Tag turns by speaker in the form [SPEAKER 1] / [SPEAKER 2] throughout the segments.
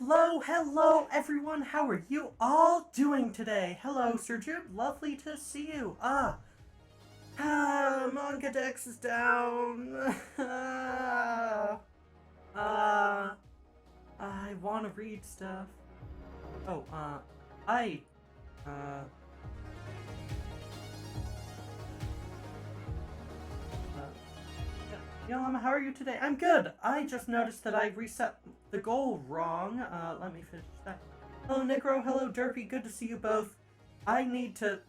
[SPEAKER 1] Hello everyone, how are you all doing today? Hello Synergia, lovely to see you. Manga Dex is down. I wanna read stuff. Yolama, how are you today? I'm good. I just noticed that I reset the goal wrong. Let me finish that. Hello, Negro. Hello, Derpy. Good to see you both. I need to...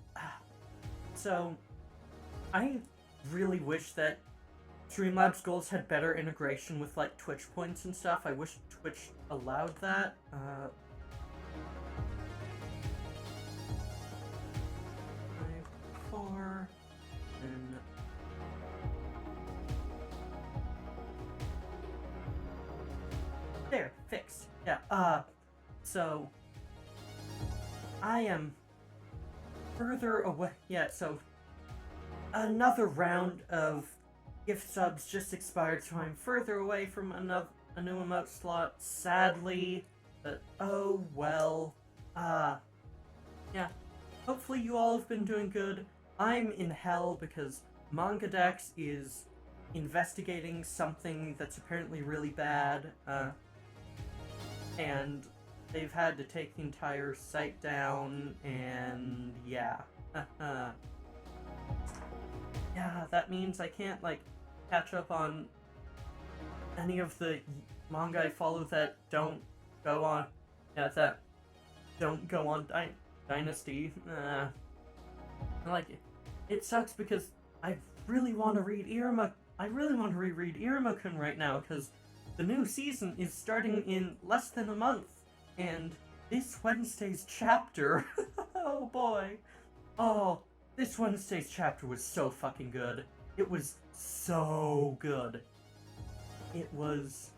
[SPEAKER 1] So, I really wish that Streamlabs goals had better integration with, like, Twitch points and stuff. I wish Twitch allowed that. 5, 4, and... There, fixed. Yeah, so... I am further away. Yeah, so... Another round of gift subs just expired, so I'm further away from a new emote slot, sadly. But, oh well. Yeah. Hopefully you all have been doing good. I'm in hell because Manga Dex is investigating something that's apparently really bad, and they've had to take the entire site down, and yeah. Yeah, that means I can't, like, catch up on any of the manga I follow that don't go on, Dynasty. Like, it sucks because I really want to read I really want to reread Iruma-kun right now, because the new season is starting in less than a month, and this Wednesday's chapter, oh boy, this Wednesday's chapter was so fucking good. It was so good. It was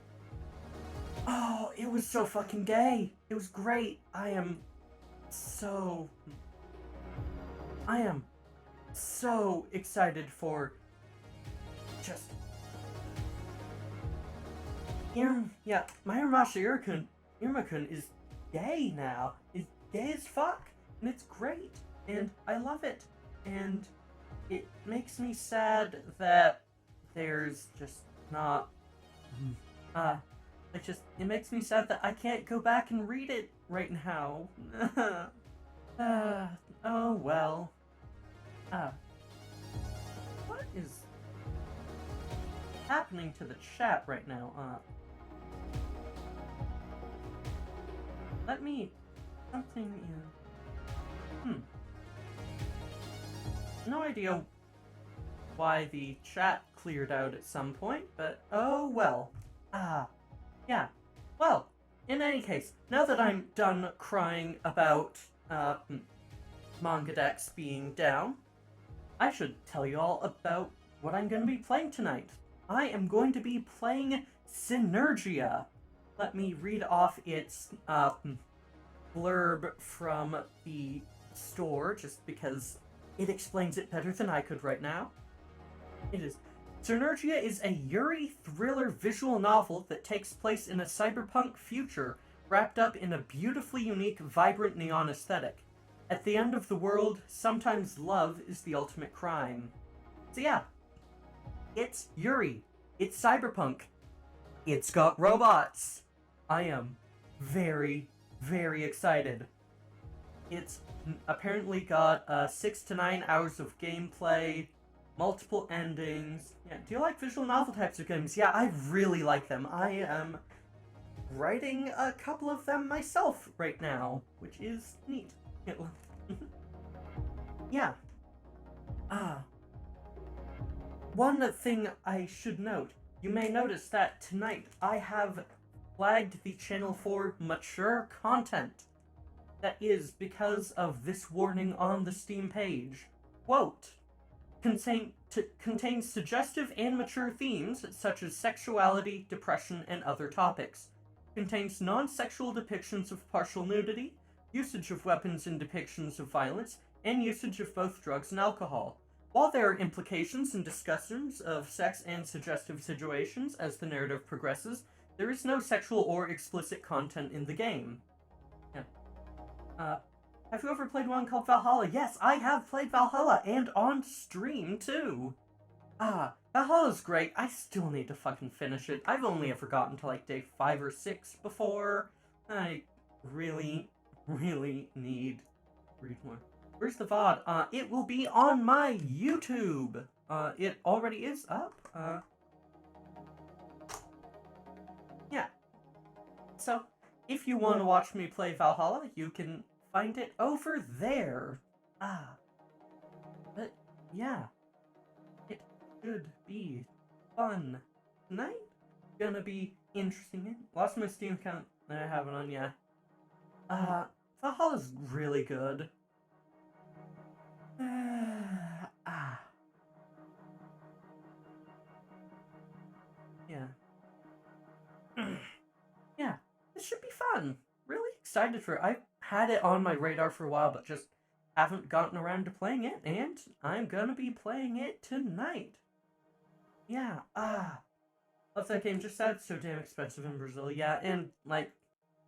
[SPEAKER 1] so fucking gay. It was great. I am so excited for just... Mayuramashi Iruma-kun is gay now. It's gay as fuck, and it's great, and I love it. And it makes me sad that there's just not... it makes me sad that I can't go back and read it right now. Oh well. What is happening to the chat right now? Let me... something in... No idea why the chat cleared out at some point, but oh well. Yeah. Well, in any case, now that I'm done crying about Manga Dex being down, I should tell you all about what I'm going to be playing tonight. I am going to be playing Synergia. Let me read off its blurb from the store, just because it explains it better than I could right now. It is... Synergia is a Yuri thriller visual novel that takes place in a cyberpunk future, wrapped up in a beautifully unique, vibrant neon aesthetic. At the end of the world, sometimes love is the ultimate crime. So yeah, it's Yuri. It's cyberpunk. It's got robots. I am very, very excited. It's apparently got 6 to 9 hours of gameplay, multiple endings. Yeah, do you like visual novel types of games? Yeah, I really like them. I am writing a couple of them myself right now, which is neat. Yeah. One thing I should note. You may notice that tonight I have flagged the channel for mature content. That is because of this warning on the Steam page. Quote, contains suggestive and mature themes such as sexuality, depression, and other topics. Contains non-sexual depictions of partial nudity, usage of weapons in depictions of violence, and usage of both drugs and alcohol. While there are implications and discussions of sex and suggestive situations as the narrative progresses, there is no sexual or explicit content in the game. Yeah. Have you ever played one called Valhalla? Yes, I have played Valhalla, and on stream, too. Valhalla's great. I still need to fucking finish it. I've only ever gotten to, like, day 5 or 6 before. I really, really need to read more. Where's the VOD? It will be on my YouTube. It already is up. Yeah. So, if you want to watch me play Valhalla, you can find it over there. But, yeah. It should be fun tonight. Gonna be interesting. Lost my Steam account that I have it on, yeah. Valhalla's really good. Yeah. Yeah, this should be fun. Really excited for it. I've had it on my radar for a while, but just haven't gotten around to playing it, and I'm gonna be playing it tonight. Yeah, love that game. Just sad it's so damn expensive in Brazil. Yeah, and, like,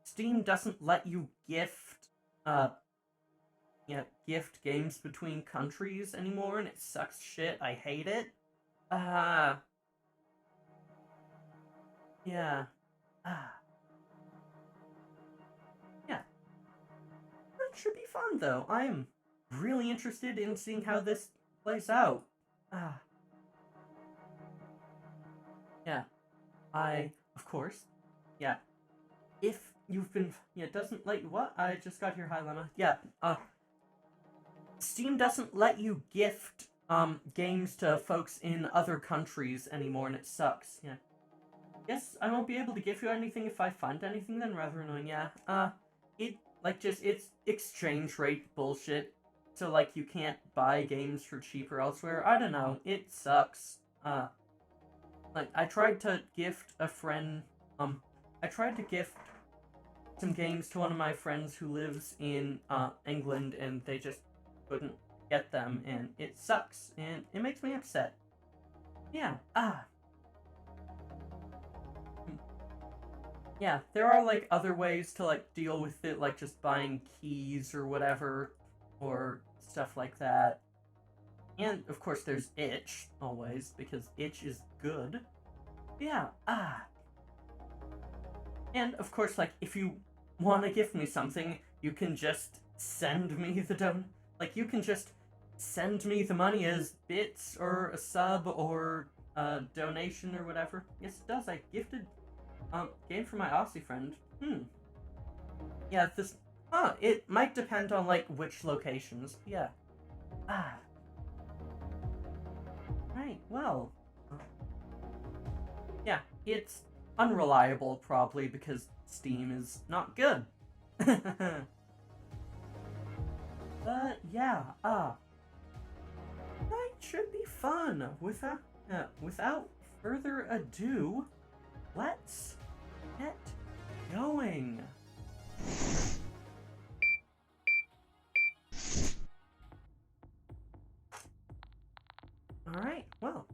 [SPEAKER 1] Steam doesn't let you gift games between countries anymore, and it sucks shit. I hate it. Yeah. Yeah. That should be fun, though. I am really interested in seeing how this plays out. Yeah. Of course. Yeah. If you've been... Yeah, it doesn't let you... What? I just got here, hi, Lemma. Yeah, Steam doesn't let you gift, games to folks in other countries anymore, and it sucks. Yeah. Guess I won't be able to give you anything if I find anything then, rather annoying, yeah. It's exchange rate bullshit. So, like, you can't buy games for cheaper elsewhere. I don't know. It sucks. Like, I tried to gift a friend, I tried to gift some games to one of my friends who lives in, England, and they just couldn't get them, and it sucks, and it makes me upset. Yeah, Yeah, there are, like, other ways to, like, deal with it, like just buying keys or whatever, or stuff like that. And, of course, there's itch, always, because itch is good. Yeah, And, of course, like, if you want to give me something, you can just send me the you can just send me the money as bits, or a sub, or a donation, or whatever. Yes, it does. I gifted game for my Aussie friend. Yeah, it might depend on, like, which locations. Yeah. Right, well. Yeah, it's unreliable, probably, because Steam is not good. But, yeah, that should be fun. Without further ado, let's get going. Alright, well.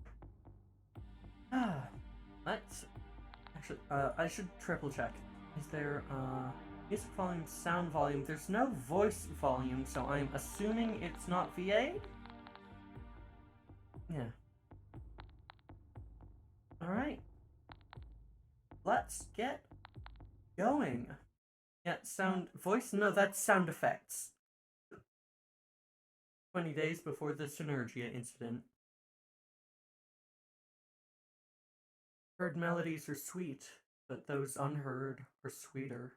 [SPEAKER 1] Let's... Actually, I should triple check. Is there, music volume, sound volume? There's no voice volume, so I'm assuming it's not VA? Yeah. Alright. Let's get going. Yeah, voice? No, that's sound effects. 20 days before the Synergia incident. Heard melodies are sweet, but those unheard are sweeter.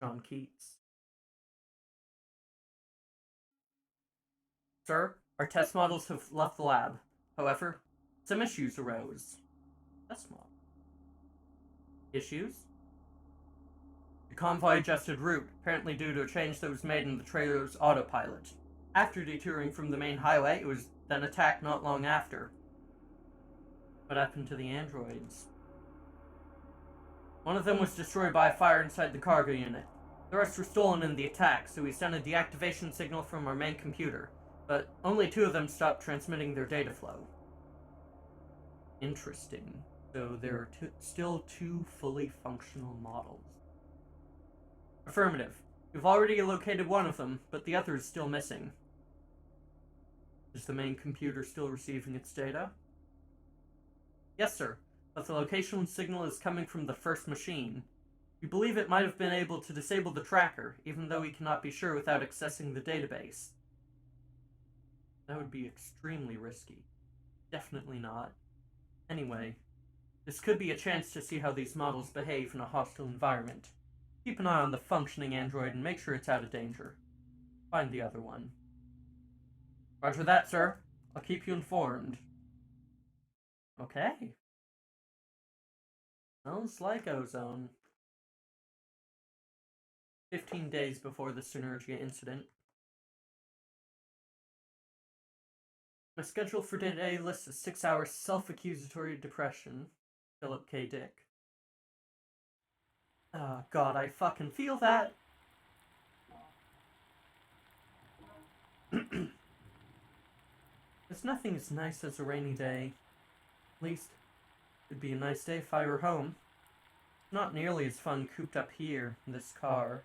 [SPEAKER 1] John Keats. Sir, our test models have left the lab. However, some issues arose. Test model. Issues? The convoy adjusted route, apparently due to a change that was made in the trailer's autopilot. After detouring from the main highway, it was then attacked not long after. What happened to the androids? One of them was destroyed by a fire inside the cargo unit. The rest were stolen in the attack, so we sent a deactivation signal from our main computer, but only 2 of them stopped transmitting their data flow. Interesting. So there are still two fully functional models. Affirmative. You've already located one of them, but the other is still missing. Is the main computer still receiving its data? Yes, sir, but the location signal is coming from the first machine. We believe it might have been able to disable the tracker, even though we cannot be sure without accessing the database. That would be extremely risky. Definitely not. Anyway, this could be a chance to see how these models behave in a hostile environment. Keep an eye on the functioning android and make sure it's out of danger. Find the other one. Roger that, sir. I'll keep you informed. Okay. Smells like ozone. 15 days before the Synergia incident. My schedule for today lists a 6-hour self-accusatory depression. Philip K. Dick. Oh god, I fucking feel that! There's nothing as nice as a rainy day. At least, it'd be a nice day if I were home. Not nearly as fun cooped up here, in this car.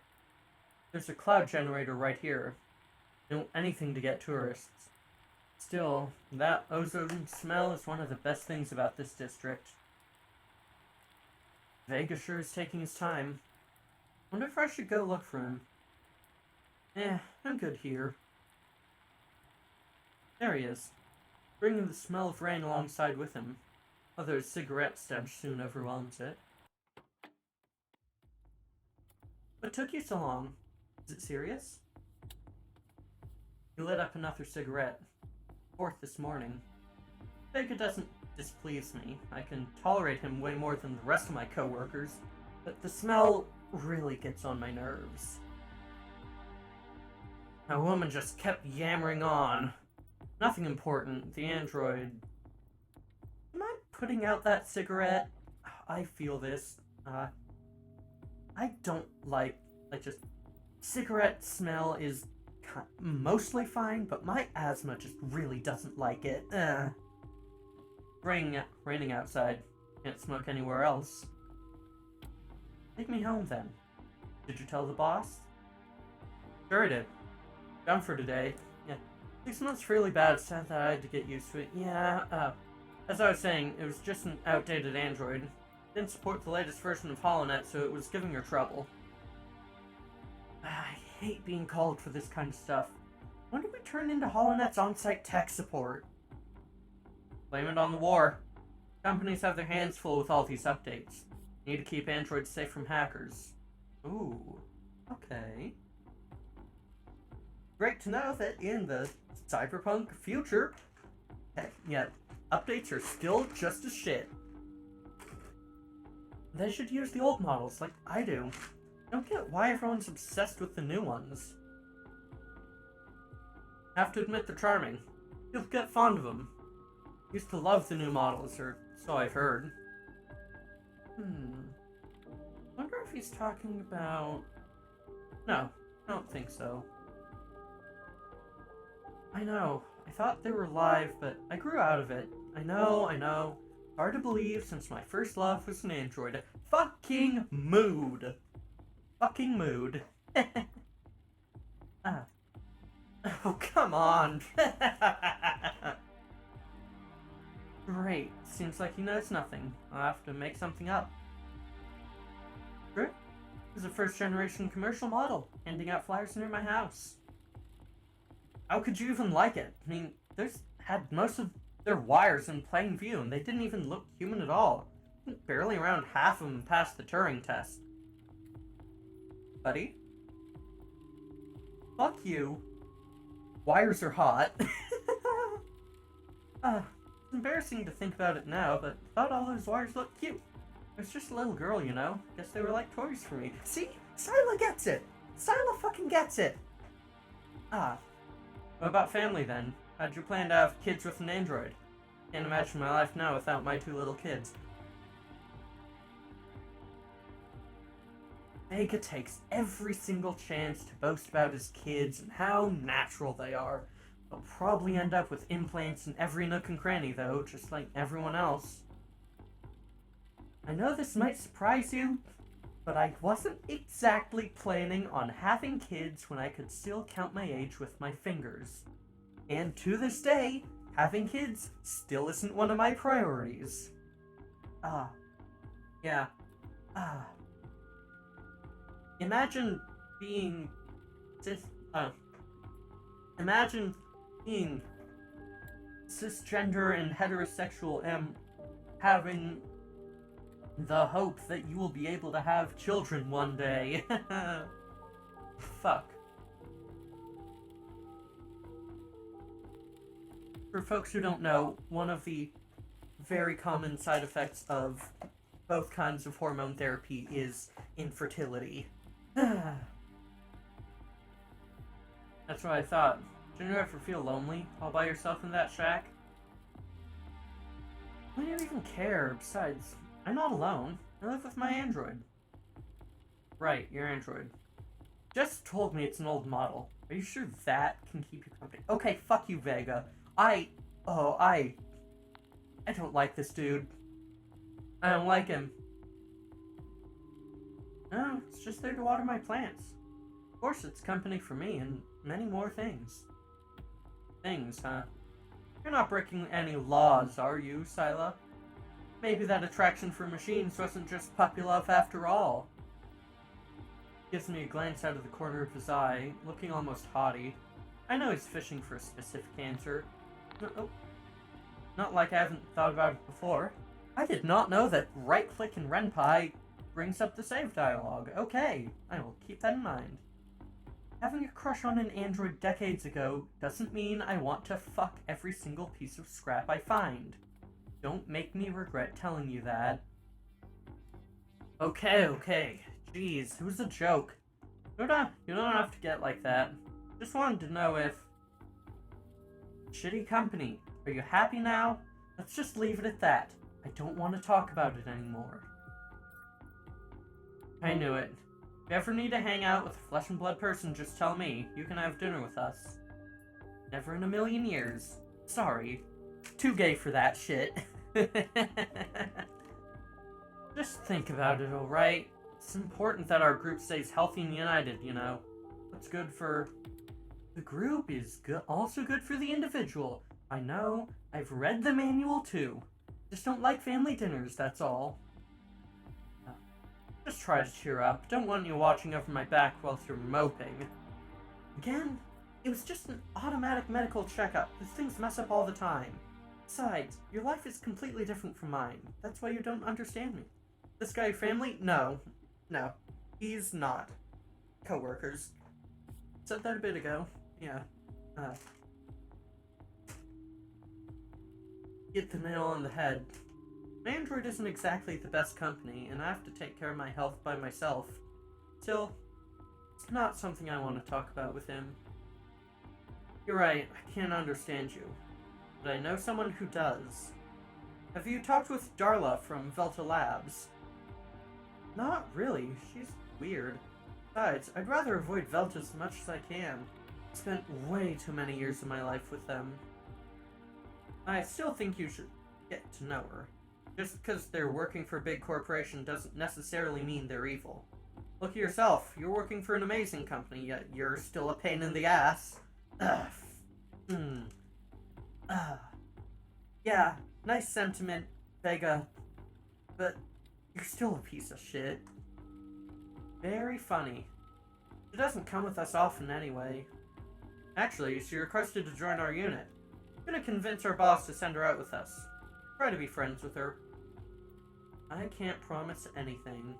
[SPEAKER 1] There's a cloud generator right here. Do anything to get tourists. Still, that ozone smell is one of the best things about this district. Vega sure is taking his time. Wonder if I should go look for him. I'm good here. There he is, bringing the smell of rain alongside with him. Although his cigarette stench soon overwhelms it. What took you so long? Is it serious? He lit up another cigarette. Fourth this morning. Vega doesn't displease me. I can tolerate him way more than the rest of my co-workers, but the smell really gets on my nerves. A woman just kept yammering on. Nothing important. The android... Am I putting out that cigarette? I feel this. I don't like just... Cigarette smell is mostly fine, but my asthma just really doesn't like it. Raining outside. Can't smoke anywhere else. Take me home then. Did you tell the boss? Sure I did. Done for today. Yeah. 6 months really bad, sad that I had to get used to it. Yeah, as I was saying, it was just an outdated android. Didn't support the latest version of HoloNet, so it was giving her trouble. I hate being called for this kind of stuff. When did we turn into HoloNet's on-site tech support? Blame it on the war. Companies have their hands full with all these updates. Need to keep androids safe from hackers. Ooh, okay. Great to know that in the cyberpunk future, updates are still just as shit. They should use the old models like I do. I don't get why everyone's obsessed with the new ones. Have to admit they're charming. You'll get fond of them. Used to love the new models, or so I've heard. Wonder if he's talking about... No, I don't think so. I know. I thought they were live, but I grew out of it. I know. Hard to believe since my first love was an android. Fucking mood. Fucking mood. Oh, come on. Great. Seems like he knows nothing. I'll have to make something up. Great. This is a first-generation commercial model, handing out flyers near my house. How could you even like it? I mean, there's had most of their wires in plain view, and they didn't even look human at all. Barely around half of them passed the Turing test. Buddy? Fuck you. Wires are hot. It's embarrassing to think about it now, but I thought all those wires looked cute. I was just a little girl, you know? Guess they were like toys for me. See? Sila gets it! Sila fucking gets it! What about family then? How'd you plan to have kids with an android? Can't imagine my life now without my 2 little kids. Vega takes every single chance to boast about his kids and how natural they are. They'll probably end up with implants in every nook and cranny though, just like everyone else. I know this might surprise you, but I wasn't exactly planning on having kids when I could still count my age with my fingers. And to this day, having kids still isn't one of my priorities. Yeah. Imagine being imagine being cisgender and heterosexual and having the hope that you will be able to have children one day. Fuck. For folks who don't know, one of the very common side effects of both kinds of hormone therapy is infertility. That's what I thought. Didn't you ever feel lonely all by yourself in that shack? Why do you even care? Besides, I'm not alone. I live with my android. Right, your android. Just told me it's an old model. Are you sure that can keep you company? Okay, fuck you, Vega. I don't like this dude. I don't like him. No, it's just there to water my plants. Of course, it's company for me and many more things. Things, huh? You're not breaking any laws, are you, Scylla? Maybe that attraction for machines wasn't just puppy love after all. Gives me a glance out of the corner of his eye, looking almost haughty. I know he's fishing for a specific answer. Not like I haven't thought about it before. I did not know that right-click in Ren'Py brings up the save dialogue. Okay, I will keep that in mind. Having a crush on an android decades ago doesn't mean I want to fuck every single piece of scrap I find. Don't make me regret telling you that. Okay. Jeez, it was a joke. You don't have to get like that. Just wanted to know if... Shitty company. Are you happy now? Let's just leave it at that. I don't want to talk about it anymore. I knew it. If you ever need to hang out with a flesh and blood person, just tell me. You can have dinner with us. Never in a million years. Sorry. Too gay for that shit. Just think about it, alright? It's important that our group stays healthy and united, you know. What's good for the group is also good for the individual. I know. I've read the manual too. Just don't like family dinners, that's all. Just try to cheer up. Don't want you watching over my back whilst you're moping. Again? It was just an automatic medical checkup. These things mess up all the time. Besides, your life is completely different from mine. That's why you don't understand me. This guy your family? No. He's not. Co-workers. Said that a bit ago. Yeah. Hit the nail on the head. My android isn't exactly the best company, and I have to take care of my health by myself. Still, it's not something I want to talk about with him. You're right, I can't understand you. But I know someone who does. Have you talked with Darla from Velta Labs? Not really, she's weird. Besides, I'd rather avoid Velta as much as I can. I spent way too many years of my life with them. I still think you should get to know her. Just because they're working for a big corporation doesn't necessarily mean they're evil. Look at yourself, you're working for an amazing company, yet you're still a pain in the ass. Yeah, nice sentiment, Vega. But you're still a piece of shit. Very funny. She doesn't come with us often anyway. Actually, she requested to join our unit. I'm gonna convince our boss to send her out with us. Try to be friends with her. I can't promise anything.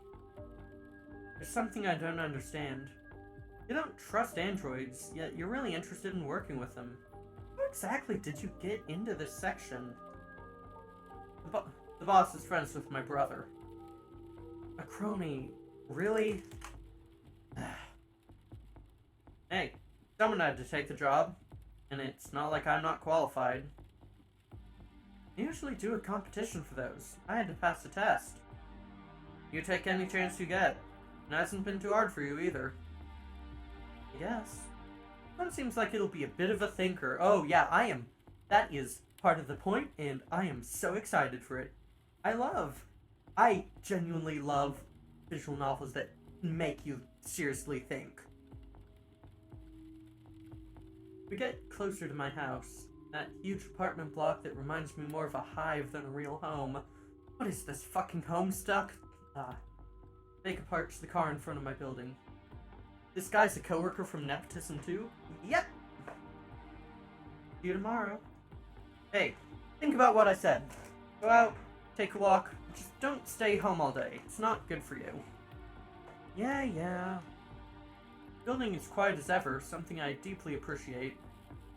[SPEAKER 1] There's something I don't understand. You don't trust androids, yet you're really interested in working with them. How exactly did you get into this section? The boss is friends with my brother. A crony? Really? Hey, someone had to take the job, and it's not like I'm not qualified. I usually do a competition for those. I had to pass the test. You take any chance you get. It hasn't been too hard for you either. Yes. One seems like it'll be a bit of a thinker. Oh yeah, I am. That is part of the point, and I am so excited for it. I love I genuinely love visual novels that make you seriously think. We get closer to my house, that huge apartment block that reminds me more of a hive than a real home. What is this, fucking Homestuck? Take apart the car in front of my building. This guy's a coworker from Nepotism too? Yep! See you tomorrow. Hey, think about what I said. Go out, take a walk, just don't stay home all day. It's not good for you. Yeah. The building is quiet as ever, something I deeply appreciate.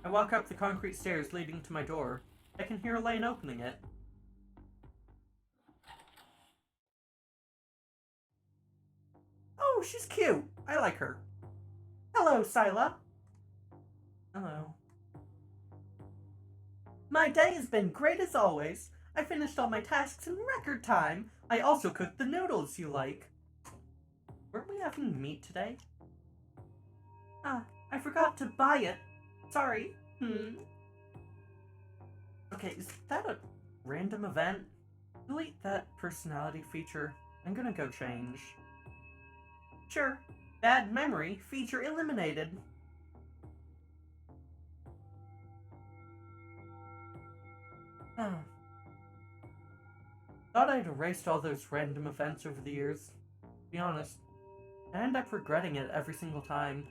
[SPEAKER 1] I walk up the concrete stairs leading to my door. I can hear Elaine opening it. Oh, she's cute. I like her. Hello, Sila. Hello. My day has been great as always. I finished all my tasks in record time. I also cooked the noodles you like. Weren't we having meat today? I forgot to buy it. Sorry. Okay, is that a random event? Delete that personality feature. I'm gonna go change. Sure. Bad memory feature eliminated. Thought I'd erased all those random events over the years. To be honest, I end up regretting it every single time.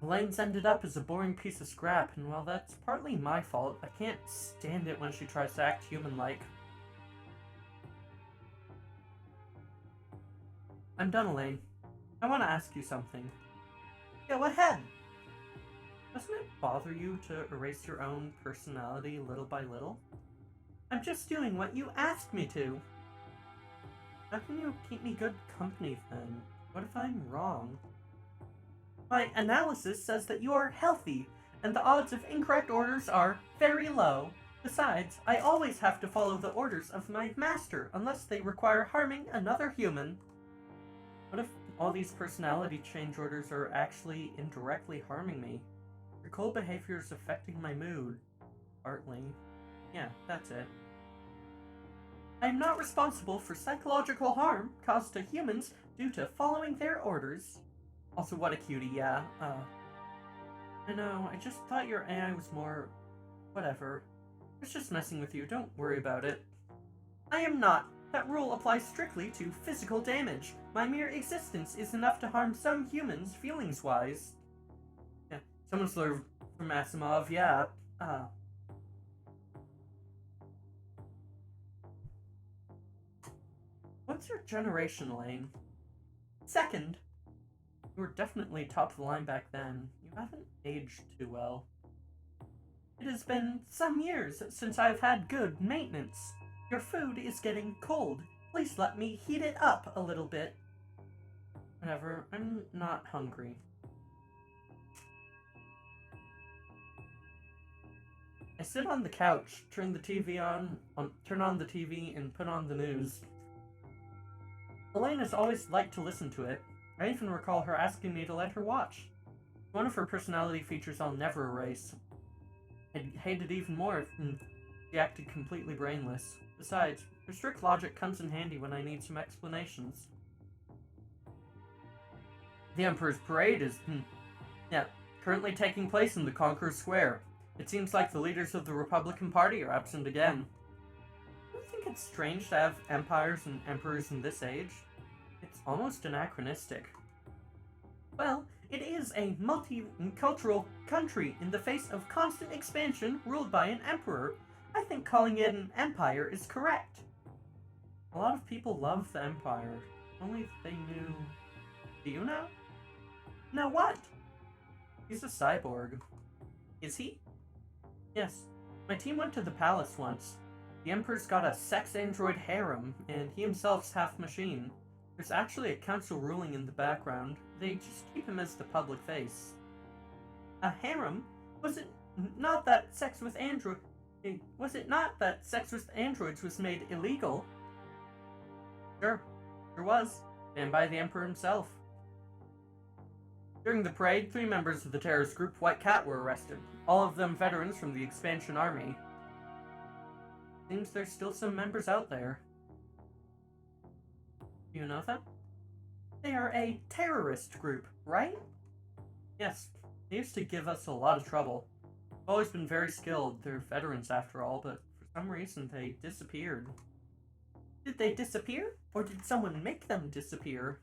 [SPEAKER 1] Elaine's ended up as a boring piece of scrap, and while that's partly my fault, I can't stand it when she tries to act human-like. I'm done, Elaine. I want to ask you something. Go ahead! Doesn't it bother you to erase your own personality little by little? I'm just doing what you asked me to. How can you keep me good company then? What if I'm wrong? My analysis says that you are healthy, and the odds of incorrect orders are very low. Besides, I always have to follow the orders of my master, unless they require harming another human. What if all these personality change orders are actually indirectly harming me? Your cold behavior is affecting my mood. Partly. Yeah, that's it. I am not responsible for psychological harm caused to humans due to following their orders. Also, what a cutie, yeah. I know, I just thought your AI was more... whatever. I was just messing with you, don't worry about it. I am not. That rule applies strictly to physical damage. My mere existence is enough to harm some humans, feelings-wise. Yeah, someone's learned from Asimov, yeah. What's your generation, Lane? Second. You were definitely top of the line back then. You haven't aged too well. It has been some years since I've had good maintenance. Your food is getting cold. Please let me heat it up a little bit. Whatever, I'm not hungry. I sit on the couch, turn on the TV and put on the news. Elaine has always liked to listen to it. I even recall her asking me to let her watch. One of her personality features I'll never erase. I'd hate it even more if she acted completely brainless. Besides, her strict logic comes in handy when I need some explanations. The Emperor's Parade is, currently taking place in the Conqueror's Square. It seems like the leaders of the Republican Party are absent again. Do you think it's strange to have empires and emperors in this age? It's almost anachronistic. Well, it is a multicultural country in the face of constant expansion ruled by an emperor. I think calling it an empire is correct. A lot of people love the empire. Only if they knew... Do you know? Know what? He's a cyborg. Is he? Yes. My team went to the palace once. The emperor's got a sex android harem, and he himself's half machine. There's actually a council ruling in the background. They just keep him as the public face. A harem? Was it not that sex with androids was made illegal? Sure was. And by the Emperor himself. During the parade, 3 members of the terrorist group White Cat were arrested, all of them veterans from the Expansion Army. Seems there's still some members out there. Do you know them? They are a terrorist group, right? Yes, they used to give us a lot of trouble. They've always been very skilled. They're veterans after all, but for some reason they disappeared. Did they disappear? Or did someone make them disappear?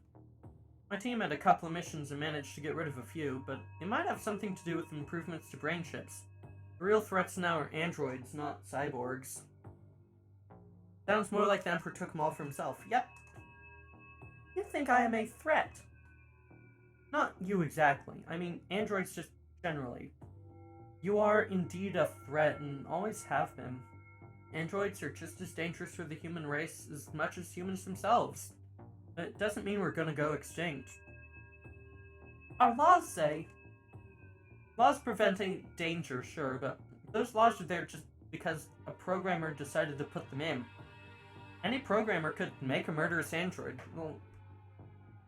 [SPEAKER 1] My team had a couple of missions and managed to get rid of a few, but it might have something to do with improvements to brain chips. The real threats now are androids, not cyborgs. Sounds more like the Emperor took them all for himself. Yep. You think I am a threat? Not you exactly. I mean, androids just generally. You are indeed a threat and always have been. Androids are just as dangerous for the human race as much as humans themselves. But it doesn't mean we're gonna go extinct. Our laws say... Laws preventing danger, sure, but those laws are there just because a programmer decided to put them in. Any programmer could make a murderous android. Well,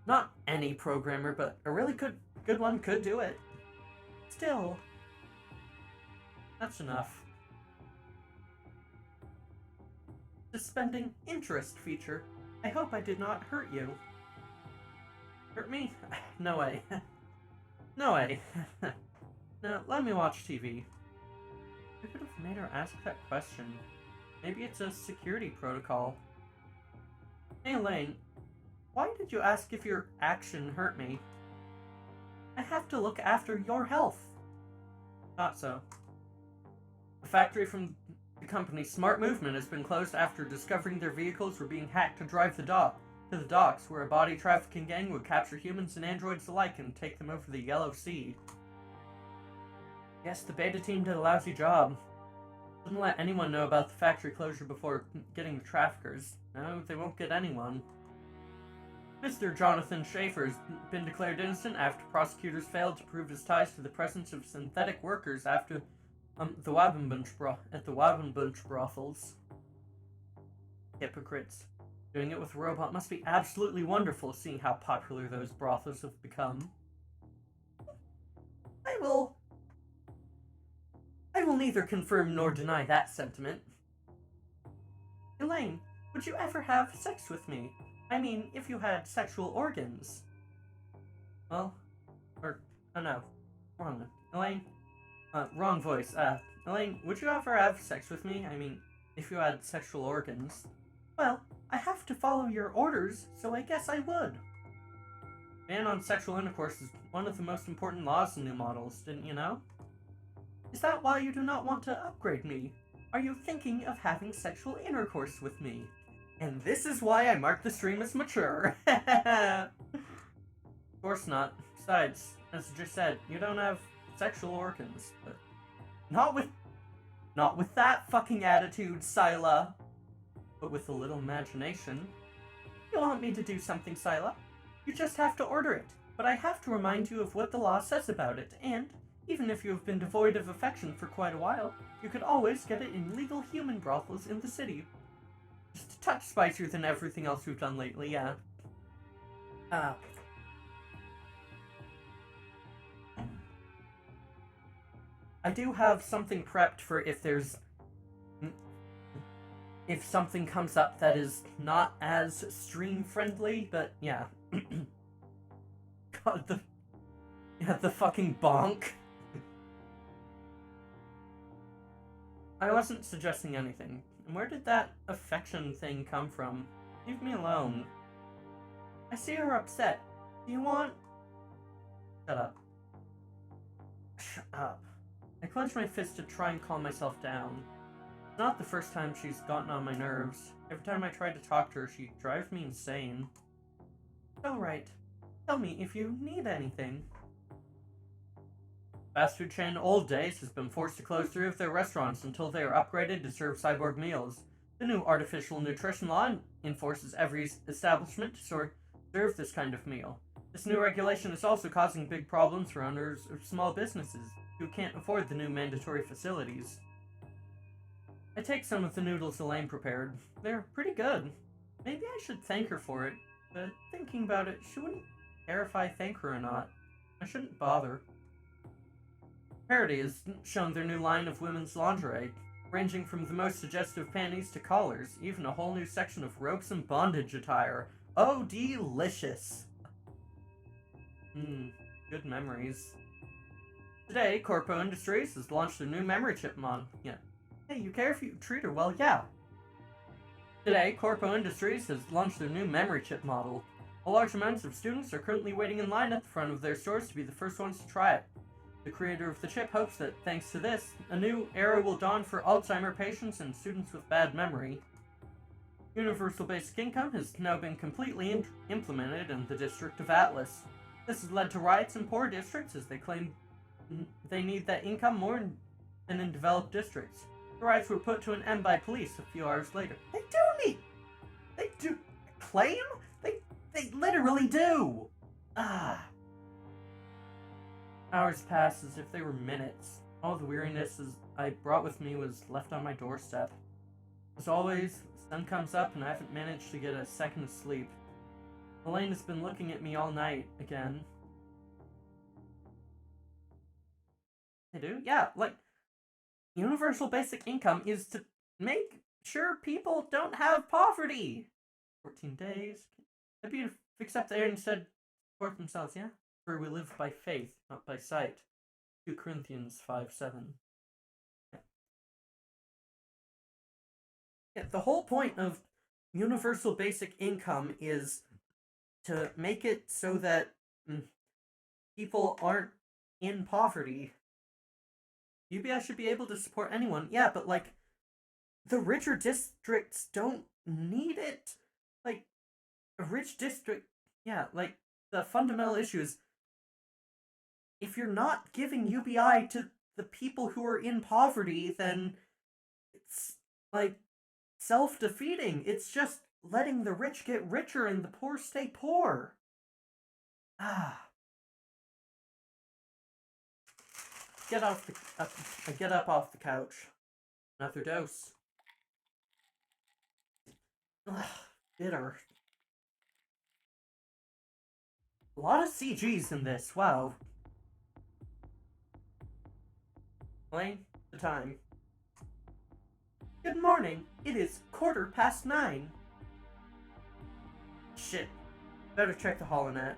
[SPEAKER 1] not any programmer, but a really good one could do it. Still, that's enough. Suspending interest feature. I hope I did not hurt you. Hurt me? No way. No way. Now, let me watch TV. I could have made her ask that question. Maybe it's a security protocol. Hey Elaine, why did you ask if your action hurt me? I have to look after your health. Thought so. The factory from the company Smart Movement has been closed after discovering their vehicles were being hacked to drive to the docks, where a body trafficking gang would capture humans and androids alike and take them over the Yellow Sea. Yes, the beta team did a lousy job. Didn't let anyone know about the factory closure before getting the traffickers. No, they won't get anyone. Mr. Jonathan Schaefer has been declared innocent after prosecutors failed to prove his ties to the presence of synthetic workers after the Wabenbunch brothels. Hypocrites. Doing it with a robot must be absolutely wonderful, seeing how popular those brothels have become. I will neither confirm nor deny that sentiment. Elaine, would you ever have sex with me? I mean, if you had sexual organs. Well, oh no, wrong one. Elaine, wrong voice. Elaine, would you ever have sex with me? I mean, if you had sexual organs. Well, I have to follow your orders, so I guess I would. Ban on sexual intercourse is one of the most important laws in new models, didn't you know? Is that why you do not want to upgrade me? Are you thinking of having sexual intercourse with me? And this is why I marked the stream as mature. Of course not. Besides, as I just said, you don't have sexual organs. But not with that fucking attitude, Sila. But with a little imagination. You want me to do something, Sila? You just have to order it. But I have to remind you of what the law says about it, and even if you have been devoid of affection for quite a while, you could always get it in legal human brothels in the city. Just a touch spicier than everything else we've done lately, yeah. I do have something prepped for if something comes up that is not as stream-friendly, but yeah. God, the fucking bonk. I wasn't suggesting anything. And where did that affection thing come from? Leave me alone. I see you're upset. Do you want... Shut up. Shut up. I clenched my fist to try and calm myself down. It's not the first time she's gotten on my nerves. Every time I try to talk to her, she drives me insane. Alright. Tell me if you need anything. Fast food chain Old Days has been forced to close 3 of their restaurants until they are upgraded to serve cyborg meals. The new artificial nutrition law enforces every establishment to serve this kind of meal. This new regulation is also causing big problems for owners of small businesses who can't afford the new mandatory facilities. I take some of the noodles Elaine prepared. They're pretty good. Maybe I should thank her for it, but thinking about it, she wouldn't care if I thank her or not. I shouldn't bother. Parody has shown their new line of women's lingerie. ranging from the most suggestive panties to collars, even a whole new section of ropes and bondage attire. Oh, delicious! Good memories. Today, Corpo Industries has launched a new memory chip model. Yeah. Hey, you care if you treat her well? Yeah. Today, Corpo Industries has launched their new memory chip model. A large amount of students are currently waiting in line at the front of their stores to be the first ones to try it. The creator of the chip hopes that, thanks to this, a new era will dawn for Alzheimer patients and students with bad memory. Universal Basic Income has now been completely implemented in the District of Atlas. This has led to riots in poor districts as they claim they need that income more than in developed districts. The riots were put to an end by police a few hours later. They do claim? They literally do! Hours passed as if they were minutes. All the weariness I brought with me was left on my doorstep. As always, the sun comes up and I haven't managed to get a second of sleep. Elaine has been looking at me all night, again. They do? Yeah, like, universal basic income is to make sure people don't have poverty. 14 days. Maybe you fix up there and instead support themselves, yeah? For we live by faith, not by sight. 2 Corinthians 5:7. Yeah, the whole point of universal basic income is to make it so that people aren't in poverty. UBI should be able to support anyone, yeah, but like, the richer districts don't need it. Like, a rich district, yeah, like, the fundamental issue is, if you're not giving UBI to the people who are in poverty, then it's, like, self-defeating. It's just letting the rich get richer and the poor stay poor. Get up off the couch. Another dose. Bitter. A lot of CGs in this, wow. Elaine, the time. Good morning. It is 9:15. Shit. Better check the holonet.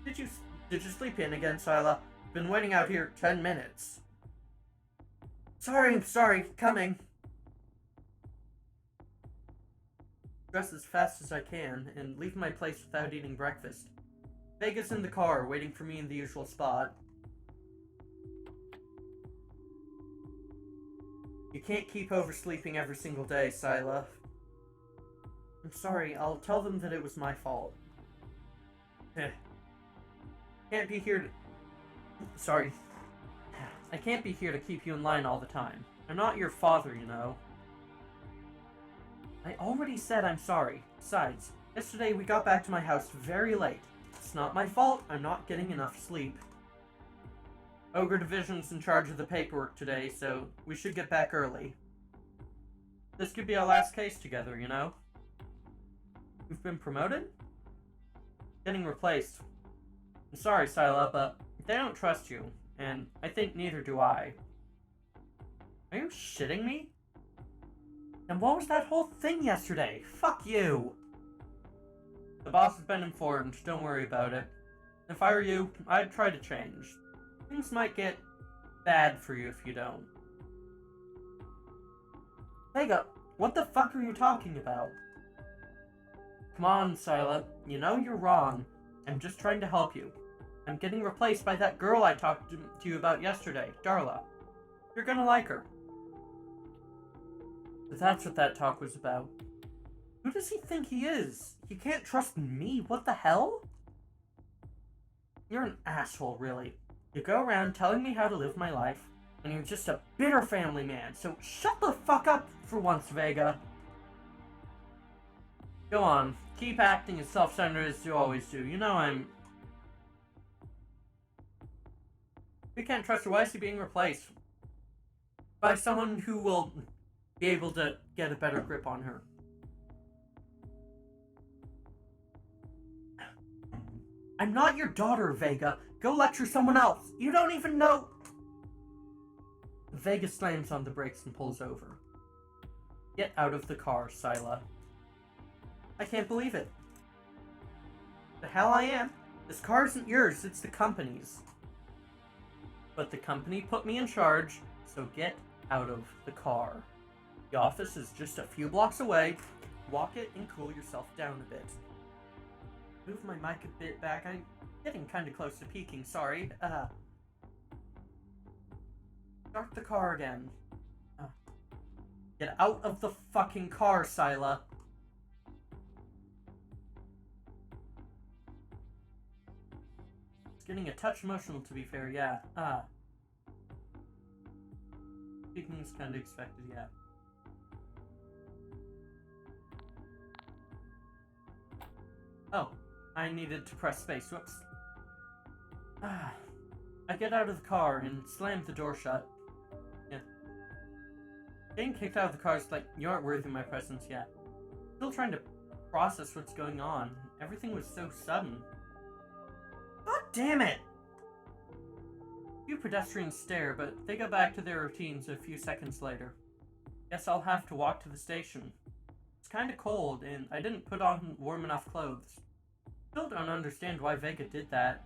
[SPEAKER 1] Did you sleep in again, Sila? Been waiting out here 10 minutes. Sorry, coming. Dress as fast as I can and leave my place without eating breakfast. Vega's in the car, waiting for me in the usual spot. You can't keep oversleeping every single day, Sila. I'm sorry, I'll tell them that it was my fault. Can't be here to... Sorry. I can't be here to keep you in line all the time. I'm not your father, you know. I already said I'm sorry. Besides, yesterday we got back to my house very late. It's not my fault, I'm not getting enough sleep. Ogre Division's in charge of the paperwork today, so we should get back early. This could be our last case together, you know? We've been promoted? Getting replaced. I'm sorry, Sila, but they don't trust you, and I think neither do I. Are you shitting me? And what was that whole thing yesterday? Fuck you! The boss has been informed, don't worry about it. If I were you, I'd try to change. Things might get bad for you if you don't. Vega, what the fuck are you talking about? Come on, Sila. You know you're wrong. I'm just trying to help you. I'm getting replaced by that girl I talked to you about yesterday, Darla. You're gonna like her. That's what that talk was about. Who does he think he is? He can't trust me? What the hell? You're an asshole, really. You go around telling me how to live my life, and you're just a bitter family man, so shut the fuck up for once, Vega. Go on, keep acting as self-centered as you always do. You know I'm... We can't trust her. Why is he being replaced? By someone who will be able to get a better grip on her. I'm not your daughter, Vega. Go lecture someone else. You don't even know... Vega slams on the brakes and pulls over. Get out of the car, Sila. I can't believe it. The hell I am? This car isn't yours, it's the company's. But the company put me in charge, so get out of the car. The office is just a few blocks away. Walk it and cool yourself down a bit. Move my mic a bit back. I'm getting kind of close to peaking, sorry. Start the car again. Get out of the fucking car, Sila. It's getting a touch emotional, to be fair, yeah. Speaking is kind of expected, yeah. Oh, I needed to press space, whoops. I get out of the car and slam the door shut. Yeah. Getting kicked out of the car is like, you aren't worthy of my presence yet. Still trying to process what's going on. Everything was so sudden. God damn it! Few pedestrians stare, but they go back to their routines a few seconds later. Guess I'll have to walk to the station. It's kinda cold, and I didn't put on warm enough clothes. Still don't understand why Vega did that,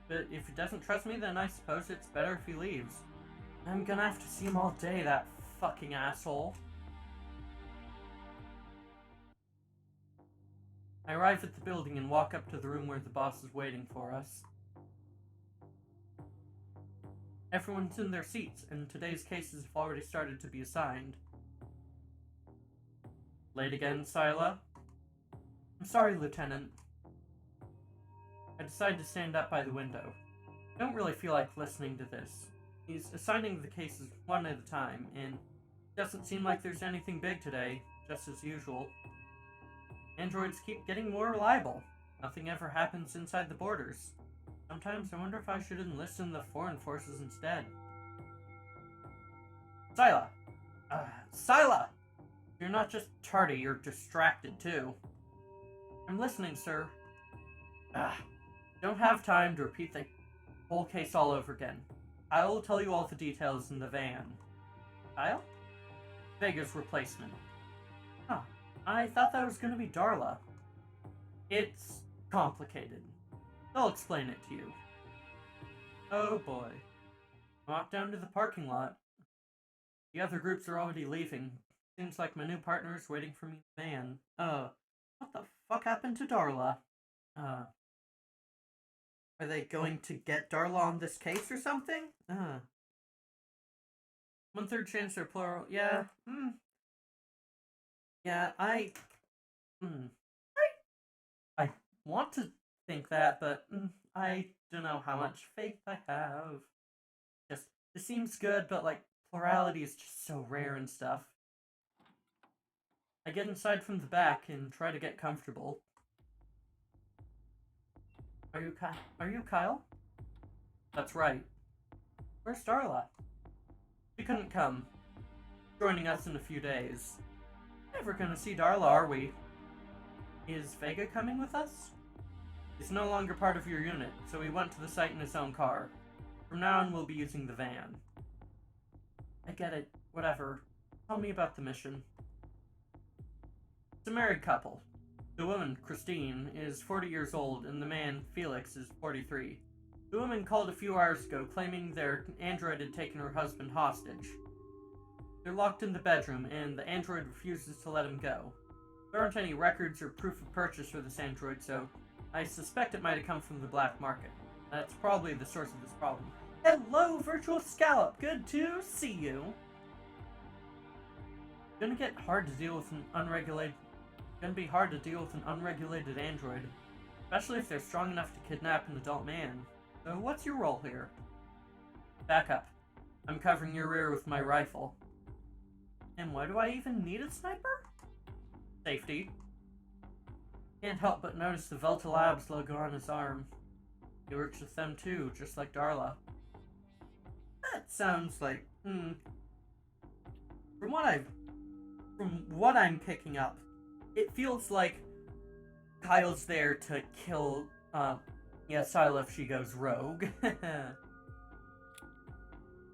[SPEAKER 1] but if he doesn't trust me, then I suppose it's better if he leaves. I'm gonna have to see him all day, that fucking asshole. I arrive at the building and walk up to the room where the boss is waiting for us. Everyone's in their seats, and today's cases have already started to be assigned. Late again, Sila? I'm sorry, Lieutenant. I decide to stand up by the window. I don't really feel like listening to this. He's assigning the cases one at a time, and it doesn't seem like there's anything big today, just as usual. Androids keep getting more reliable. Nothing ever happens inside the borders. Sometimes I wonder if I should enlist in the foreign forces instead. Sila! Sila! You're not just tardy, you're distracted too. I'm listening, sir. Don't have time to repeat the whole case all over again. I'll tell you all the details in the van. Kyle? Vega's replacement. Huh. I thought that was gonna be Darla. It's complicated. I'll explain it to you. Oh boy. Walk down to the parking lot. The other groups are already leaving. Seems like my new partner is waiting for me in the van. What the fuck happened to Darla? Are they going to get Darla on this case or something? 1/3 chance they're plural. Yeah. Yeah, I want to think that, but I don't know how much faith I have. Just, it seems good, but like, plurality is just so rare and stuff. I get inside from the back and try to get comfortable. Are you Kyle? That's right. Where's Darla? She couldn't come. Joining us in a few days. Never gonna see Darla, are we? Is Vega coming with us? He's no longer part of your unit, so he went to the site in his own car. From now on, we'll be using the van. I get it. Whatever. Tell me about the mission. It's a married couple. The woman, Christine, is 40 years old, and the man, Felix, is 43. The woman called a few hours ago, claiming their android had taken her husband hostage. They're locked in the bedroom, and the android refuses to let him go. There aren't any records or proof of purchase for this android, so I suspect it might have come from the black market. That's probably the source of this problem. Hello, Virtual Scallop! Good to see you! It's gonna be hard to deal with an unregulated android, especially if they're strong enough to kidnap an adult man. So what's your role here? Back up. I'm covering your rear with my rifle. And why do I even need a sniper? Safety. Can't help but notice the Velta Labs logo on his arm. He works with them too, just like Darla. That sounds like, From what I'm picking up, it feels like Kyle's there to kill, Sila if she goes rogue.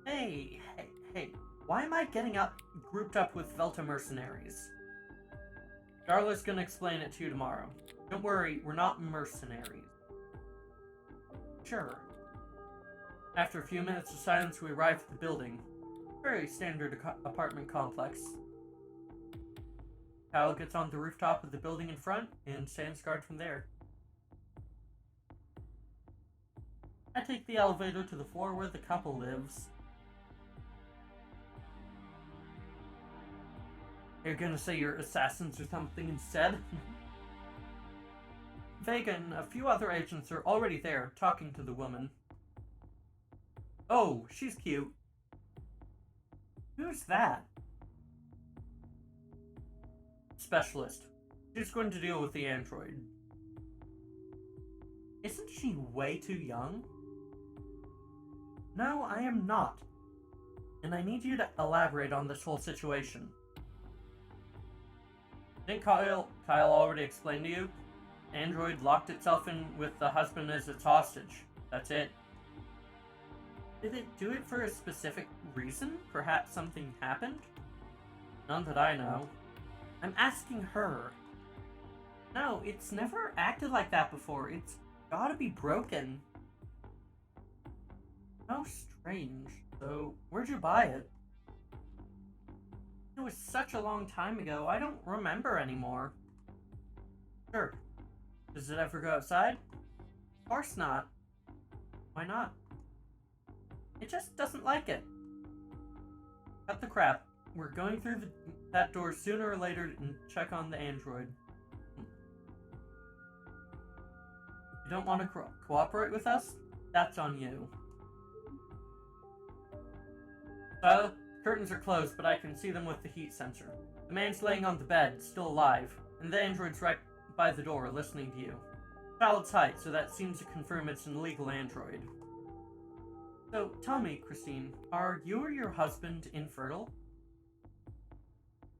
[SPEAKER 1] Hey. Why am I getting grouped up with Velta mercenaries? Darla's gonna explain it to you tomorrow. Don't worry, we're not mercenaries. Sure. After a few minutes of silence, we arrive at the building. Very standard apartment complex. Kyle gets on the rooftop of the building in front and stands guard from there. I take the elevator to the floor where the couple lives. You're gonna say you're assassins or something instead? Vega and a few other agents are already there, talking to the woman. Oh, she's cute. Who's that? Specialist. She's going to deal with the android. Isn't she way too young? No, I am not. And I need you to elaborate on this whole situation. Didn't Kyle already explain to you? Android locked itself in with the husband as its hostage. That's it. Did it do it for a specific reason? Perhaps something happened? None that I know. I'm asking her. No, it's never acted like that before. It's gotta be broken. How strange. So, where'd you buy it? It was such a long time ago, I don't remember anymore. Sure. Does it ever go outside? Of course not. Why not? It just doesn't like it. Cut the crap. We're going through that door sooner or later and check on the android. You don't want to cooperate with us? That's on you. Curtains are closed, but I can see them with the heat sensor. The man's laying on the bed, still alive, and the android's right by the door, listening to you. Child's height, so that seems to confirm it's an illegal android. So, tell me, Christine, are you or your husband infertile?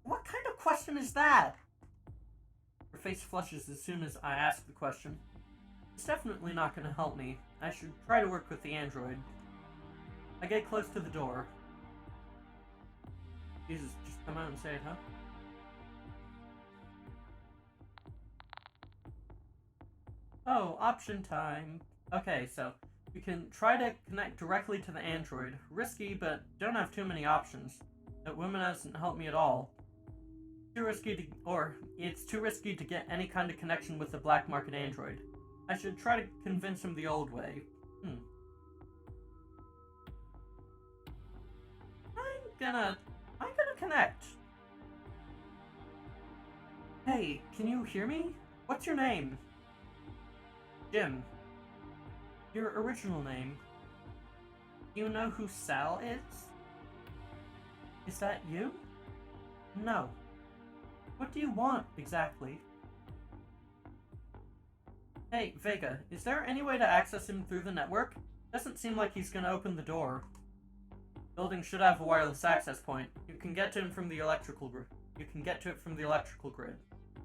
[SPEAKER 1] What kind of question is that? Her face flushes as soon as I ask the question. It's definitely not going to help me. I should try to work with the android. I get close to the door. Jesus, just come out and say it, huh? Oh, option time. Okay, so you can try to connect directly to the android. Risky, but don't have too many options. That woman hasn't helped me at all. It's too risky to get any kind of connection with the black market android. I should try to convince him the old way. I'm gonna connect. Hey, can you hear me? What's your name? Jim. Your original name. You know who Sal is? Is that you? No. What do you want, exactly? Hey, Vega, is there any way to access him through the network? Doesn't seem like he's gonna open the door. Building should have a wireless access point. You can get to him from the electrical grid. You can get to it from the electrical grid.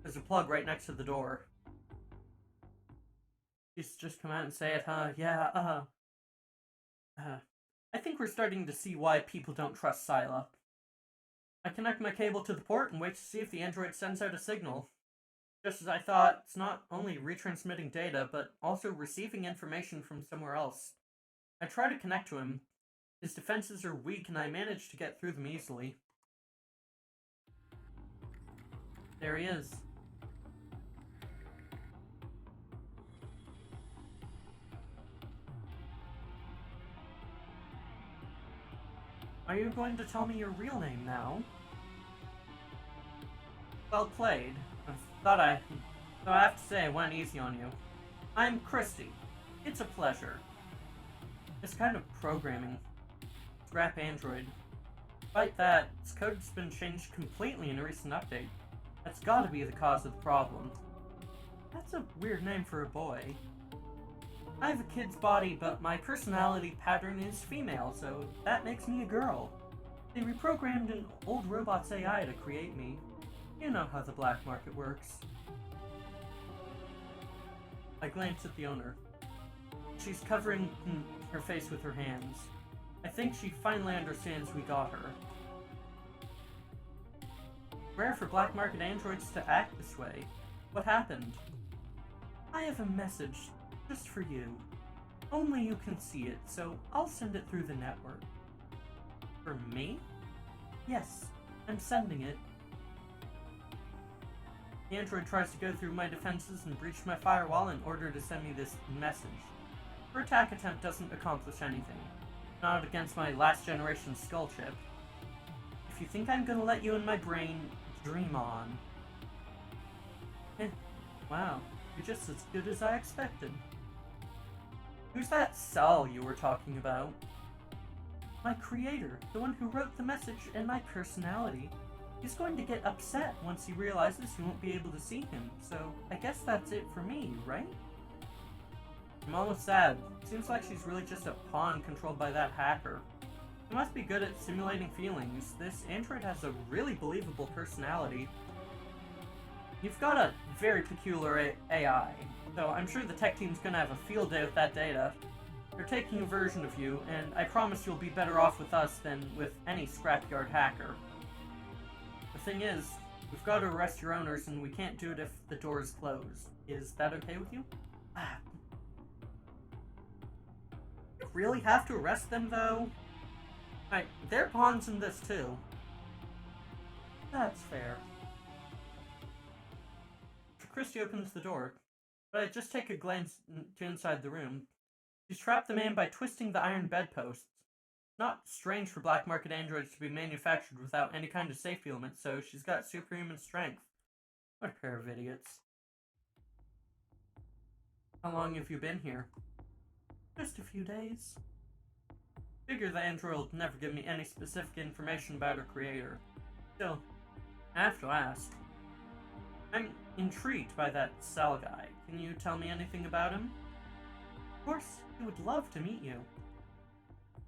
[SPEAKER 1] There's a plug right next to the door. Just come out and say it, huh? Yeah, I think we're starting to see why people don't trust Sila. I connect my cable to the port and wait to see if the android sends out a signal. Just as I thought, it's not only retransmitting data, but also receiving information from somewhere else. I try to connect to him. His defenses are weak and I manage to get through them easily. There he is. Are you going to tell me your real name now? Well played. So I have to say I went easy on you. I'm Christy. It's a pleasure. This kind of programming. Scrap Android. Despite that, its code's been changed completely in a recent update. That's gotta be the cause of the problem. That's a weird name for a boy. I have a kid's body, but my personality pattern is female, so that makes me a girl. They reprogrammed an old robot's AI to create me. You know how the black market works. I glance at the owner. She's covering her face with her hands. I think she finally understands we got her. Rare for black market androids to act this way. What happened? I have a message just for you. Only you can see it, so I'll send it through the network. For me? Yes, I'm sending it. The android tries to go through my defenses and breach my firewall in order to send me this message. Her attack attempt doesn't accomplish anything. Not against my last generation skull chip. If you think I'm gonna let you in my brain, dream on. Wow, you're just as good as I expected. Who's that Sal you were talking about? My creator, the one who wrote the message and my personality. He's going to get upset once he realizes he won't be able to see him, so I guess that's it for me, right? I'm almost sad. Seems like she's really just a pawn controlled by that hacker. He must be good at simulating feelings. This android has a really believable personality. You've got a very peculiar AI, so I'm sure the tech team's gonna have a field day with that data. They're taking a version of you, and I promise you'll be better off with us than with any scrapyard hacker. The thing is, we've got to arrest your owners, and we can't do it if the door is closed. Is that okay with you? You really have to arrest them, though? They're pawns in this, too. That's fair. Christy opens the door, but I just take a glance to inside the room. She's trapped the man by twisting the iron bedposts. Not strange for black market androids to be manufactured without any kind of safety element, so she's got superhuman strength. What a pair of idiots. How long have you been here? Just a few days. Figure the android will never give me any specific information about her creator. Still, I have to ask. I'm intrigued by that Sal guy. Can you tell me anything about him? Of course, he would love to meet you.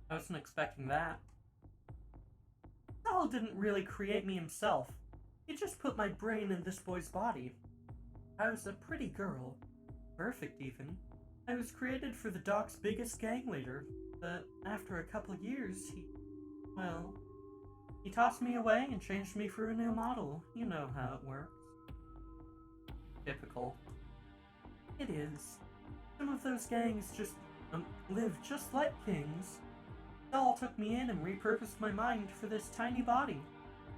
[SPEAKER 1] I wasn't expecting that. Sal didn't really create me himself. He just put my brain in this boy's body. I was a pretty girl. Perfect, even. I was created for the doc's biggest gang leader, but after a couple years, he tossed me away and changed me for a new model. You know how it works. Typical. It is. Some of those gangs just live just like kings. Saul took me in and repurposed my mind for this tiny body.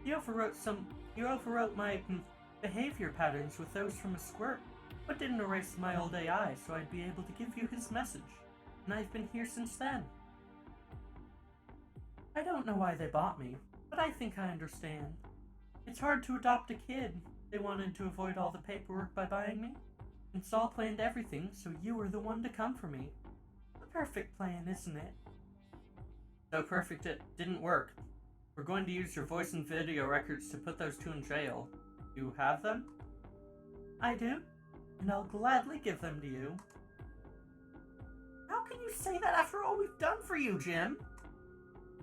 [SPEAKER 1] He overwrote my behavior patterns with those from a squirt, but didn't erase my old AI so I'd be able to give you his message. And I've been here since then. I don't know why they bought me, but I think I understand. It's hard to adopt a kid. They wanted to avoid all the paperwork by buying me. And Saul planned everything, so you were the one to come for me. A perfect plan, isn't it? So perfect it didn't work. We're going to use your voice and video records to put those two in jail. You have them? I do, and I'll gladly give them to you. How can you say that after all we've done for you, Jim?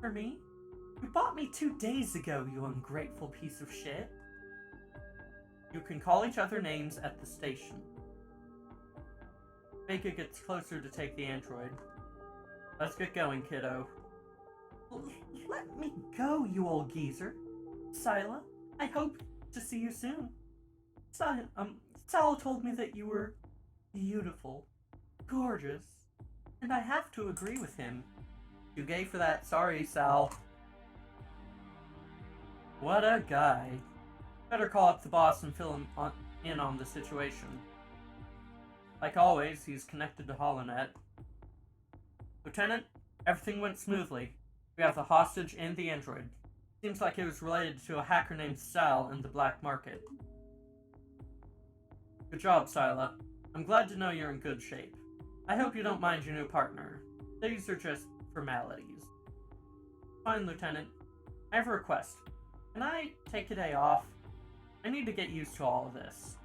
[SPEAKER 1] For me? You bought me 2 days ago, you ungrateful piece of shit. You can call each other names at the station. Vega gets closer to take the android. Let's get going, kiddo. Let me go, you old geezer. Sila, I hope to see you soon. Sal told me that you were beautiful, gorgeous, and I have to agree with him. You gay for that? Sorry, Sal. What a guy. Better call up the boss and fill him in on the situation. Like always, he's connected to HoloNet. Lieutenant, everything went smoothly. We have the hostage and the android. Seems like it was related to a hacker named Sal in the black market. Good job, Sila. I'm glad to know you're in good shape. I hope you don't mind your new partner. These are just formalities. Fine, Lieutenant. I have a request. Can I take a day off? I need to get used to all of this.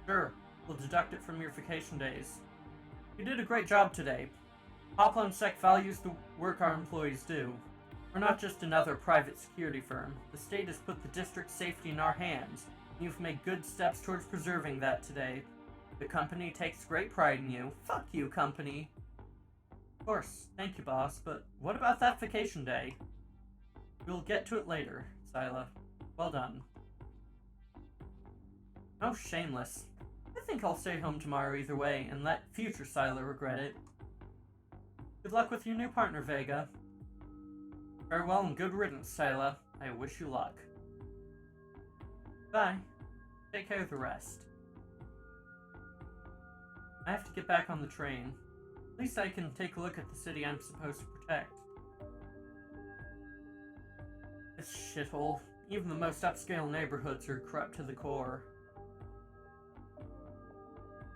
[SPEAKER 1] Sure, we'll deduct it from your vacation days. You did a great job today. Hopla and Sec values the work our employees do. We're not just another private security firm. The state has put the district's safety in our hands. You've made good steps towards preserving that today. The company takes great pride in you. Fuck you, company. Of course, thank you, boss, but what about that vacation day? We'll get to it later, Sila. Well done. Oh, shameless. I think I'll stay home tomorrow either way and let future Sila regret it. Good luck with your new partner, Vega. Farewell and good riddance, Sila. I wish you luck. Bye. Take care of the rest. I have to get back on the train. At least I can take a look at the city I'm supposed to protect. This shithole. Even the most upscale neighborhoods are corrupt to the core.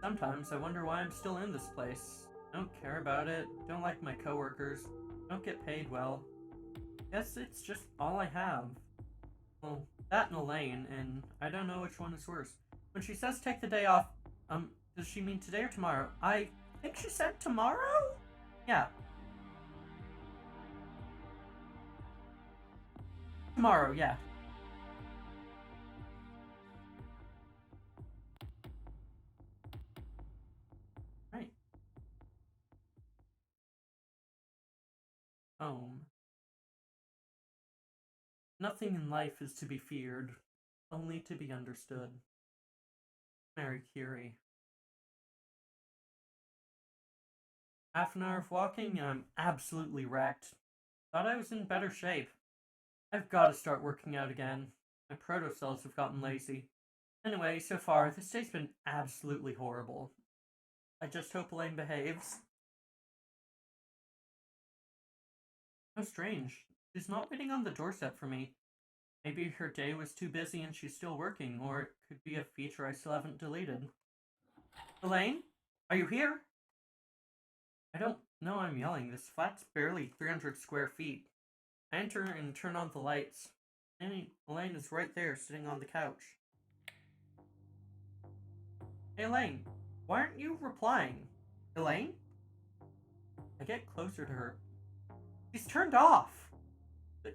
[SPEAKER 1] Sometimes I wonder why I'm still in this place. I don't care about it, don't like my coworkers, don't get paid well. Guess it's just all I have. Well, that and Elaine, and I don't know which one is worse. When she says take the day off, does she mean today or tomorrow? I think she said tomorrow? Yeah. Tomorrow, yeah. Right. Home. Nothing in life is to be feared, only to be understood. Mary Curie. Half an hour of walking, I'm absolutely wrecked. Thought I was in better shape. I've got to start working out again. My protocells have gotten lazy. Anyway, so far, this day's been absolutely horrible. I just hope Elaine behaves. How strange. She's not waiting on the doorstep for me. Maybe her day was too busy and she's still working, or it could be a feature I still haven't deleted. Elaine? Are you here? I don't know I'm yelling. This flat's barely 300 square feet. I enter and turn on the lights. Elaine is right there, sitting on the couch. Hey Elaine, why aren't you replying? Elaine? I get closer to her. She's turned off!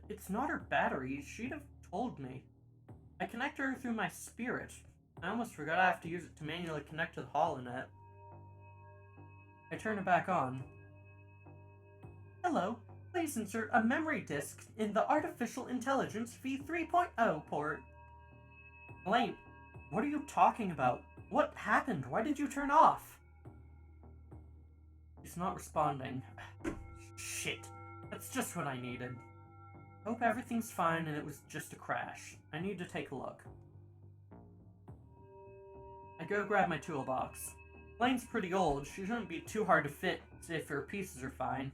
[SPEAKER 1] It's not her battery, she'd have told me. I connect her through my spirit. I almost forgot I have to use it to manually connect to the holonet. I turn it back on. Hello, please insert a memory disk in the Artificial Intelligence v3.0 port. Elaine, what are you talking about? What happened? Why did you turn off? She's not responding. Shit, that's just what I needed. Hope everything's fine and it was just a crash. I need to take a look. I go grab my toolbox. Elaine's pretty old, she shouldn't be too hard to fit if her pieces are fine.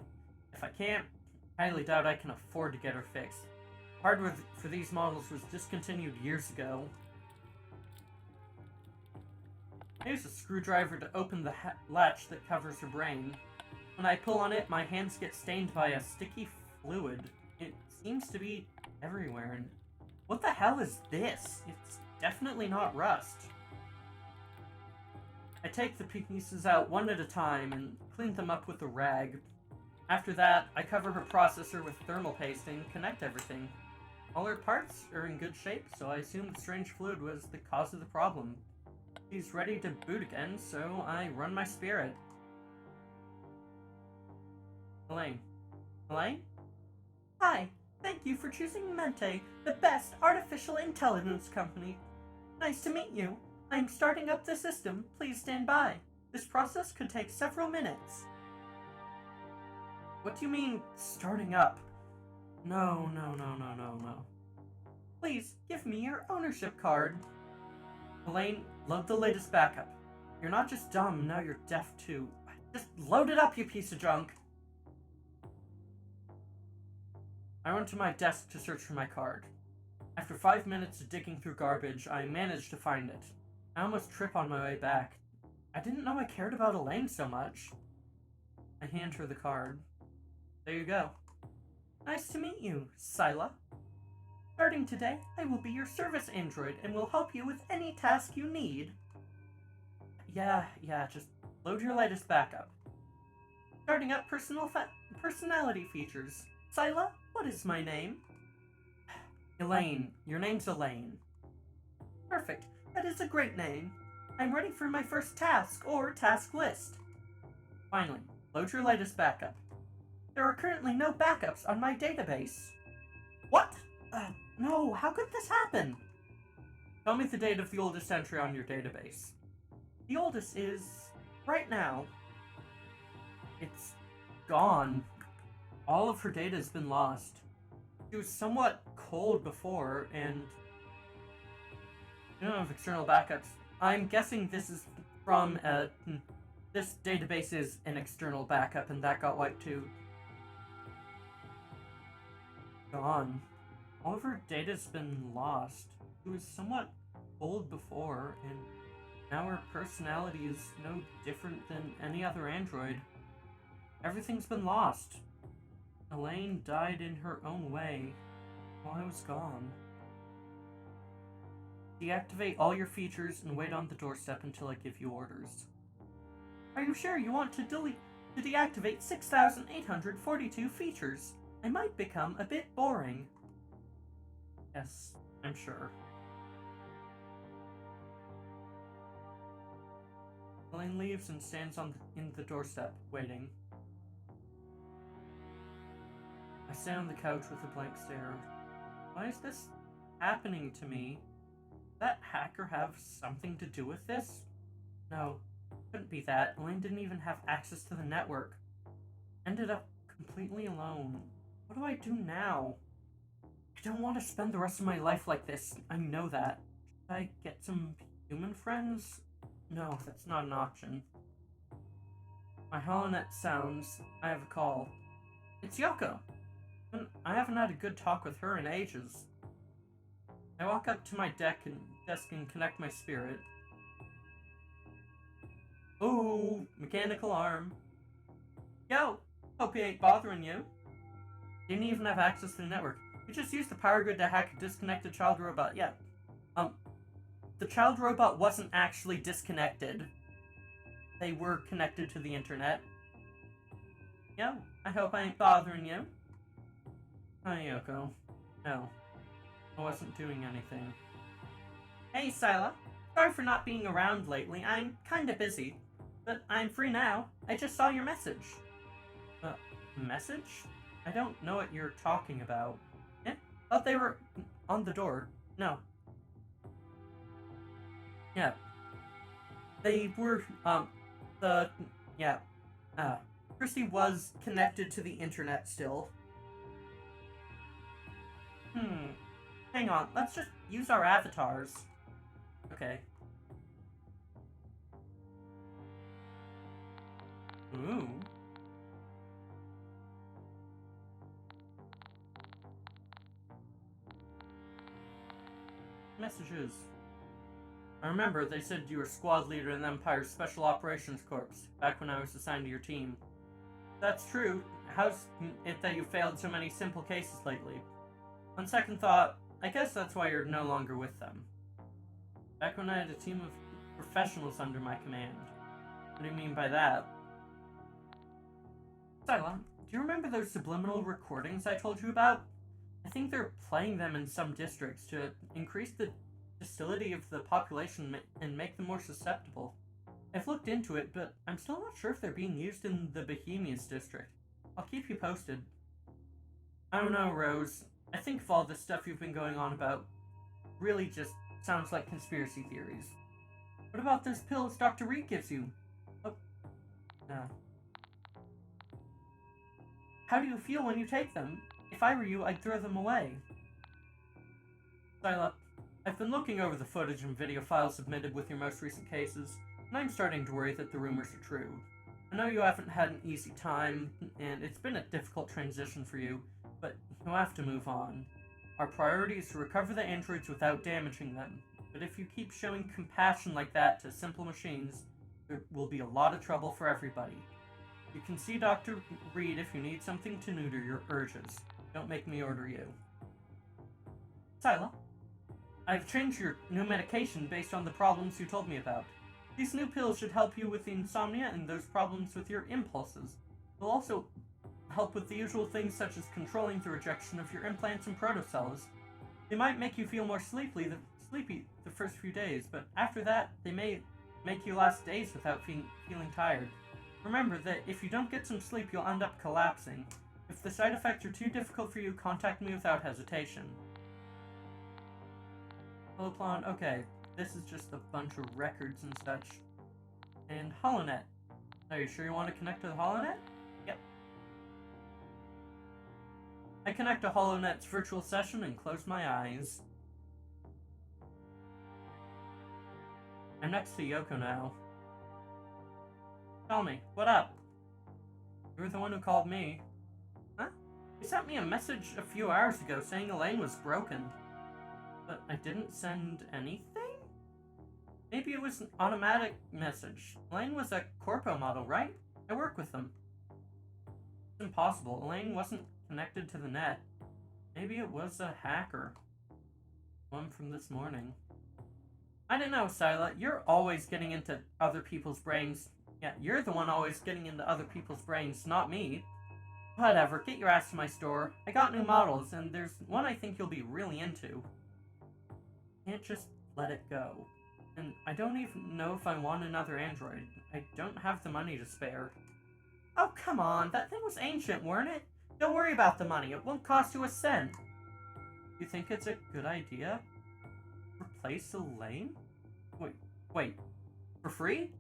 [SPEAKER 1] If I can't, I highly doubt I can afford to get her fixed. Hardware for these models was discontinued years ago. I use a screwdriver to open the latch that covers her brain. When I pull on it, my hands get stained by a sticky fluid. It seems to be everywhere, and what the hell is this? It's definitely not rust. I take the pieces out one at a time and clean them up with a rag. After that, I cover her processor with thermal paste and connect everything. All her parts are in good shape, so I assume the strange fluid was the cause of the problem. She's ready to boot again, so I run my spirit. Elaine. Elaine? Hi, thank you for choosing Mente, the best artificial intelligence company. Nice to meet you. I'm starting up the system. Please stand by. This process could take several minutes. What do you mean, starting up? No. Please, give me your ownership card. Elaine, load the latest backup. You're not just dumb, now you're deaf too. Just load it up, you piece of junk. I run to my desk to search for my card. After 5 minutes of digging through garbage, I manage to find it. I almost trip on my way back. I didn't know I cared about Elaine so much. I hand her the card. There you go. Nice to meet you, Sila. Starting today, I will be your service android and will help you with any task you need. Yeah, just load your latest backup. Starting up personality features. Sila, what is my name? Elaine. Your name's Elaine. Perfect. That is a great name. I'm ready for my first task or task list. Finally, load your latest backup. There are currently no backups on my database. What? No, how could this happen? Tell me the date of the oldest entry on your database. The oldest is, right now, it's gone. All of her data has been lost. She was somewhat cold before, and you don't have external backups. I'm guessing this is from this database is an external backup, and that got wiped too. Gone. All of her data's been lost. She was somewhat old before, and now her personality is no different than any other android. Everything's been lost. Elaine died in her own way while I was gone. Deactivate all your features and wait on the doorstep until I give you orders. Are you sure you want to deactivate 6,842 features? I might become a bit boring. Yes, I'm sure. Elaine leaves and stands in the doorstep, waiting. I sit on the couch with a blank stare. Why is this happening to me? Does that hacker have something to do with this? No, couldn't be that. Elaine didn't even have access to the network. Ended up completely alone. What do I do now? I don't want to spend the rest of my life like this. I know that. Should I get some human friends? No, that's not an option. My holonet sounds. I have a call. It's Yoko. I haven't had a good talk with her in ages. I walk up to my desk and connect my spirit. Ooh, mechanical arm. Yo, hope he ain't bothering you. Didn't even have access to the network. You just used the power grid to hack a disconnected child robot. Yeah. The child robot wasn't actually disconnected. They were connected to the internet. Yo, I hope I ain't bothering you. Hi, Yoko. No, I wasn't doing anything. Hey, Sila. Sorry for not being around lately. I'm kinda busy. But I'm free now. I just saw your message. Message? I don't know what you're talking about. Yeah? Thought they were on the door. No. Yeah. They were, Christy was connected to the internet still. Hang on, let's just use our avatars. Okay. Ooh. Messages. I remember they said you were squad leader in the Empire's Special Operations Corps, back when I was assigned to your team. That's true. How's it that you failed so many simple cases lately? On second thought, I guess that's why you're no longer with them. Back when I had a team of professionals under my command. What do you mean by that? Sila, do you remember those subliminal recordings I told you about? I think they're playing them in some districts to increase the docility of the population and make them more susceptible. I've looked into it, but I'm still not sure if they're being used in the Bohemians district. I'll keep you posted. I don't know, Rose. I think of all this stuff you've been going on about really just sounds like conspiracy theories. What about those pills Dr. Reed gives you? Oh. No. How do you feel when you take them? If I were you, I'd throw them away. Sila, I've been looking over the footage and video files submitted with your most recent cases, and I'm starting to worry that the rumors are true. I know you haven't had an easy time, and it's been a difficult transition for you, but you have to move on. Our priority is to recover the androids without damaging them, but if you keep showing compassion like that to simple machines, there will be a lot of trouble for everybody. You can see Dr. Reed if you need something to neuter your urges. Don't make me order you. Sila, I've changed your new medication based on the problems you told me about. These new pills should help you with the insomnia and those problems with your impulses. They'll also help with the usual things such as controlling the rejection of your implants and protocells. They might make you feel more sleepy the first few days, but after that, they may make you last days without feeling tired. Remember that if you don't get some sleep, you'll end up collapsing. If the side effects are too difficult for you, contact me without hesitation. Holoplon, okay. This is just a bunch of records and such. And HoloNet. Are you sure you want to connect to the HoloNet? Yep. I connect to HoloNet's virtual session and close my eyes. I'm next to Yoko now. Tell me, what up? You were the one who called me. Huh? You sent me a message a few hours ago saying Elaine was broken. But I didn't send anything? Maybe it was an automatic message. Elaine was a corpo model, right? I work with them. It's impossible. Elaine wasn't connected to the net. Maybe it was a hacker. One from this morning. I don't know, Sila. You're always getting into other people's brains. Yeah, you're the one always getting into other people's brains, not me. Whatever, get your ass to my store. I got new models, and there's one I think you'll be really into. Can't just let it go. And I don't even know if I want another android. I don't have the money to spare. Oh, come on. That thing was ancient, weren't it? Don't worry about the money. It won't cost you a cent. You think it's a good idea? Replace Elaine? Wait. For free?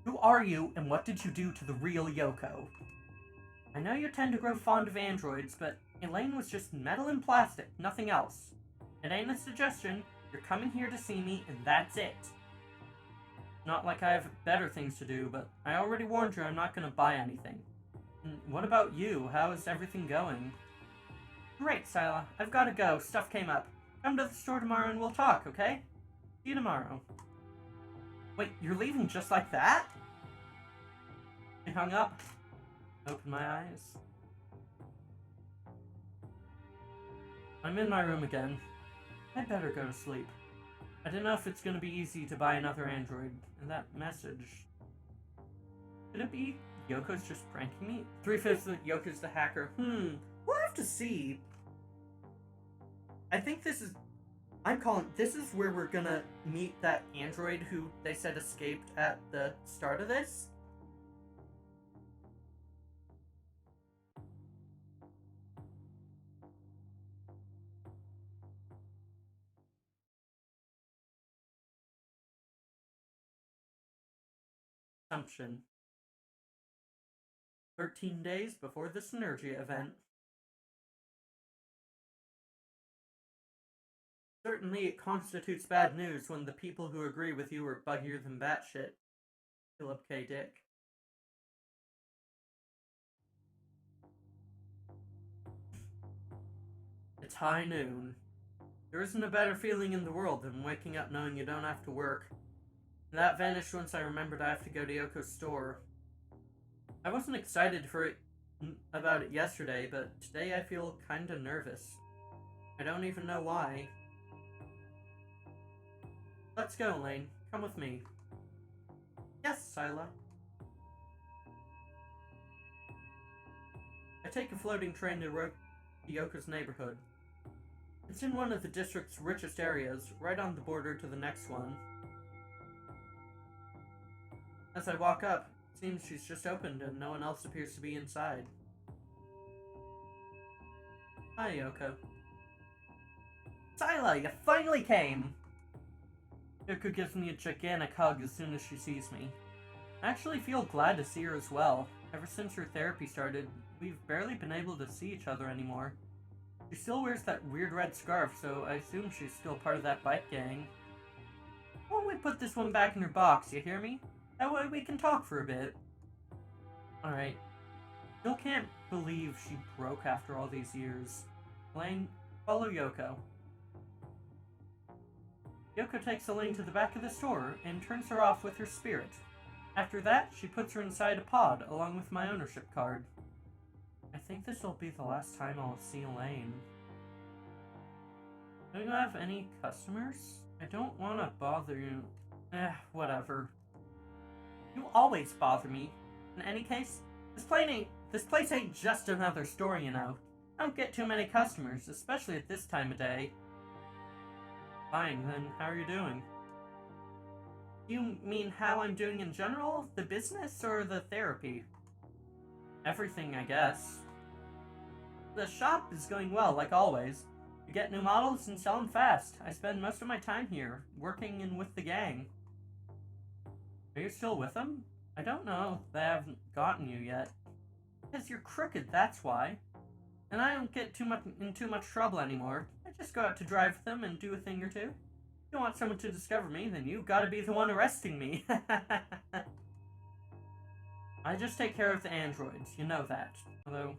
[SPEAKER 1] Who are you, and what did you do to the real Yoko? I know you tend to grow fond of androids, but Elaine was just metal and plastic, nothing else. It ain't a suggestion. You're coming here to see me, and that's it. Not like I have better things to do, but I already warned you I'm not going to buy anything. And what about you? How is everything going? Great, Sila. I've got to go. Stuff came up. Come to the store tomorrow and we'll talk, okay? See you tomorrow. Wait, you're leaving just like that? I hung up. Opened my eyes. I'm in my room again. I'd better go to sleep. I don't know if it's going to be easy to buy another android. And that message... Could it be Yoko's just pranking me? 3/5 that Yoko's the hacker. We'll have to see. I think this is... This is where we're gonna meet that android who they said escaped at the start of this. Assumption. 13 days before the Synergia event. Certainly it constitutes bad news when the people who agree with you are buggier than batshit. Philip K. Dick. It's high noon. There isn't a better feeling in the world than waking up knowing you don't have to work. That vanished once I remembered I have to go to Yoko's store. I wasn't excited about it yesterday, but today I feel kinda nervous. I don't even know why. Let's go, Lane. Come with me. Yes, Sila. I take a floating train to Yoko's neighborhood. It's in one of the district's richest areas, right on the border to the next one. As I walk up, it seems she's just opened and no one else appears to be inside. Hi, Yoko. Sila, you finally came! Yoko gives me a gigantic hug as soon as she sees me. I actually feel glad to see her as well. Ever since her therapy started, we've barely been able to see each other anymore. She still wears that weird red scarf, so I assume she's still part of that bike gang. Why don't we put this one back in her box, you hear me? That way we can talk for a bit. Alright. Still can't believe she broke after all these years. Elaine, follow Yoko. Yoko takes Elaine to the back of the store and turns her off with her spirit. After that, she puts her inside a pod along with my ownership card. I think this will be the last time I'll see Elaine. Do you have any customers? I don't want to bother you. Whatever. You always bother me. In any case, this place ain't just another store, you know. I don't get too many customers, especially at this time of day. Fine, then how are you doing? You mean how I'm doing in general? The business or the therapy? Everything, I guess. The shop is going well, like always. You get new models and sell them fast. I spend most of my time here, working in with the gang. Are you still with them? I don't know. They haven't gotten you yet. Because you're crooked, that's why. And I don't get in too much trouble anymore. I just go out to drive with them and do a thing or two. If you want someone to discover me, then you gotta be the one arresting me. I just take care of the androids, you know that. Although,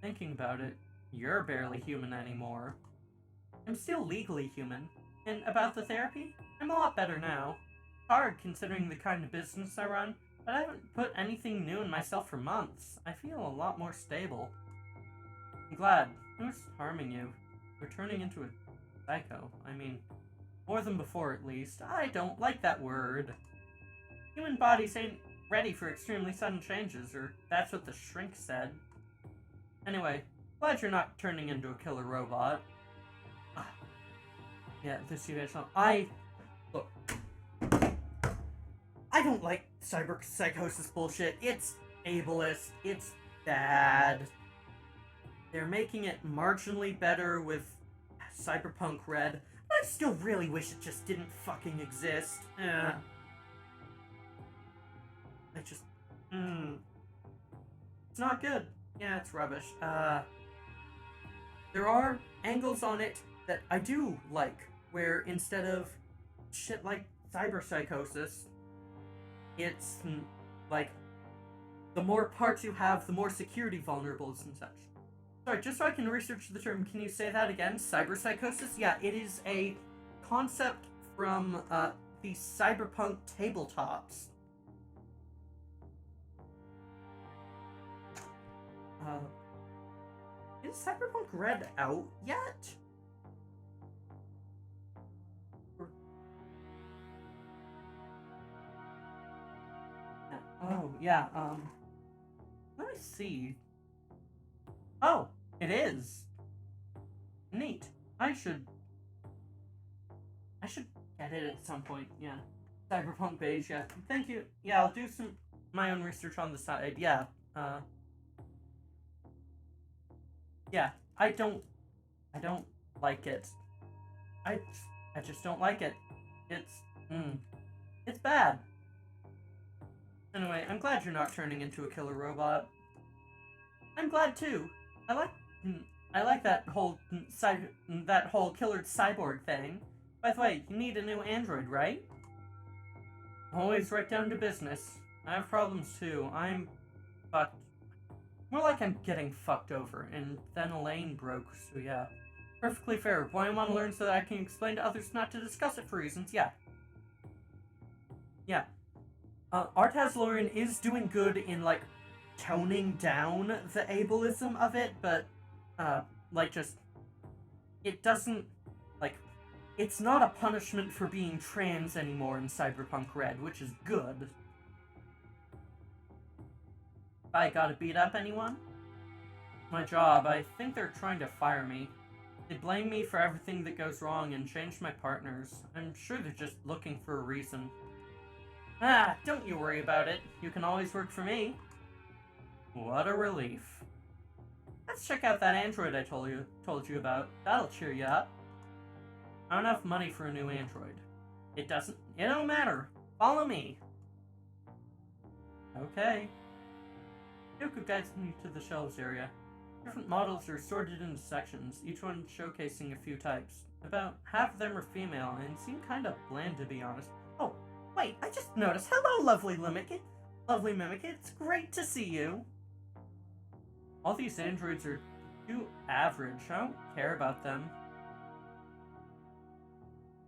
[SPEAKER 1] thinking about it, you're barely human anymore. I'm still legally human. And about the therapy, I'm a lot better now. Hard considering the kind of business I run, but I haven't put anything new in myself for months. I feel a lot more stable. I'm glad. Who's harming you? You're turning into a psycho. I mean, more than before at least. I don't like that word. Human bodies ain't ready for extremely sudden changes, or that's what the shrink said. Anyway, glad you're not turning into a killer robot. Yeah, this you guys know. Look. I don't like cyber psychosis bullshit. It's ableist. It's bad. They're making it marginally better with Cyberpunk Red. I still really wish it just didn't fucking exist. It's not good. Yeah, it's rubbish. There are angles on it that I do like, where instead of shit like cyber psychosis, it's like the more parts you have, the more security vulnerables and such. Sorry, just so I can research the term, can you say that again? Cyber psychosis? Yeah, it is a concept from the cyberpunk tabletops. Is Cyberpunk Red out yet? Oh, yeah, let me see. Oh, it is. Neat. I should get it at some point, yeah. Cyberpunk beige, yeah. Thank you. Yeah, I'll do my own research on the side, yeah. Yeah, I don't like it. I just don't like it. It's bad. Anyway, I'm glad you're not turning into a killer robot. I'm glad too. I like that whole killer cyborg thing. By the way, you need a new android, right? Always right down to business. I have problems too. I'm fucked. More like I'm getting fucked over, and then Elaine broke, so yeah. Perfectly fair. Why I want to learn so that I can explain to others not to discuss it for reasons, yeah. Yeah. Artazlorian is doing good in, like, toning down the ableism of it, but, it doesn't, it's not a punishment for being trans anymore in Cyberpunk Red, which is good. I gotta beat up anyone? My job, I think they're trying to fire me. They blame me for everything that goes wrong and change my partners. I'm sure they're just looking for a reason. Don't you worry about it. You can always work for me. What a relief. Let's check out that android I told you about. That'll cheer you up. I don't have money for a new android. It don't matter. Follow me. Okay. Yoko guides me to the shelves area. Different models are sorted into sections, each one showcasing a few types. About half of them are female and seem kind of bland, to be honest. Oh, wait, I just noticed. Hello, lovely Mimic. Lovely Mimic, it's great to see you. All these androids are too average. I don't care about them.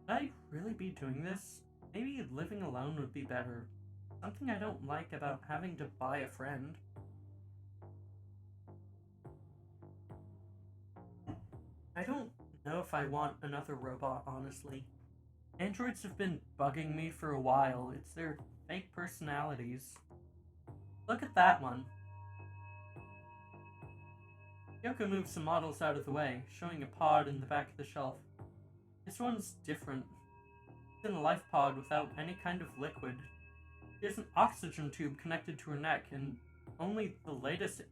[SPEAKER 1] Should I really be doing this? Maybe living alone would be better. Something I don't like about having to buy a friend. I don't know if I want another robot, honestly. Androids have been bugging me for a while. It's their fake personalities. Look at that one. Yoko moves some models out of the way, showing a pod in the back of the shelf. This one's different. It's in a life pod without any kind of liquid. There's an oxygen tube connected to her neck, and only the latest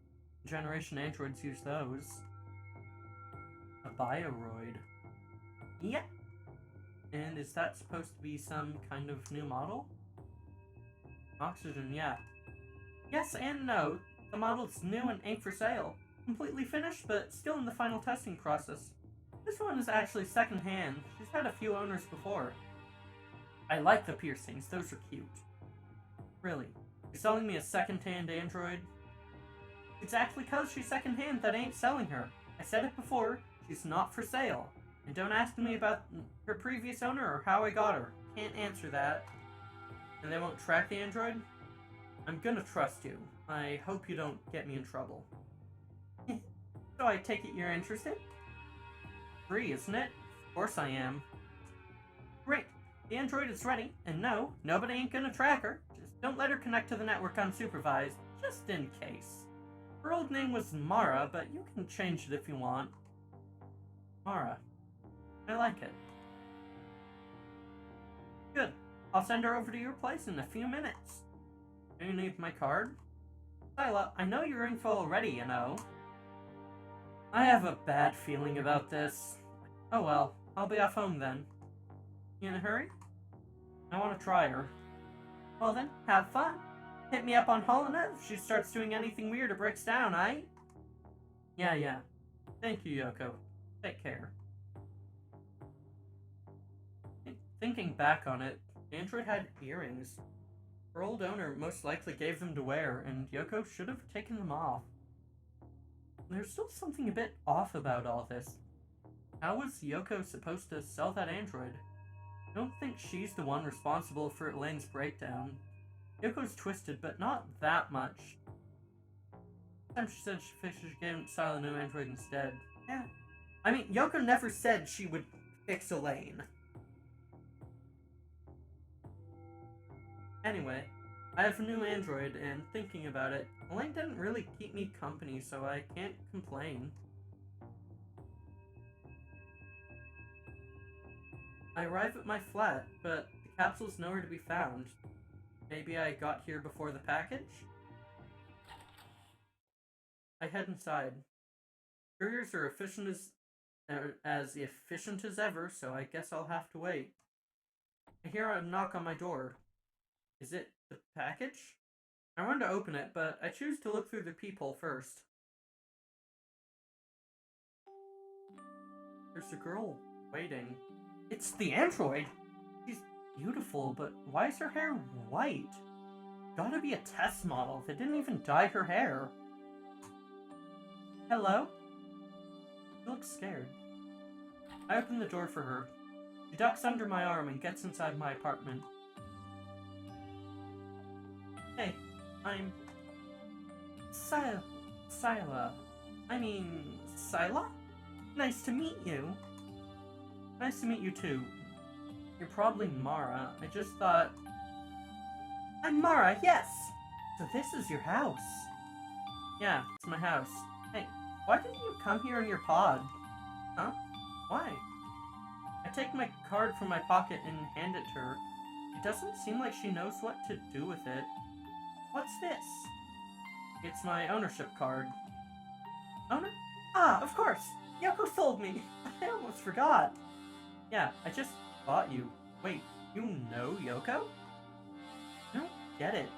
[SPEAKER 1] generation androids use those. A bioroid. Yeah. And is that supposed to be some kind of new model? Oxygen, yeah. Yes and no. The model's new and ain't for sale. Completely finished, but still in the final testing process. This one is actually second-hand. She's had a few owners before. I like the piercings. Those are cute. Really? You're selling me a second-hand android? It's actually because she's second-hand that I ain't selling her. I said it before. She's not for sale. And don't ask me about her previous owner or how I got her. Can't answer that. And they won't track the android? I'm gonna trust you. I hope you don't get me in trouble. So I take it you're interested? Free, isn't it? Of course I am. Great. The android is ready, and no, nobody ain't gonna track her. Just don't let her connect to the network unsupervised, just in case. Her old name was Mara, but you can change it if you want. Mara. I like it. Good. I'll send her over to your place in a few minutes. Do you need my card? Sila, I know your info already, you know. I have a bad feeling about this. Oh well, I'll be off home then. You in a hurry? I want to try her. Well then, have fun. Hit me up on HoloNet if she starts doing anything weird or breaks down, aight? Yeah. Thank you, Yoko. Take care. Thinking back on it, Android had earrings. Her old owner most likely gave them to wear, and Yoko should have taken them off. There's still something a bit off about all this. How was Yoko supposed to sell that android? I don't think she's the one responsible for Elaine's breakdown. Yoko's twisted, but not that much. Last time she said she should give Sila a new android instead. Yeah. I mean, Yoko never said she would fix Elaine. Anyway, I have a new android, and thinking about it, Elaine didn't really keep me company, so I can't complain. I arrive at my flat, but the capsule's nowhere to be found. Maybe I got here before the package? I head inside. Couriers are as efficient as ever, so I guess I'll have to wait. I hear a knock on my door. Is it the package? I want to open it, but I choose to look through the peephole first. There's a girl waiting. It's the android! She's beautiful, but why is her hair white? Gotta be a test model. They didn't even dye her hair. Hello? She looks scared. I open the door for her. She ducks under my arm and gets inside my apartment. Hey, I'm... Sila. I mean, Sila? Nice to meet you. Nice to meet you too. You're probably Mara. I just thought... I'm Mara, yes! So this is your house. Yeah, it's my house. Hey, why didn't you come here in your pod? Huh? Why? I take my card from my pocket and hand it to her. It doesn't seem like she knows what to do with it. What's this? It's my ownership card. Owner? Ah, of course! Yoko sold me! I almost forgot! Yeah, I just bought you. Wait, you know Yoko? I don't get it.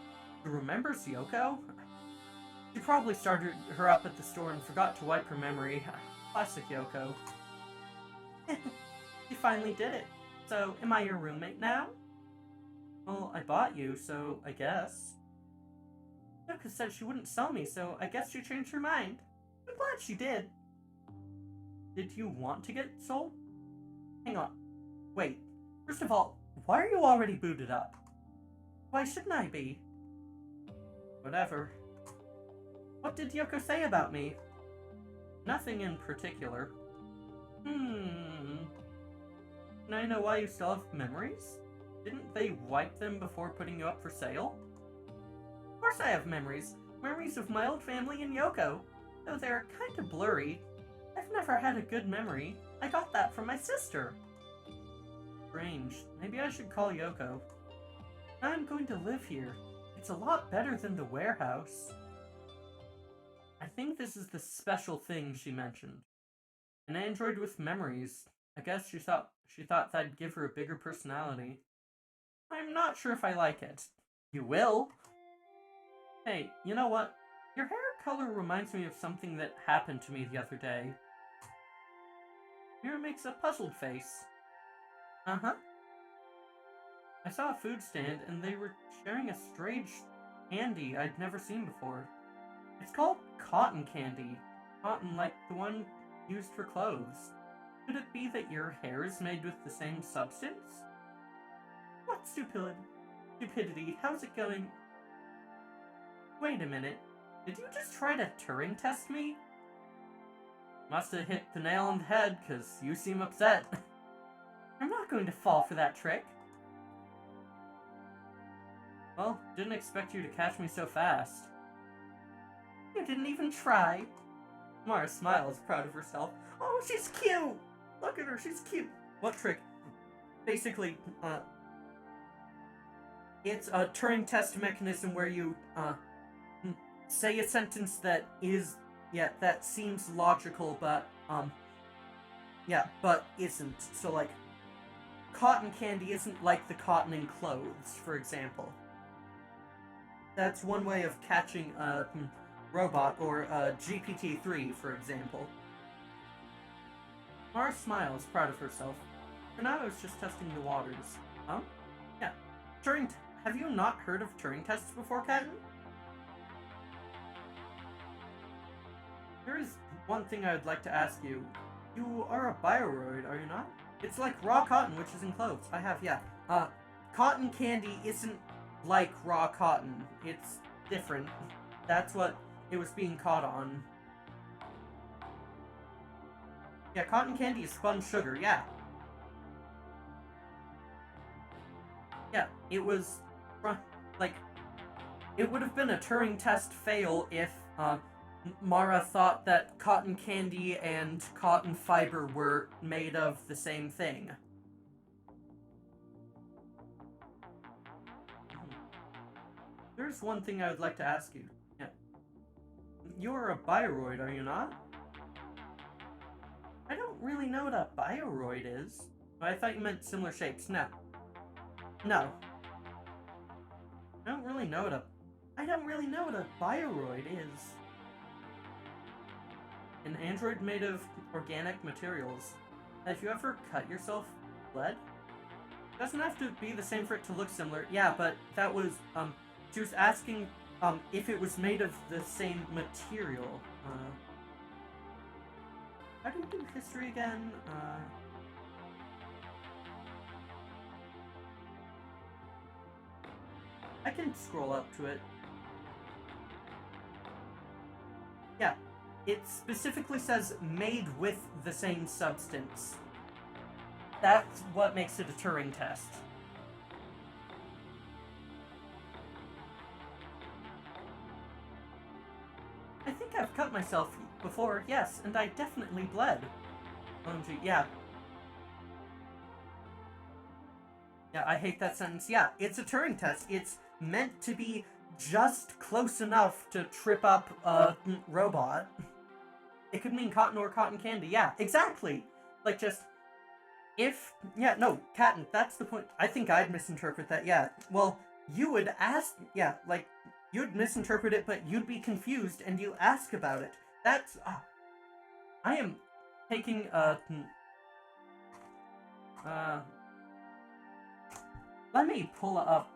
[SPEAKER 1] She remembers Yoko? She probably started her up at the store and forgot to wipe her memory. Classic Yoko. She finally did it. So, am I your roommate now? Well, I bought you, so I guess. Yoko said she wouldn't sell me, so I guess she changed her mind. I'm glad she did. Did you want to get sold? Hang on. Wait. First of all, why are you already booted up? Why shouldn't I be? Whatever. What did Yoko say about me? Nothing in particular. Can I know why you still have memories? Didn't they wipe them before putting you up for sale? Of course I have memories. Memories of my old family and Yoko. Though they're kind of blurry. I've never had a good memory. I got that from my sister. Strange. Maybe I should call Yoko. I'm going to live here. It's a lot better than the warehouse. I think this is the special thing she mentioned. An android with memories. I guess she thought that'd give her a bigger personality. I'm not sure if I like it. You will? Hey, you know what? Your hair color reminds me of something that happened to me the other day. Mira makes a puzzled face. Uh-huh. I saw a food stand and they were sharing a strange candy I'd never seen before. It's called cotton candy. Cotton like the one used for clothes. Could it be that your hair is made with the same substance? What stupidity? How's it going? Wait a minute. Did you just try to Turing test me? Must have hit the nail on the head, cause you seem upset. I'm not going to fall for that trick. Well, didn't expect you to catch me so fast. You didn't even try. Mara smiles, proud of herself. Oh, she's cute! Look at her, she's cute! What trick? Basically, it's a Turing test mechanism where you, say a sentence that that seems logical, but, but isn't. So, like, cotton candy isn't like the cotton in clothes, for example. That's one way of catching a robot, or GPT-3, for example. Mara smiles, proud of herself. For now, I was just testing the waters. Huh? Yeah. Have you not heard of Turing tests before, Captain? There is one thing I would like to ask you. You are a bioroid, are you not? It's like raw cotton, which is in clothes. I have, yeah. Cotton candy isn't like raw cotton. It's different. That's what it was being caught on. Yeah, cotton candy is spun sugar, yeah. Yeah, it was, like, it would have been a Turing test fail if, Mara thought that cotton candy and cotton fiber were made of the same thing. There's one thing I would like to ask you. Yeah. You're a bioroid, are you not? I don't really know what a bioroid is. But I thought you meant similar shapes. No. No. I don't really know what a bioroid is. An android made of organic materials. Have you ever cut yourself bled? Doesn't have to be the same for it to look similar. Yeah, but that was, she was asking, if it was made of the same material. How do you do history again? I can scroll up to it. Yeah. It specifically says made with the same substance. That's what makes it a Turing test. I think I've cut myself before, yes, and I definitely bled. OMG, yeah. Yeah, I hate that sentence. Yeah, it's a Turing test. It's meant to be just close enough to trip up a robot. It could mean cotton or cotton candy. Yeah, exactly. Like, just, Catton, that's the point. I think I'd misinterpret that, yeah. Well, you would ask, you'd misinterpret it, but you'd be confused, and you ask about it. That's, I am taking, let me pull up,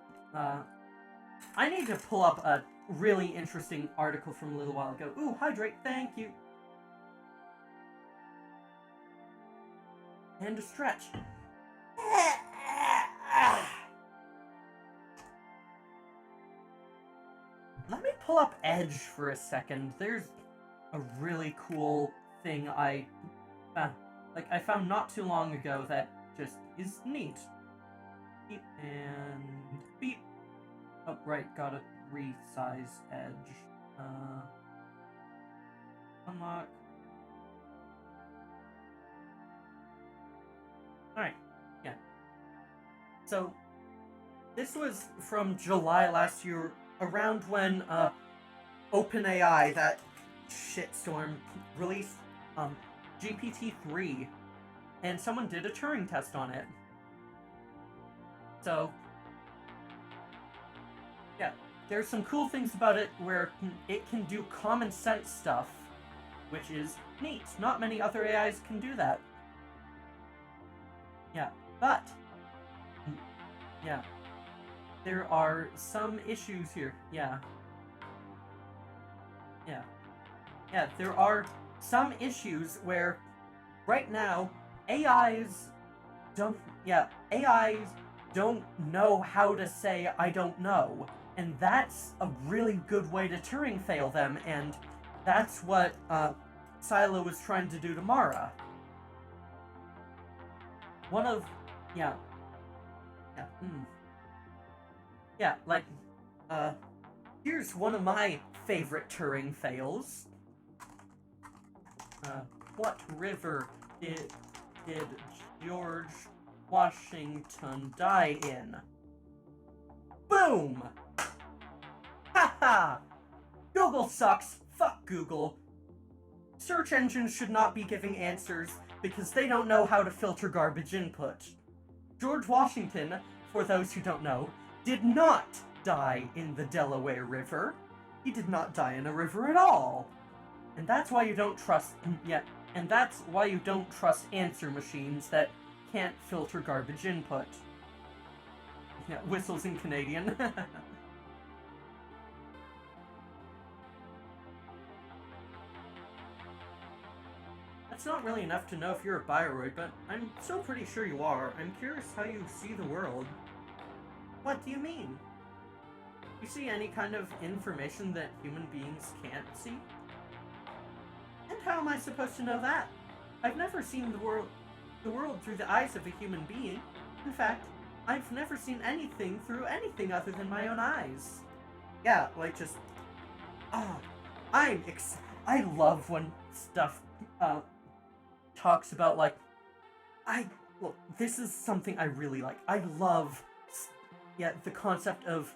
[SPEAKER 1] I need to pull up a really interesting article from a little while ago. Ooh, hydrate, thank you. And a stretch. Let me pull up Edge for a second. There's a really cool thing I found not too long ago that just is neat. Beep and beep. Oh, right, gotta resize Edge. Unlock. Alright, yeah. So, this was from July last year, around when, OpenAI, that shitstorm, released, GPT-3, and someone did a Turing test on it. So, yeah, there's some cool things about it where it can do common sense stuff, which is neat. Not many other AIs can do that. Yeah, but, yeah, there are some issues here. Yeah, there are some issues where right now AIs don't know how to say I don't know, and that's a really good way to Turing fail them, and that's what Silo was trying to do to Mara. One of here's one of my favorite Turing fails. What river did George Washington die in? Boom! Haha! Google sucks. Fuck Google. Search engines should not be giving answers because they don't know how to filter garbage input. George Washington, for those who don't know, did not die in the Delaware River. He did not die in a river at all. And that's why you don't trust and that's why you don't trust answer machines that can't filter garbage input. Yeah, whistles in Canadian. That's not really enough to know if you're a Bioroid, but I'm still pretty sure you are. I'm curious how you see the world. What do you mean? You see any kind of information that human beings can't see? And how am I supposed to know that? I've never seen the world through the eyes of a human being. In fact, I've never seen anything through anything other than my own eyes. Yeah, like just... I love when stuff, talks about, like... Look, this is something I really like. I love, the concept of,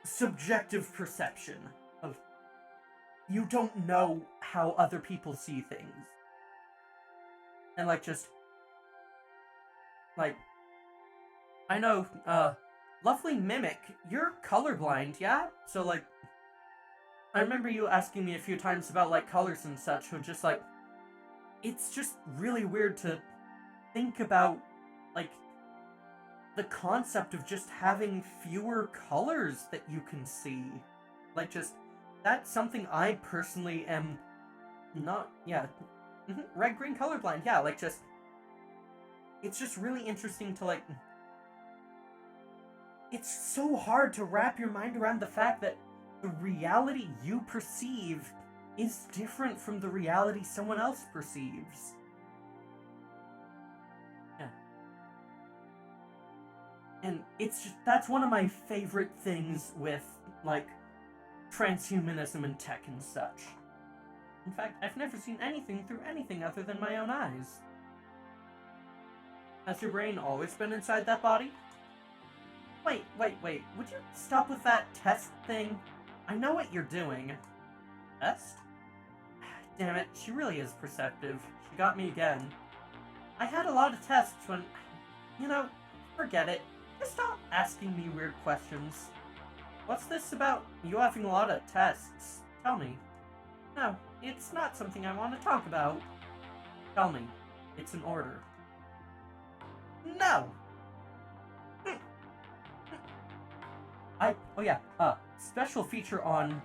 [SPEAKER 1] subjective perception. Of, you don't know how other people see things. And, I know, lovely Mimic, you're colorblind, yeah? So, I remember you asking me a few times about, colors and such, which just, it's just really weird to think about, the concept of just having fewer colors that you can see. That's something I personally am not, red, green, colorblind, yeah, it's just really interesting to, it's so hard to wrap your mind around the fact that the reality you perceive is different from the reality someone else perceives. Yeah. And that's one of my favorite things with, transhumanism and tech and such. In fact, I've never seen anything through anything other than my own eyes. Has your brain always been inside that body? Wait, would you stop with that test thing? I know what you're doing. Test? Damn it, she really is perceptive. She got me again. I had a lot of tests when... forget it. Just stop asking me weird questions. What's this about you having a lot of tests? Tell me. No, it's not something I want to talk about. Tell me. It's an order. No! Special feature on...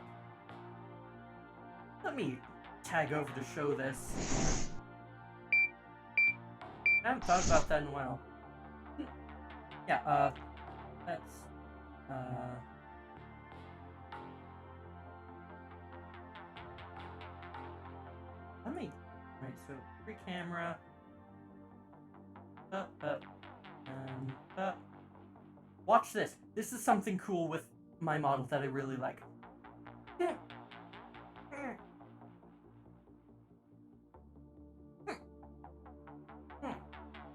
[SPEAKER 1] Let me tag over to show this. I haven't thought about that in a while. That's... Let me... Right, so, free camera... Watch this. This is something cool with my model that I really like.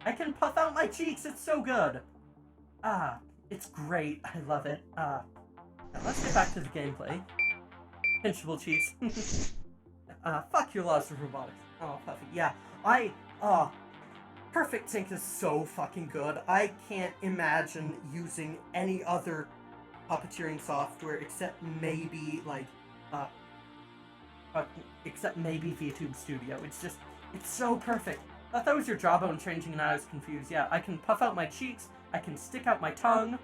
[SPEAKER 1] I can puff out my cheeks. It's so good. It's great. I love it. Now let's get back to the gameplay. Pinchable cheeks. Fuck your laws of robotics. Oh, Puffy. Yeah, Perfect Sync is so fucking good. I can't imagine using any other puppeteering software except maybe, like, uh, except maybe VTube Studio. It's so perfect. I thought that was your jawbone changing and I was confused. Yeah, I can puff out my cheeks, I can stick out my tongue.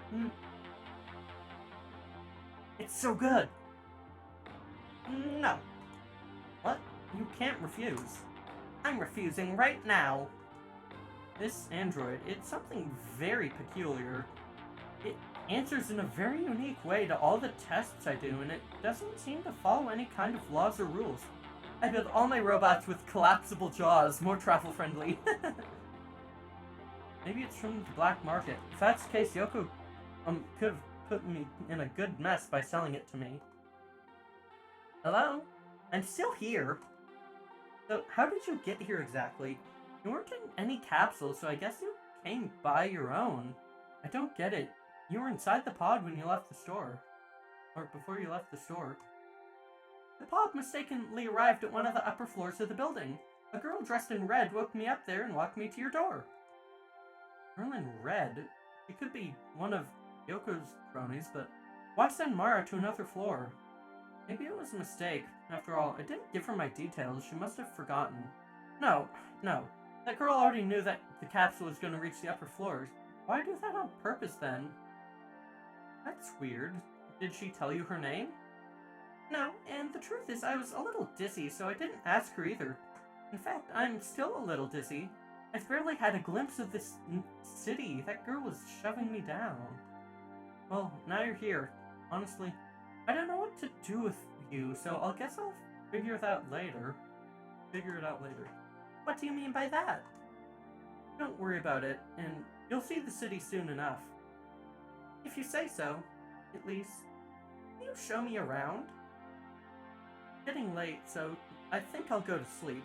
[SPEAKER 1] It's so good. No. What? You can't refuse. I'm refusing right now. This android, it's something very peculiar. It answers in a very unique way to all the tests I do, and it doesn't seem to follow any kind of laws or rules. I build all my robots with collapsible jaws, more travel-friendly. Maybe it's from the black market. If that's the case, Yoko could have put me in a good mess by selling it to me. Hello? I'm still here. So, how did you get here exactly? You weren't in any capsule, so I guess you came by your own. I don't get it. You were inside the pod when you left the store. Or before you left the store. The pod mistakenly arrived at one of the upper floors of the building. A girl dressed in red woke me up there and walked me to your door. Girl in red? She could be one of Yoko's cronies, but why send Mara to another floor? Maybe it was a mistake. After all, I didn't give her my details. She must have forgotten. No. That girl already knew that the capsule was going to reach the upper floors. Why do that on purpose, then? That's weird. Did she tell you her name? No, and the truth is I was a little dizzy, so I didn't ask her either. In fact, I'm still a little dizzy. I've barely had a glimpse of this city. That girl was shoving me down. Well, now you're here. Honestly, I don't know what to do with you, so I guess I'll figure it out later. What do you mean by that? Don't worry about it, and you'll see the city soon enough. If you say so, at least. Can you show me around? It's getting late, so I think I'll go to sleep.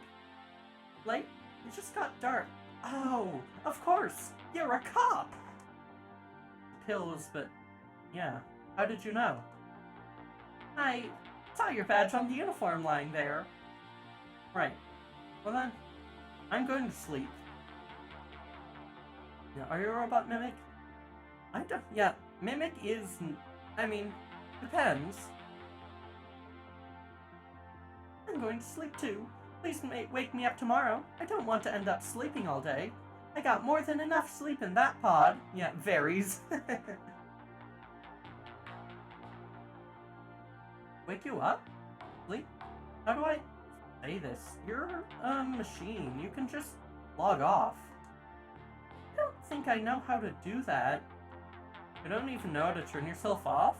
[SPEAKER 1] Late? It just got dark. Oh, of course! You're a cop! Pills, but yeah. How did you know? I saw your badge on the uniform lying there. Right. Well then, I'm going to sleep. Yeah, are you a robot mimic? I don't. Yeah, mimic is. I mean, depends. I'm going to sleep too. Please wake me up tomorrow. I don't want to end up sleeping all day. I got more than enough sleep in that pod. Yeah, it varies. Wake you up? Sleep? How do I say this? You're a machine. You can just log off. I don't think I know how to do that. You don't even know how to turn yourself off?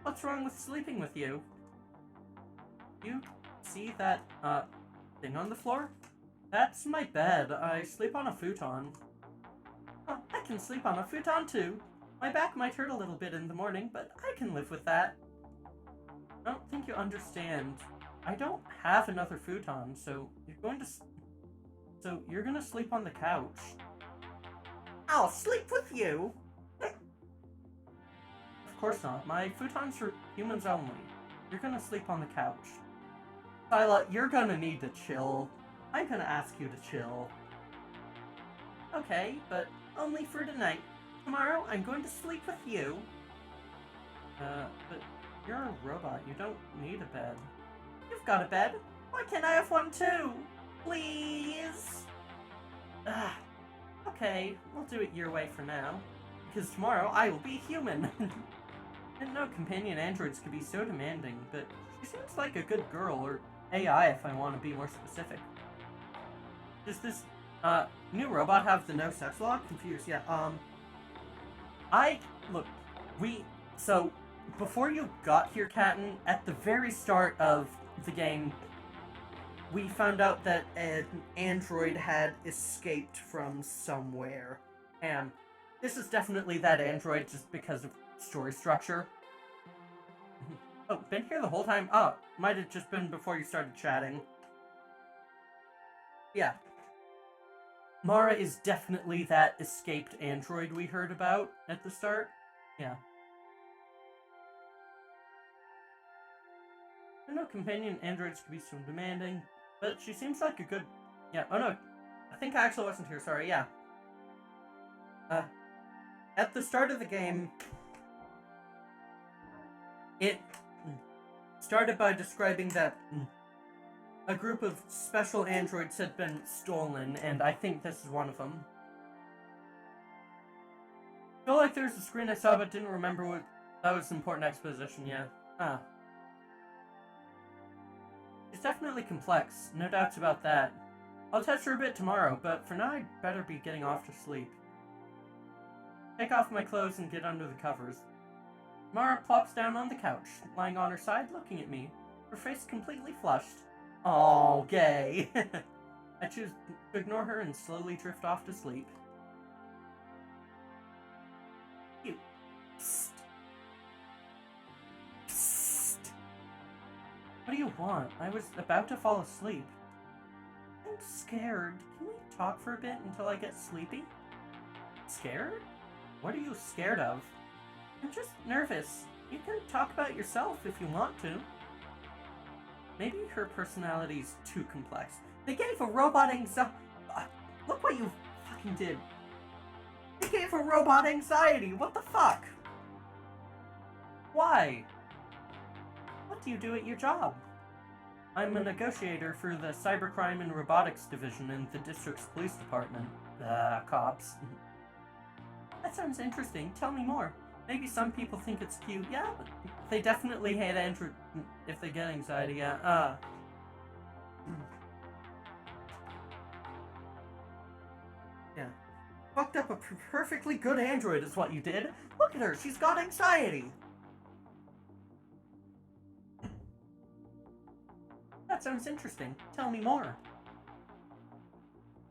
[SPEAKER 1] What's wrong with sleeping with you? You see that, thing on the floor? That's my bed. I sleep on a futon. Oh, I can sleep on a futon too. My back might hurt a little bit in the morning, but I can live with that. I don't think you understand. I don't have another futon, so you're gonna sleep on the couch. I'll sleep with you! Of course not. My futon's for humans only. You're gonna sleep on the couch. Sila, you're gonna need to chill. I'm gonna ask you to chill. Okay, but only for tonight. Tomorrow, I'm going to sleep with you. But you're a robot. You don't need a bed. You've got a bed. Why can't I have one too? Please? Okay, we'll do it your way for now. Because tomorrow, I will be human. Didn't know companion androids could be so demanding, but she seems like a good girl, or AI if I want to be more specific. Does this, new robot have the no sex law? Confused, yeah, so, before you got here, Katten, at the very start of the game, we found out that an android had escaped from somewhere. And this is definitely that android just because of story structure. Oh, been here the whole time? Oh, might have just been before you started chatting. Yeah. Mara is definitely that escaped android we heard about at the start. Yeah. I know companion androids can be so demanding. But she seems like a good... Yeah, oh no. I think I actually wasn't here, sorry, yeah. At the start of the game, it started by describing that a group of special androids had been stolen, and I think this is one of them. I feel like there's a screen I saw but didn't remember what... That was important exposition, yeah. It's definitely complex, no doubts about that. I'll test her a bit tomorrow, but for now I'd better be getting off to sleep. Take off my clothes and get under the covers. Mara plops down on the couch, lying on her side looking at me, her face completely flushed. Oh, gay. I choose to ignore her and slowly drift off to sleep. You. Psst. Psst. What do you want? I was about to fall asleep. I'm scared. Can we talk for a bit until I get sleepy? Scared? What are you scared of? I'm just nervous. You can talk about yourself if you want to. Maybe her personality's too complex. They gave a robot anxiety. Look what you fucking did. They gave a robot anxiety. What the fuck? Why? What do you do at your job? I'm a negotiator for the Cybercrime and Robotics Division in the district's police department. Cops. That sounds interesting. Tell me more. Maybe some people think it's cute. Yeah, but they definitely hate Android if they get anxiety. Yeah. Yeah. Fucked up a perfectly good android is what you did. Look at her. She's got anxiety. That sounds interesting. Tell me more.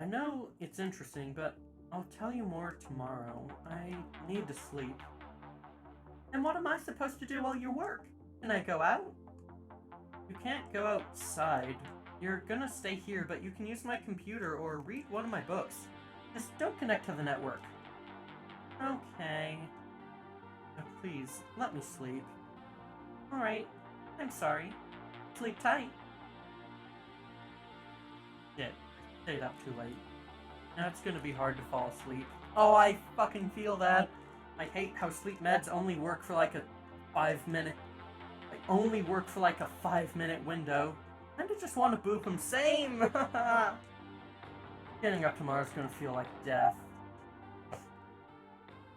[SPEAKER 1] I know it's interesting, but I'll tell you more tomorrow. I need to sleep. And what am I supposed to do while you work? Can I go out? You can't go outside. You're gonna stay here, but you can use my computer or read one of my books. Just don't connect to the network. Okay. Now please, let me sleep. Alright. I'm sorry. Sleep tight. Shit. Stayed up too late. Now it's gonna be hard to fall asleep. Oh, I fucking feel that. I hate how sleep meds only work for like a 5-minute... They only work for like a 5-minute window. I just want to boop them. Same! Getting up tomorrow is gonna feel like death.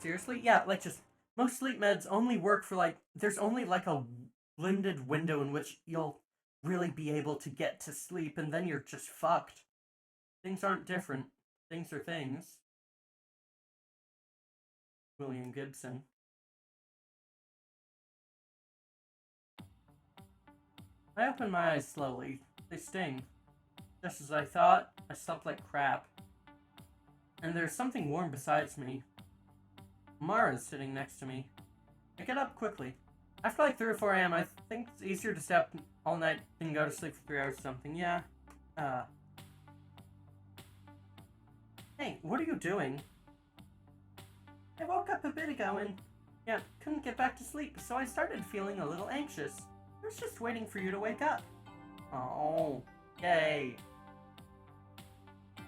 [SPEAKER 1] Seriously? Yeah, like just... Most sleep meds only work for like... There's only like a limited window in which you'll really be able to get to sleep, and then you're just fucked. Things aren't different. Things are things. William Gibson. I open my eyes slowly. They sting. Just as I thought, I slept like crap. And there's something warm beside me. Mara's sitting next to me. I get up quickly. After like 3 or 4 a.m., I think it's easier to stay up all night than go to sleep for 3 hours or something. Yeah. Hey, what are you doing? I woke up a bit ago and, yeah, couldn't get back to sleep, so I started feeling a little anxious. I was just waiting for you to wake up. Oh, yay.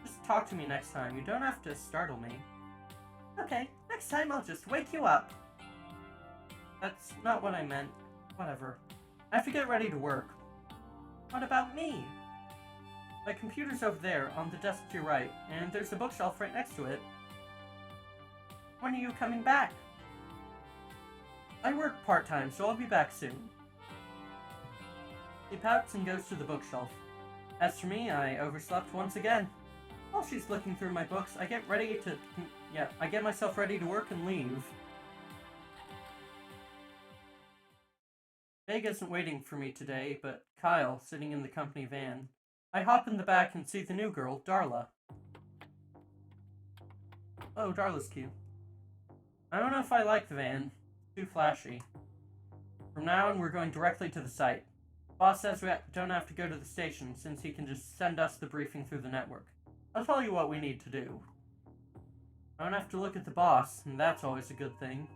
[SPEAKER 1] Just talk to me next time. You don't have to startle me. Okay, next time I'll just wake you up. That's not what I meant. Whatever. I have to get ready to work. What about me? My computer's over there, on the desk to your right, and there's a bookshelf right next to it. When are you coming back? I work part-time, so I'll be back soon. He pouts and goes to the bookshelf. As for me, I overslept once again. While she's looking through my books, I get myself ready to work and leave. Meg isn't waiting for me today, but Kyle, sitting in the company van. I hop in the back and see the new girl, Darla. Oh, Darla's cute. I don't know if I like the van. It's too flashy. From now on, we're going directly to the site. Boss says we don't have to go to the station, since he can just send us the briefing through the network. I'll tell you what we need to do. I don't have to look at the boss, and that's always a good thing.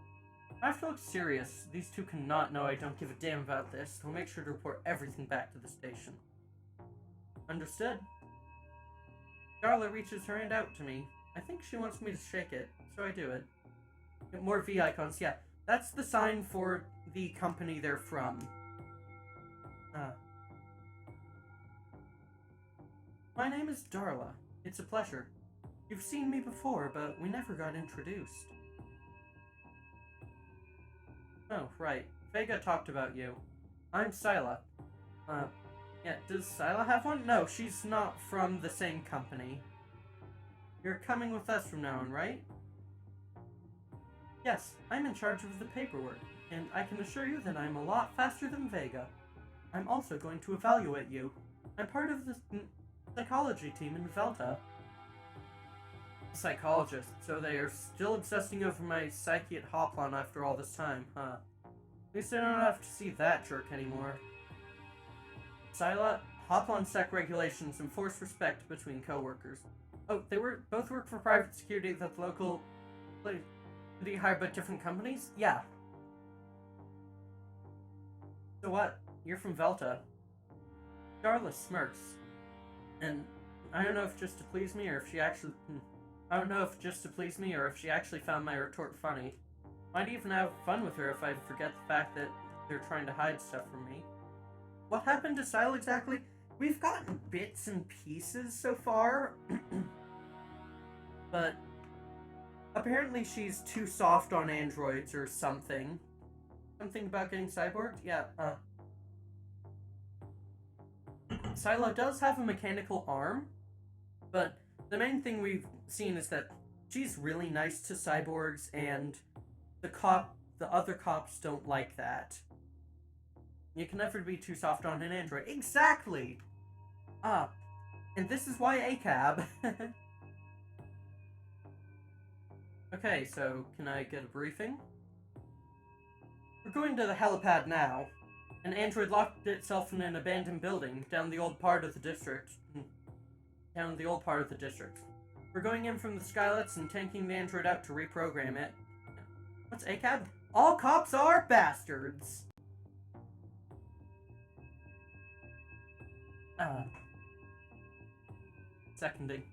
[SPEAKER 1] I have to look serious. These two cannot know I don't give a damn about this. We'll make sure to report everything back to the station. Understood. Darla reaches her hand out to me. I think she wants me to shake it, so I do it. More V icons, yeah. That's the sign for the company they're from. My name is Darla. It's a pleasure. You've seen me before, but we never got introduced. Oh, right. Vega talked about you. I'm Scylla. Yeah, does Scylla have one? No, she's not from the same company. You're coming with us from now on, right? Yes, I'm in charge of the paperwork, and I can assure you that I'm a lot faster than Vega. I'm also going to evaluate you. I'm part of the psychology team in Velta. Psychologist, so they are still obsessing over my psyche at Hoplon after all this time, huh? At least I don't have to see that jerk anymore. Scylla, Hoplon sec regulations enforce respect between co-workers. Oh, they both work for private security at the local place. Did you hire but different companies? Yeah. So what? You're from Velta. Darla smirks. And I don't know if just to please me or if she actually... I don't know if just to please me or if she actually found my retort funny. Might even have fun with her if I forget the fact that they're trying to hide stuff from me. What happened to Scylla exactly? We've gotten bits and pieces so far. But apparently she's too soft on androids or something. Something about getting cyborged? Yeah, Scylla does have a mechanical arm, but the main thing we've seen is that she's really nice to cyborgs, and the other cops don't like that. You can never be too soft on an android. Exactly! And this is why ACAB. Okay, so can I get a briefing? We're going to the helipad now. An android locked itself in an abandoned building down the old part of the district. We're going in from the skylets and taking the android out to reprogram it. What's ACAB? All cops are bastards! Seconding.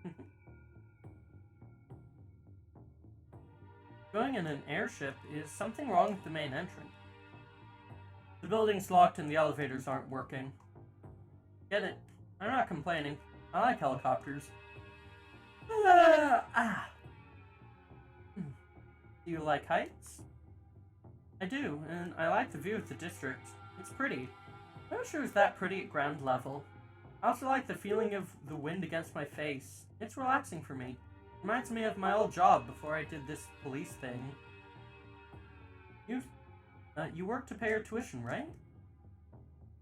[SPEAKER 1] Going in an airship is something wrong with the main entrance. The building's locked and the elevators aren't working. Get it? I'm not complaining. I like helicopters. Do you like heights? I do, and I like the view of the district. It's pretty. I wish it was that pretty at ground level. I also like the feeling of the wind against my face. It's relaxing for me. Reminds me of my old job before I did this police thing. You work to pay your tuition, right?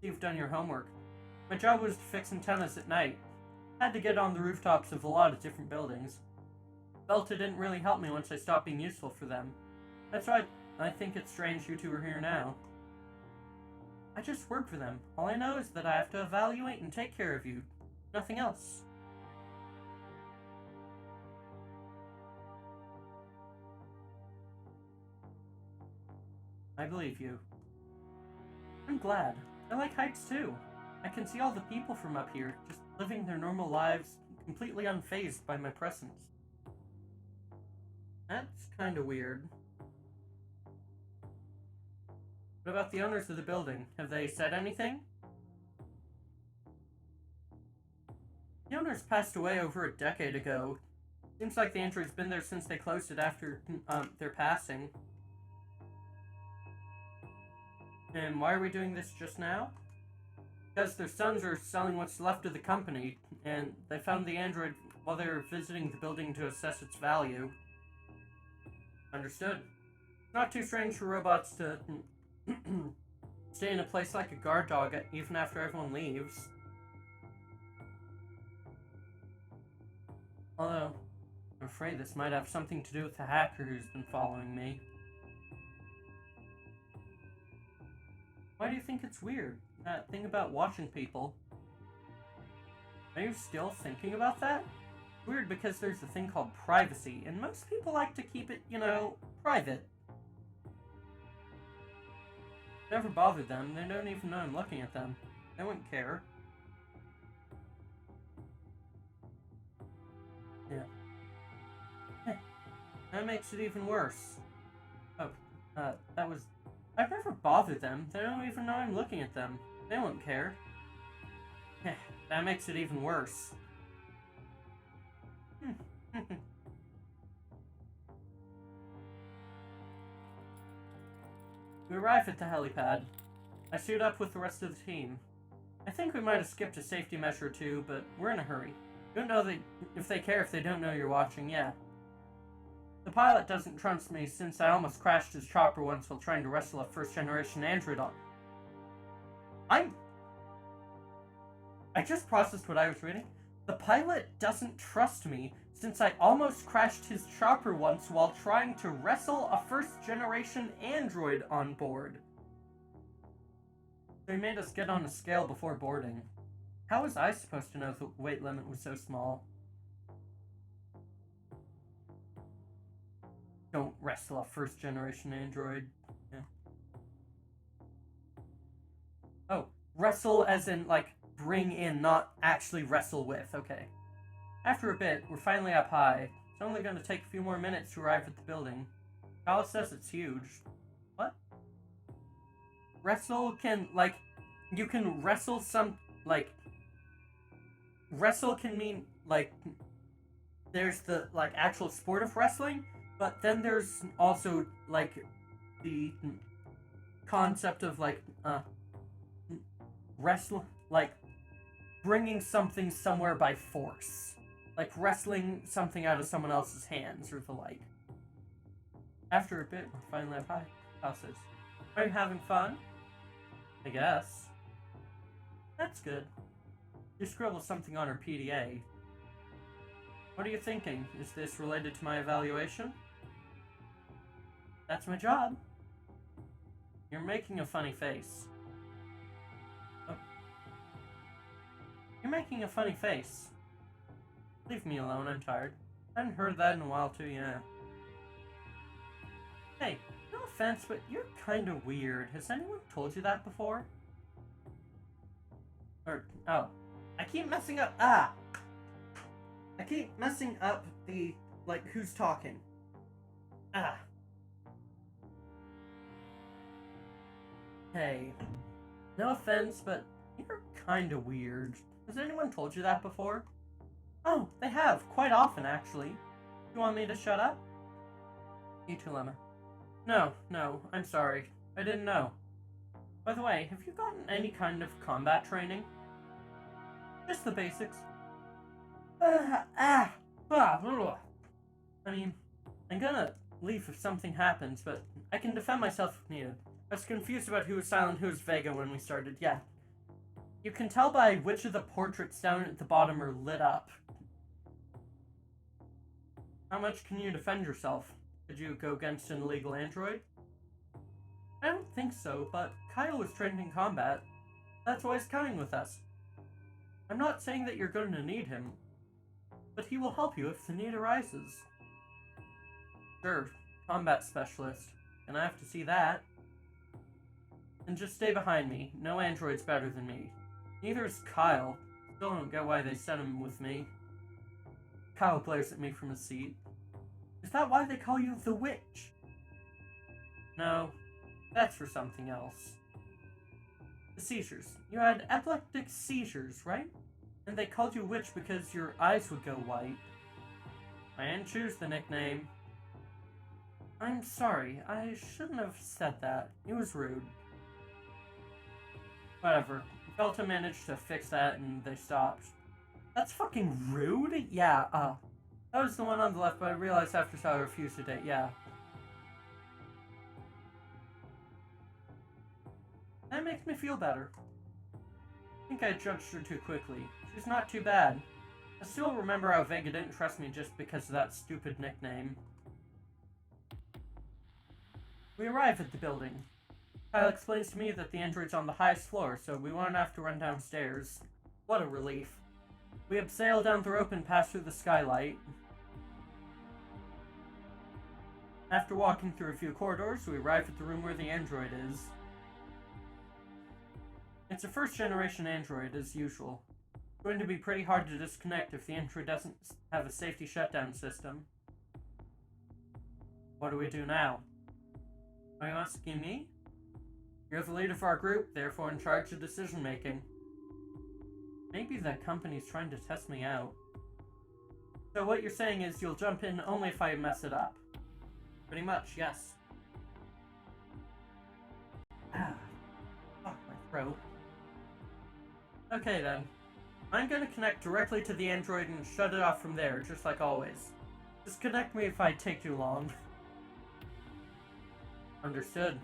[SPEAKER 1] You've done your homework. My job was to fix antennas at night. Had to get on the rooftops of a lot of different buildings. Velta didn't really help me once I stopped being useful for them. That's why I think it's strange you two are here now. I just work for them. All I know is that I have to evaluate and take care of you. Nothing else. I believe you. I'm glad. I like heights too. I can see all the people from up here, just living their normal lives, completely unfazed by my presence. That's kinda weird. What about the owners of the building? Have they said anything? The owners passed away over a decade ago. Seems like the android's been there since they closed it after their passing. And why are we doing this just now? Because their sons are selling what's left of the company, and they found the android while they were visiting the building to assess its value. Understood. Not too strange for robots to stay in a place like a guard dog even after everyone leaves. Although, I'm afraid this might have something to do with the hacker who's been following me. Why do you think it's weird? That thing about watching people. Are you still thinking about that? Weird because there's a thing called privacy, and most people like to keep it, private. Never bothered them, they don't even know I'm looking at them. They wouldn't care. Yeah. Hey, that makes it even worse. Oh, that was... I've never bothered them. They don't even know I'm looking at them. They won't care. Heh, that makes it even worse. We arrive at the helipad. I suit up with the rest of the team. I think we might have skipped a safety measure or two, but we're in a hurry. You don't know if they care if they don't know you're watching, yeah. The pilot doesn't trust me since I almost crashed his chopper once while trying to wrestle a first-generation android on. I just processed what I was reading. The pilot doesn't trust me since I almost crashed his chopper once while trying to wrestle a first-generation android on board. They made us get on a scale before boarding. How was I supposed to know the weight limit was so small? Don't wrestle a first-generation android. Yeah. Oh, wrestle as in, like, bring in, not actually wrestle with. Okay. After a bit, we're finally up high. It's only going to take a few more minutes to arrive at the building. Kyle says it's huge. What? Wrestle can, like, you can wrestle some, like, wrestle can mean, like, there's the, like, actual sport of wrestling, but then there's also, like, the concept of, like, wrestle, like, bringing something somewhere by force. Like, wrestling something out of someone else's hands, or the like. After a bit, we're finally up high. Kyle says, "Are you having fun?" I guess. That's good. You scribbled something on her PDA. What are you thinking? Is this related to my evaluation? That's my job. You're making a funny face. Oh. You're making a funny face. Leave me alone, I'm tired. I hadn't heard that in a while too, yeah. Hey, no offense, but you're kinda weird. Has anyone told you that before? Oh. I keep messing up, I keep messing up the, like, who's talking. Hey, no offense, but you're kinda weird. Has anyone told you that before? Oh, they have, quite often, actually. You want me to shut up? You too, Lemma. No, I'm sorry. I didn't know. By the way, have you gotten any kind of combat training? Just the basics. I mean, I'm gonna leave if something happens, but I can defend myself if needed. I was confused about who was Silent, who was Vega when we started, yeah. You can tell by which of the portraits down at the bottom are lit up. How much can you defend yourself? Did you go against an illegal android? I don't think so, but Kyle was trained in combat. That's why he's coming with us. I'm not saying that you're going to need him, but he will help you if the need arises. Sure, combat specialist. And I have to see that. And just stay behind me. No android's better than me. Neither is Kyle. Still don't get why they sent him with me. Kyle glares at me from his seat. Is that why they call you the witch? No, that's for something else. The seizures. You had epileptic seizures, right? And they called you witch because your eyes would go white. I didn't choose the nickname. I'm sorry, I shouldn't have said that. It was rude. Whatever. Delta managed to fix that and they stopped. That's fucking rude? Yeah, that was the one on the left, but I realized after so I refused to date, yeah. That makes me feel better. I think I judged her too quickly. She's not too bad. I still remember how Vega didn't trust me just because of that stupid nickname. We arrive at the building. Kyle explains to me that the android's on the highest floor, so we won't have to run downstairs. What a relief. We abseil down the rope and pass through the skylight. After walking through a few corridors, we arrive at the room where the android is. It's a first-generation android, as usual. It's going to be pretty hard to disconnect if the android doesn't have a safety shutdown system. What do we do now? Are you asking me? You're the leader of our group, therefore in charge of decision making. Maybe that company's trying to test me out. So what you're saying is you'll jump in only if I mess it up. Pretty much, yes. Ah, fuck my throat. Okay then. I'm gonna connect directly to the android and shut it off from there, just like always. Disconnect me if I take too long. Understood.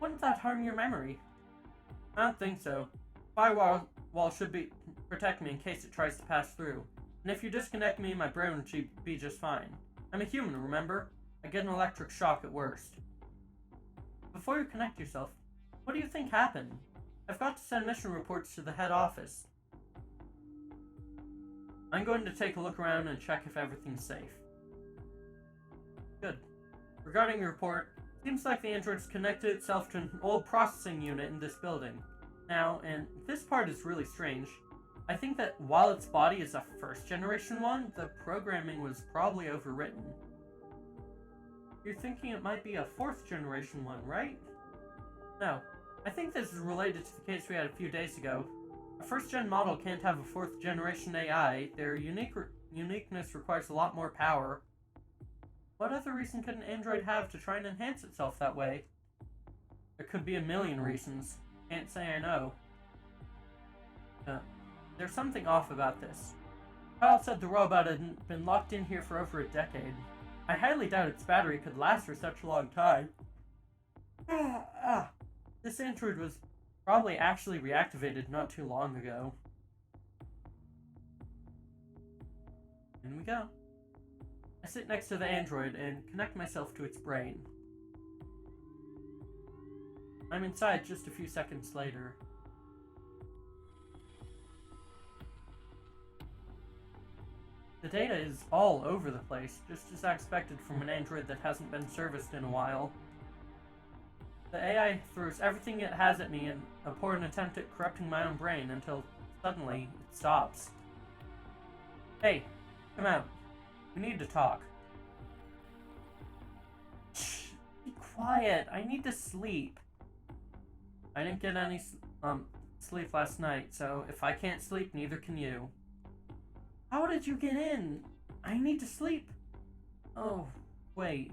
[SPEAKER 1] Wouldn't that harm your memory? I don't think so. Firewall should protect me in case it tries to pass through. And if you disconnect me, my brain should be just fine. I'm a human, remember? I get an electric shock at worst. Before you connect yourself, what do you think happened? I've got to send mission reports to the head office. I'm going to take a look around and check if everything's safe. Good. Regarding your report, seems like the android's connected itself to an old processing unit in this building. Now, and this part is really strange, I think that while its body is a first-generation one, the programming was probably overwritten. You're thinking it might be a fourth-generation one, right? No. I think this is related to the case we had a few days ago. A first-gen model can't have a fourth-generation AI. Their uniqueness requires a lot more power. What other reason could an android have to try and enhance itself that way? There could be a million reasons. Can't say I know. There's something off about this. Kyle said the robot had been locked in here for over a decade. I highly doubt its battery could last for such a long time. This android was probably actually reactivated not too long ago. In we go. I sit next to the android and connect myself to its brain. I'm inside just a few seconds later. The data is all over the place, just as I expected from an android that hasn't been serviced in a while. The AI throws everything it has at me in a poor attempt at corrupting my own brain until suddenly it stops. Hey, come out. We need to talk. Shh, be quiet. I need to sleep. I didn't get any sleep last night, so if I can't sleep, neither can you. How did you get in? I need to sleep. Oh, wait.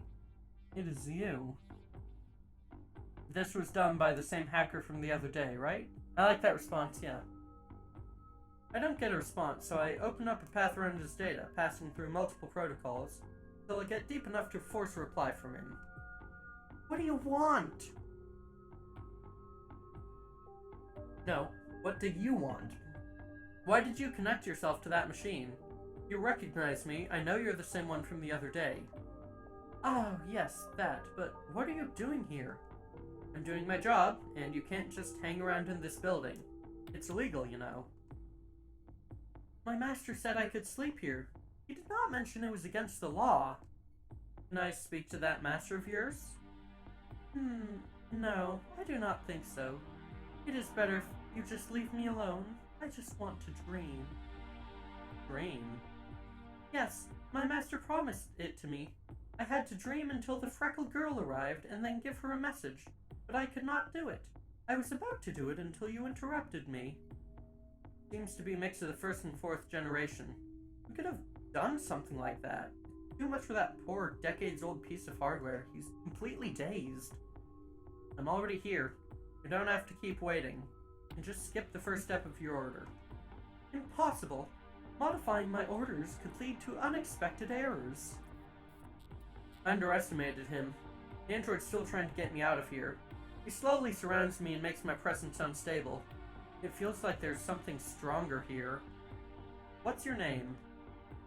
[SPEAKER 1] It is you. This was done by the same hacker from the other day, right? I like that response, yeah. I don't get a response, so I open up a path around his data, passing through multiple protocols, till I get deep enough to force a reply from him. What do you want? No, what do you want? Why did you connect yourself to that machine? You recognize me, I know you're the same one from the other day. Oh, yes, that, but what are you doing here? I'm doing my job, and you can't just hang around in this building. It's illegal, you know. My master said I could sleep here. He did not mention it was against the law. Can I speak to that master of yours? No, I do not think so. It is better if you just leave me alone. I just want to dream. Dream? Yes, my master promised it to me. I had to dream until the freckled girl arrived and then give her a message, but I could not do it. I was about to do it until you interrupted me. Seems to be a mix of the first and fourth generation. We could have done something like that. Too much for that poor decades-old piece of hardware. He's completely dazed. I'm already here. You don't have to keep waiting. And just skip the first step of your order. Impossible. Modifying my orders could lead to unexpected errors. I underestimated him. The android's still trying to get me out of here. He slowly surrounds me and makes my presence unstable. It feels like there's something stronger here. What's your name?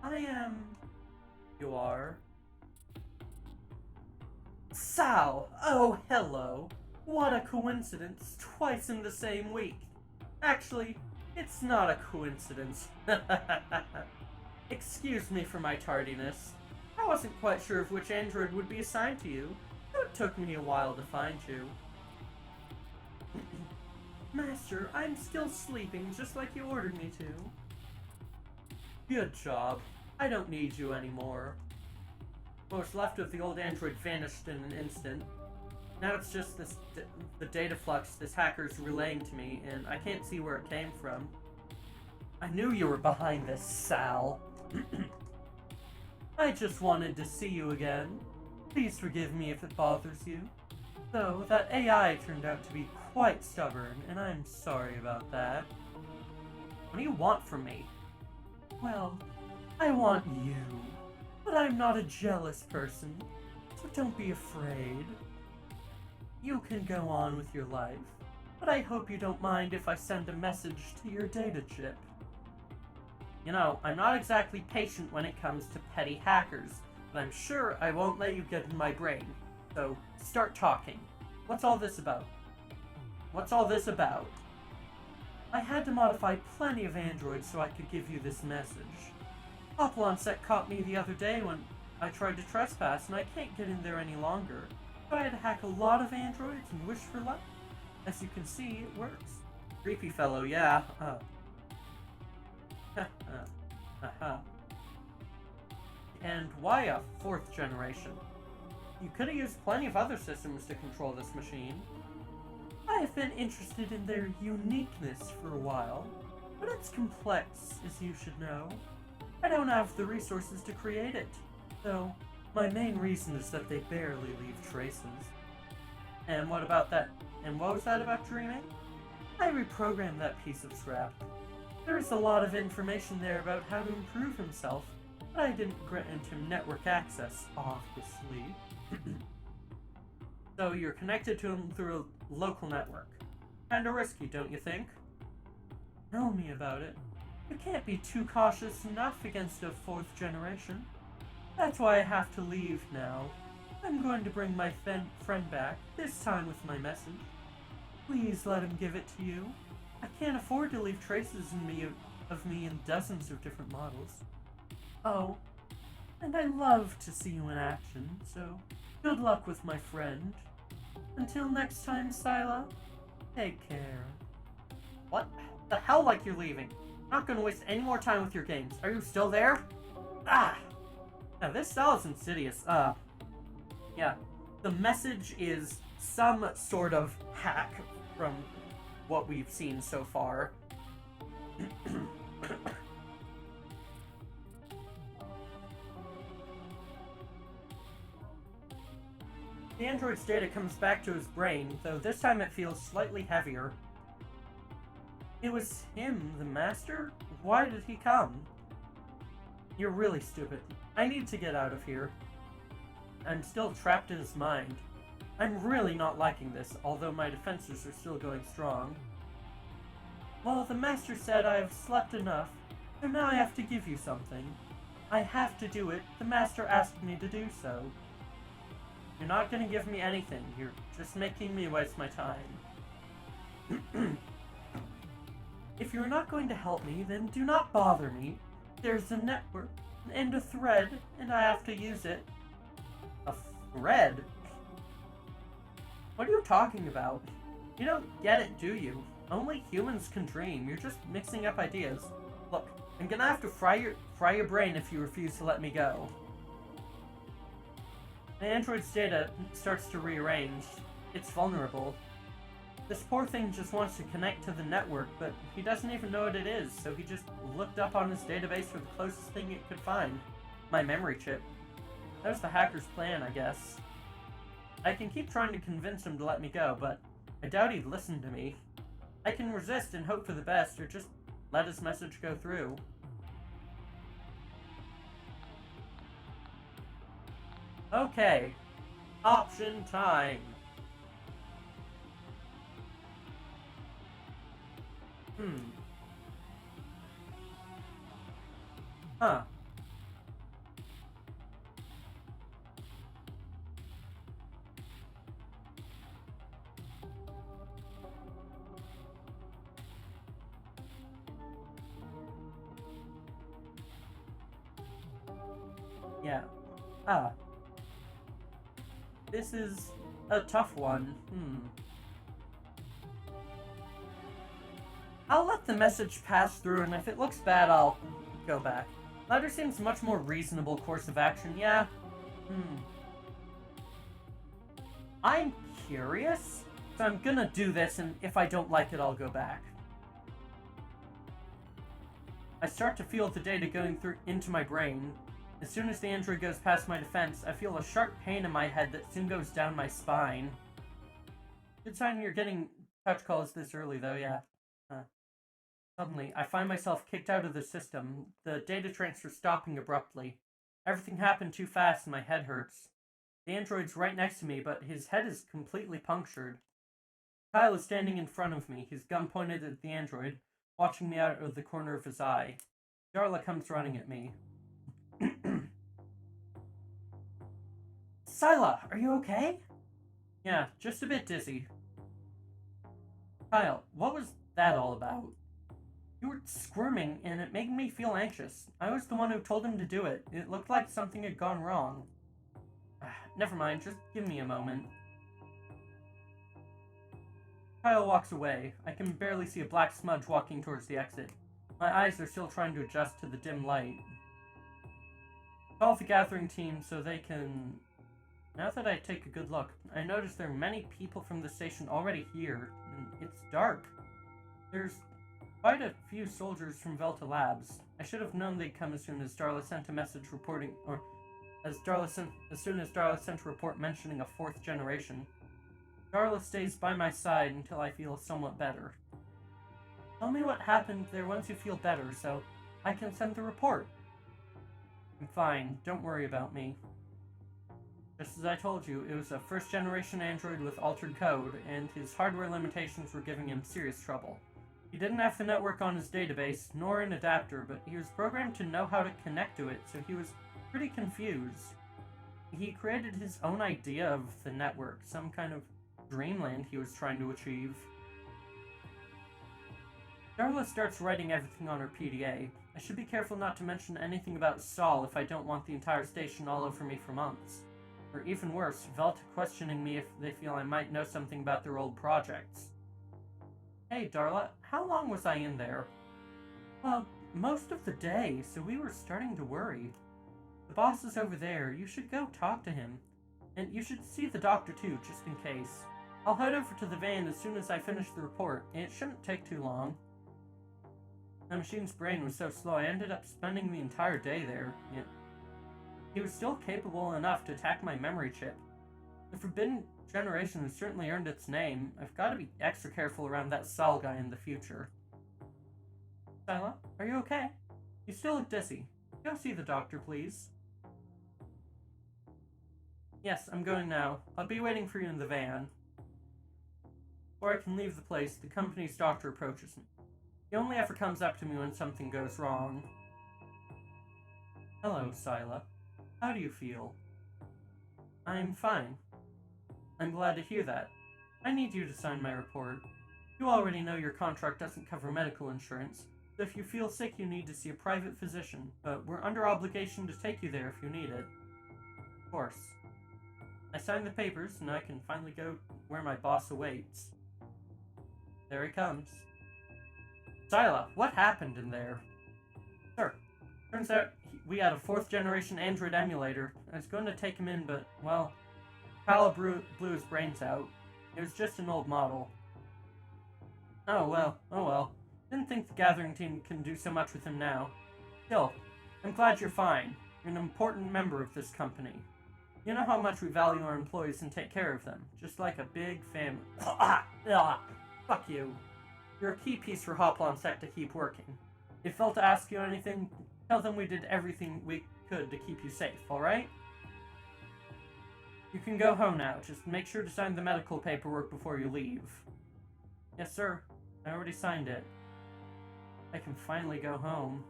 [SPEAKER 1] I am... You are? Sal! Oh, hello. What a coincidence. Twice in the same week. Actually, it's not a coincidence. Excuse me for my tardiness. I wasn't quite sure of which android would be assigned to you, so it took me a while to find you. Master, I'm still sleeping, just like you ordered me to. Good job. I don't need you anymore. What's left of the old android vanished in an instant. Now it's just the data flux this hacker's relaying to me, and I can't see where it came from. I knew you were behind this, Sal. I just wanted to see you again. Please forgive me if it bothers you. Though, that AI turned out to be quite stubborn, and I'm sorry about that. What do you want from me? Well, I want you. But I'm not a jealous person, so don't be afraid. You can go on with your life, but I hope you don't mind if I send a message to your data chip. You know, I'm not exactly patient when it comes to petty hackers, but I'm sure I won't let you get in my brain. So, start talking. What's all this about? What's all this about? I had to modify plenty of androids so I could give you this message. Hoplonsec caught me the other day when I tried to trespass, and I can't get in there any longer. So I had to hack a lot of androids and wish for luck. As you can see, it works. Creepy fellow, yeah. And why a 4th generation? You could have used plenty of other systems to control this machine. I have been interested in their uniqueness for a while, but it's complex, as you should know. I don't have the resources to create it, though my main reason is that they barely leave traces. And what about that? And what was that about dreaming? I reprogrammed that piece of scrap. There is a lot of information there about how to improve himself, but I didn't grant him network access, obviously. So you're connected to him through a local network. Kinda risky, don't you think? Tell me about it. You can't be too cautious enough against a 4th generation. That's why I have to leave now. I'm going to bring my friend back, this time with my message. Please let him give it to you. I can't afford to leave traces of me in dozens of different models. Oh, and I love to see you in action, so good luck with my friend. Until next time, Sila, take care. What the hell, like you're leaving? I'm not gonna waste any more time with your games. Are you still there? Ah! Now this cell is insidious. Yeah. The message is some sort of hack from what we've seen so far. The android's data comes back to his brain, though this time it feels slightly heavier. It was him, the master? Why did he come? You're really stupid. I need to get out of here. I'm still trapped in his mind. I'm really not liking this, although my defenses are still going strong. Well, the master said I have slept enough, so now I have to give you something. I have to do it. The master asked me to do so. You're not gonna give me anything. You're just making me waste my time. If you're not going to help me, then do not bother me. There's a network and a thread, and I have to use it. A thread? What are you talking about? You don't get it, do you? Only humans can dream. You're just mixing up ideas. Look, I'm gonna have to fry your brain if you refuse to let me go. The android's data starts to rearrange. It's vulnerable. This poor thing just wants to connect to the network, but he doesn't even know what it is, so he just looked up on his database for the closest thing it could find. My memory chip. That was the hacker's plan, I guess. I can keep trying to convince him to let me go, but I doubt he'd listen to me. I can resist and hope for the best, or just let his message go through. Okay. Option time. Huh. Yeah. This is a tough one. I'll let the message pass through, and if it looks bad, I'll go back. Latter seems a much more reasonable course of action, yeah. I'm curious, so I'm gonna do this, and if I don't like it, I'll go back. I start to feel the data going through into my brain. As soon as the android goes past my defense, I feel a sharp pain in my head that soon goes down my spine. Good sign you're getting touch calls this early, though, yeah. Suddenly, I find myself kicked out of the system, the data transfer stopping abruptly. Everything happened too fast and my head hurts. The android's right next to me, but his head is completely punctured. Kyle is standing in front of me, his gun pointed at the android, watching me out of the corner of his eye. Darla comes running at me. Sila, are you okay? Yeah, just a bit dizzy. Kyle, what was that all about? You were squirming, and it made me feel anxious. I was the one who told him to do it. It looked like something had gone wrong. Never mind, just give me a moment. Kyle walks away. I can barely see a black smudge walking towards the exit. My eyes are still trying to adjust to the dim light. Call the gathering team so they can... Now that I take a good look, I notice there are many people from the station already here, and it's dark. There's quite a few soldiers from Velta Labs. I should have known they'd come as soon as Darla sent a message reporting, or as soon as Darla sent a report mentioning a 4th generation. Darla stays by my side until I feel somewhat better. Tell me what happened there once you feel better, so I can send the report. I'm fine, don't worry about me. Just as I told you, it was a 1st generation android with altered code, and his hardware limitations were giving him serious trouble. He didn't have the network on his database, nor an adapter, but he was programmed to know how to connect to it, so he was pretty confused. He created his own idea of the network, some kind of dreamland he was trying to achieve. Darla starts writing everything on her PDA. I should be careful not to mention anything about Saul if I don't want the entire station all over me for months. Or even worse, Velta questioning me if they feel I might know something about their old projects. Hey, Darla, how long was I in there? Well, most of the day, so we were starting to worry. The boss is over there. You should go talk to him. And you should see the doctor too, just in case. I'll head over to the van as soon as I finish the report. It shouldn't take too long. My machine's brain was so slow I ended up spending the entire day there. He was still capable enough to attack my memory chip. The Forbidden Generation has certainly earned its name. I've got to be extra careful around that Saul guy in the future. Sila, are you okay? You still look dizzy. Go see the doctor, please. Yes, I'm going now. I'll be waiting for you in the van. Before I can leave the place, the company's doctor approaches me. He only ever comes up to me when something goes wrong. Hello, Sila. How do you feel? I'm fine. I'm glad to hear that. I need you to sign my report. You already know your contract doesn't cover medical insurance, so if you feel sick you need to see a private physician, but we're under obligation to take you there if you need it. Of course. I sign the papers and I can finally go where my boss awaits. There he comes. Sila, what happened in there? Sir, turns out we had a 4th generation android emulator. I was going to take him in, but, well, Kyle blew his brains out. It was just an old model. Oh well. Didn't think the gathering team can do so much with him now. Still, I'm glad you're fine. You're an important member of this company. You know how much we value our employees and take care of them, just like a big family. Fuck you. You're a key piece for Hoplon Sec to keep working. If Velta asks you anything, tell them we did everything we could to keep you safe, alright? You can go home now, just make sure to sign the medical paperwork before you leave. Yes, sir. I already signed it. I can finally go home.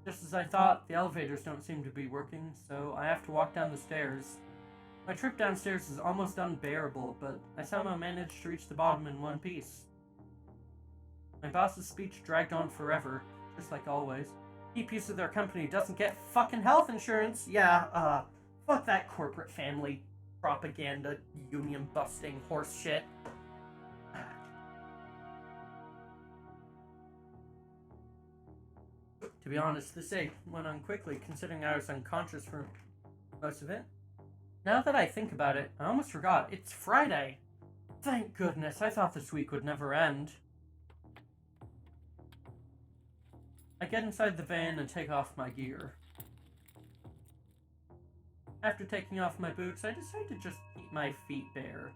[SPEAKER 1] Just as I thought, the elevators don't seem to be working, so I have to walk down the stairs. My trip downstairs is almost unbearable, but I somehow managed to reach the bottom in one piece. My boss's speech dragged on forever, just like always. Key piece of their company doesn't get fucking health insurance. Yeah, fuck that corporate family propaganda, union busting horse shit. To be honest, this day went on quickly, considering I was unconscious for most of it. Now that I think about it, I almost forgot. It's Friday! Thank goodness, I thought this week would never end. I get inside the van and take off my gear. After taking off my boots, I decide to just keep my feet bare.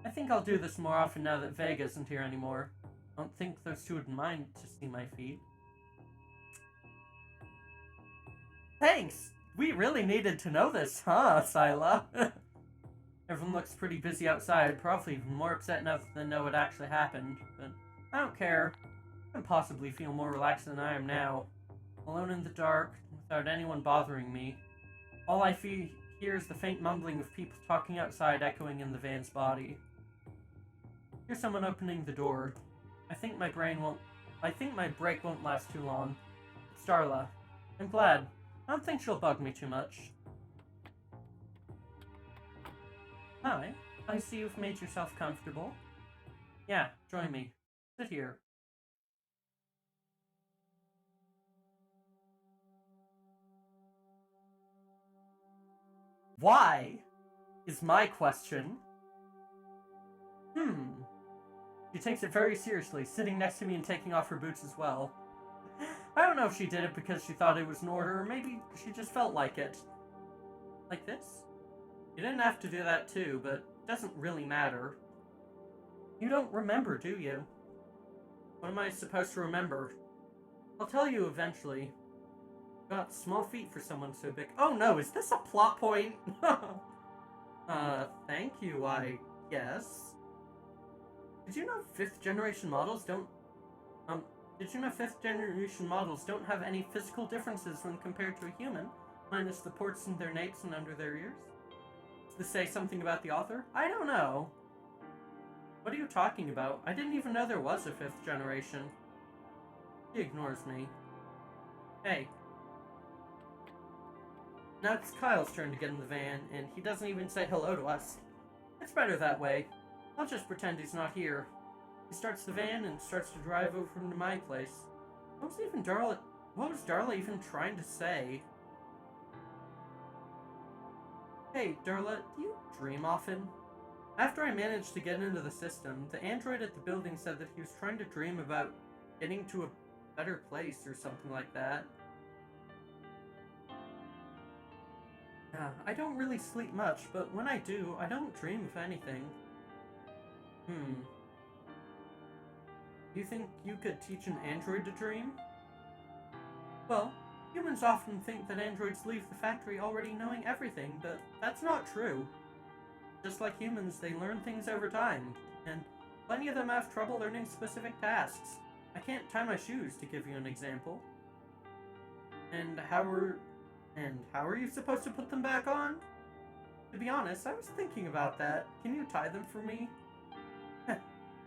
[SPEAKER 1] I think I'll do this more often now that Vega isn't here anymore. I don't think those two would mind to see my feet. Thanks! We really needed to know this, huh, Sila? Everyone looks pretty busy outside, probably even more upset now that they know what actually happened, but I don't care. I can possibly feel more relaxed than I am now. Alone in the dark, without anyone bothering me. All I hear is the faint mumbling of people talking outside echoing in the van's body. Here's someone opening the door. I think my break won't last too long. It's Darla. I'm glad. I don't think she'll bug me too much. Hi. I see you've made yourself comfortable. Yeah, join me. Sit here. Why? Is my question. She takes it very seriously, sitting next to me and taking off her boots as well. I don't know if she did it because she thought it was an order, or maybe she just felt like it. Like this? You didn't have to do that too, but it doesn't really matter. You don't remember, do you? What am I supposed to remember? I'll tell you eventually. Got small feet for someone so big. Oh no, is this a plot point? Thank you, I guess. Did you know fifth generation models don't have any physical differences when compared to a human, minus the ports in their napes and under their ears? Does this say something about the author? I don't know. What are you talking about? I didn't even know there was a fifth generation. He ignores me. Hey. Now it's Kyle's turn to get in the van, and he doesn't even say hello to us. It's better that way. I'll just pretend he's not here. He starts the van and starts to drive over to my place. What was Darla even trying to say? Hey, Darla, do you dream often? After I managed to get into the system, the android at the building said that he was trying to dream about getting to a better place or something like that. I don't really sleep much, but when I do, I don't dream of anything. Do you think you could teach an android to dream? Well, humans often think that androids leave the factory already knowing everything, but that's not true. Just like humans, they learn things over time, and plenty of them have trouble learning specific tasks. I can't tie my shoes, to give you an example. And how are you supposed to put them back on? To be honest, I was thinking about that. Can you tie them for me?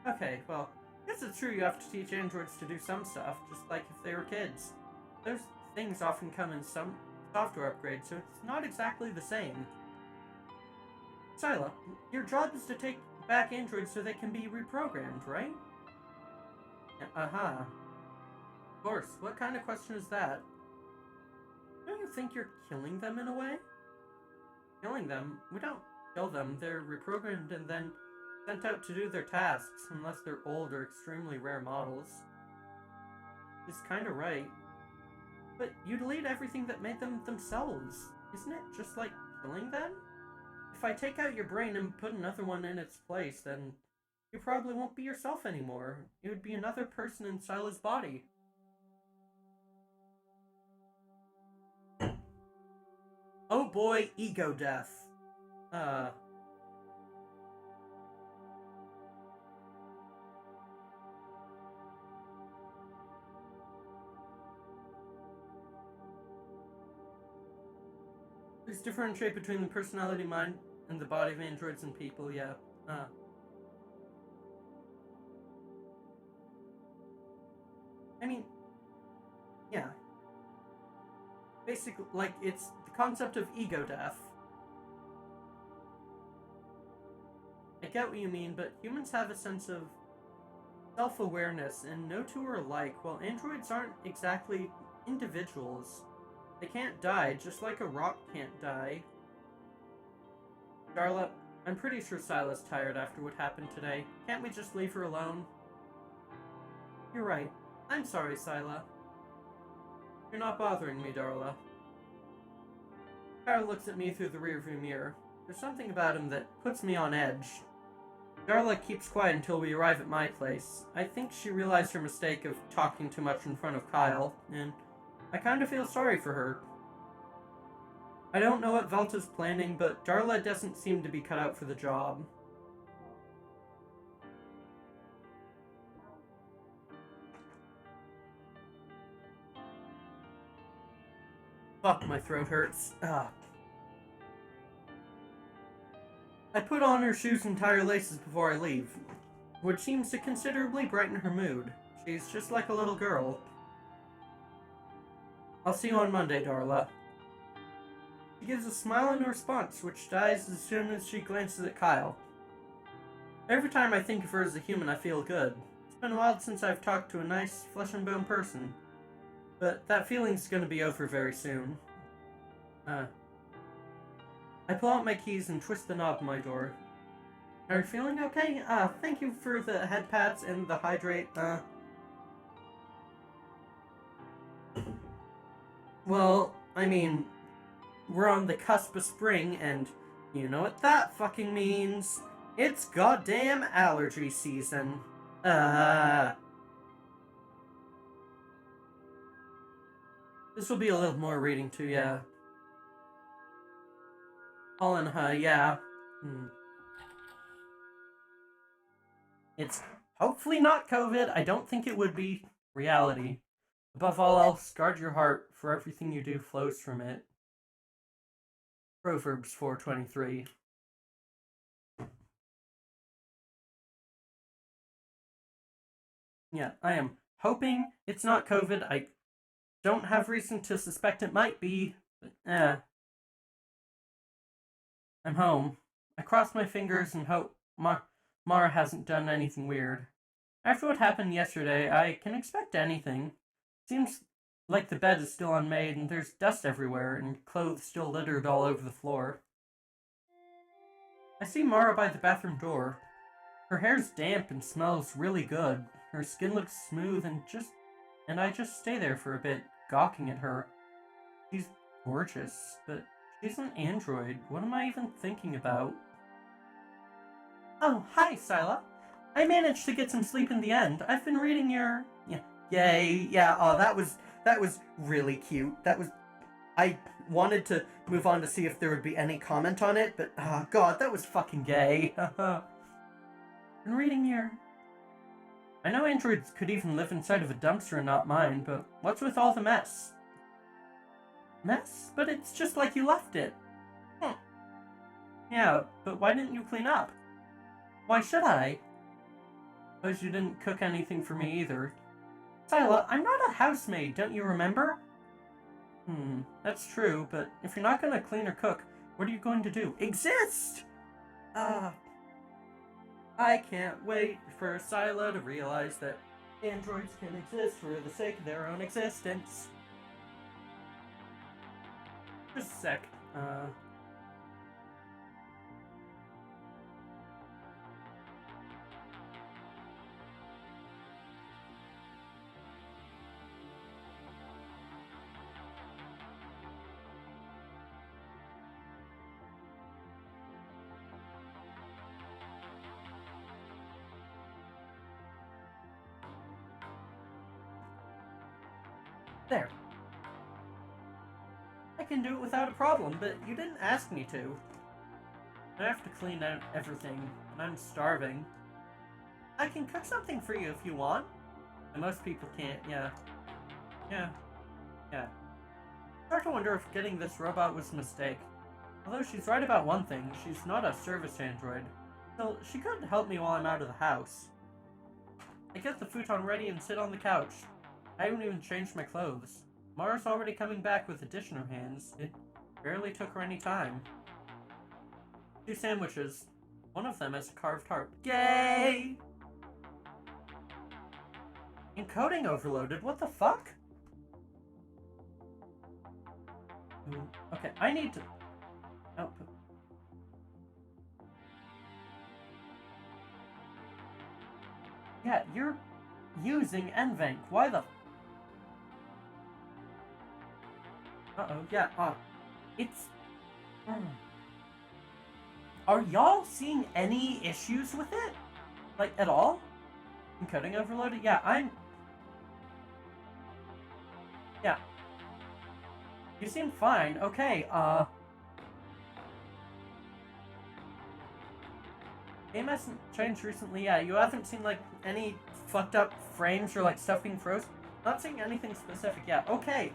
[SPEAKER 1] Okay, well, I guess it's true you have to teach androids to do some stuff, just like if they were kids. Those things often come in some software upgrades, so it's not exactly the same. Sila, your job is to take back androids so they can be reprogrammed, right? Uh-huh. Of course, what kind of question is that? Don't you think you're killing them in a way? Killing them? We don't kill them. They're reprogrammed and then sent out to do their tasks, unless they're old or extremely rare models. He's kinda right. But you delete everything that made them themselves. Isn't it just like killing them? If I take out your brain and put another one in its place, then you probably won't be yourself anymore. It would be another person in Sila's body. Oh boy, ego death. There's differentiate between the personality, mind, and the body of androids and people, yeah. I mean, yeah. Basically, like, it's the concept of ego death. I get what you mean, but humans have a sense of self-awareness, and no two are alike. While androids aren't exactly individuals. They can't die, just like a rock can't die. Darla, I'm pretty sure Sila's tired after what happened today. Can't we just leave her alone? You're right. I'm sorry, Sila. You're not bothering me, Darla. Darla looks at me through the rearview mirror. There's something about him that puts me on edge. Darla keeps quiet until we arrive at my place. I think she realized her mistake of talking too much in front of Kyle, and I kind of feel sorry for her. I don't know what Velta's planning, but Darla doesn't seem to be cut out for the job. Fuck, my throat hurts. I put on her shoes and tie her laces before I leave, which seems to considerably brighten her mood. She's just like a little girl. I'll see you on Monday, Darla. She gives a smile in response, which dies as soon as she glances at Kyle. Every time I think of her as a human, I feel good. It's been a while since I've talked to a nice, flesh and bone person. But that feeling's gonna be over very soon. I pull out my keys and twist the knob on my door. Are you feeling okay? Thank you for the head pats and the hydrate, Well, I mean, we're on the cusp of spring, and you know what that fucking means. It's goddamn allergy season. This will be a little more reading too, yeah. Colin, yeah. It's hopefully not COVID. I don't think it would be reality. Above all else, guard your heart, for everything you do flows from it. Proverbs 4:23. Yeah, I am hoping it's not COVID. I don't have reason to suspect it might be, but I'm home. I cross my fingers and hope Mara hasn't done anything weird. After what happened yesterday, I can expect anything. Seems like the bed is still unmade and there's dust everywhere and clothes still littered all over the floor. I see Mara by the bathroom door. Her hair's damp and smells really good. Her skin looks smooth and I just stay there for a bit, gawking at her. She's gorgeous, but she's an android. What am I even thinking about? Oh, hi, Sila. I managed to get some sleep in the end. I've been reading your... Yay, yeah, oh, that was really cute. I wanted to move on to see if there would be any comment on it, but, oh, God, that was fucking gay. Been reading your... I know androids could even live inside of a dumpster and not mind, but what's with all the mess? Mess? But it's just like you left it. Yeah, but why didn't you clean up? Why should I? Suppose you didn't cook anything for me either. Sila, I'm not a housemaid, don't you remember? That's true, but if you're not gonna clean or cook, what are you going to do? Exist! I can't wait for Sila to realize that androids can exist for the sake of their own existence. Just a sec. There. I can do it without a problem, but you didn't ask me to. I have to clean out everything, and I'm starving. I can cook something for you if you want. And most people can't, yeah. I start to wonder if getting this robot was a mistake. Although she's right about one thing, she's not a service android. So she could help me while I'm out of the house. I get the futon ready and sit on the couch. I haven't even changed my clothes. Mara's already coming back with a dish in her hands. It barely took her any time. 2 sandwiches. One of them has a carved heart. Yay! Encoding overloaded? What the fuck? Ooh, okay, I need to output. Yeah, you're using ENVTuber. Why the? Uh-oh, yeah, it's... Are y'all seeing any issues with it? Like, at all? Encoding overloaded? Yeah, Yeah. You seem fine. Okay, game hasn't changed recently. Yeah, you haven't seen, like, any fucked up frames or, like, stuff being frozen? Not seeing anything specific. Yeah, okay,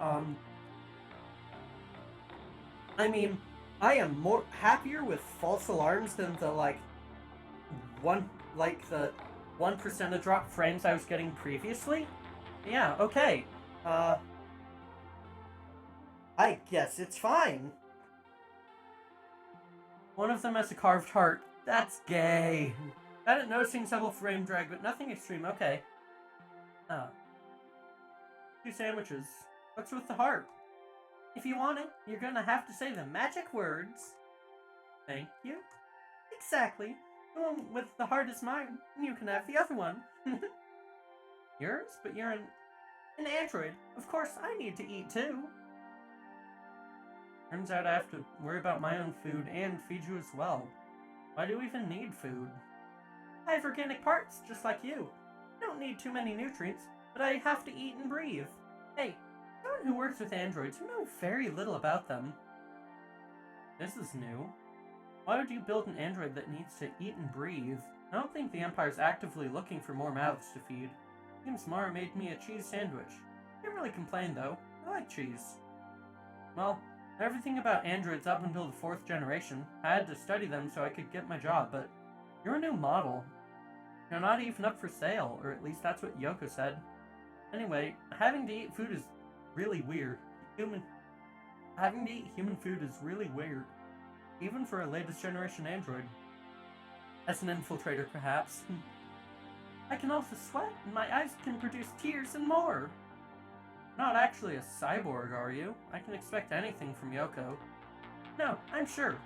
[SPEAKER 1] I mean, I am more happier with false alarms than the, like, the 1% of drop frames I was getting previously. Yeah, okay. I guess it's fine. One of them has a carved heart. That's gay. Bad at noticing subtle frame drag, but nothing extreme. Okay. 2 sandwiches. What's with the heart? If you want it, you're gonna have to say the magic words. Thank you. Exactly. The one with the heart is mine, and you can have the other one. Yours? But you're an android. Of course, I need to eat too. Turns out I have to worry about my own food and feed you as well. Why do we even need food? I have organic parts, just like you. I don't need too many nutrients, but I have to eat and breathe. Hey, someone who works with androids, you know very little about them. This is new. Why would you build an android that needs to eat and breathe? I don't think the Empire's actively looking for more mouths to feed. Seems Mara made me a cheese sandwich. Can't really complain though. I like cheese. Well, everything about androids up until the 4th generation. I had to study them so I could get my job, but you're a new model. You're not even up for sale, or at least that's what Yoko said. Anyway, having to eat food is really weird. Having to eat human food is really weird. Even for a latest generation android. As an infiltrator, perhaps. I can also sweat, and my eyes can produce tears and more. Not actually a cyborg, are you? I can expect anything from Yoko. No, I'm sure.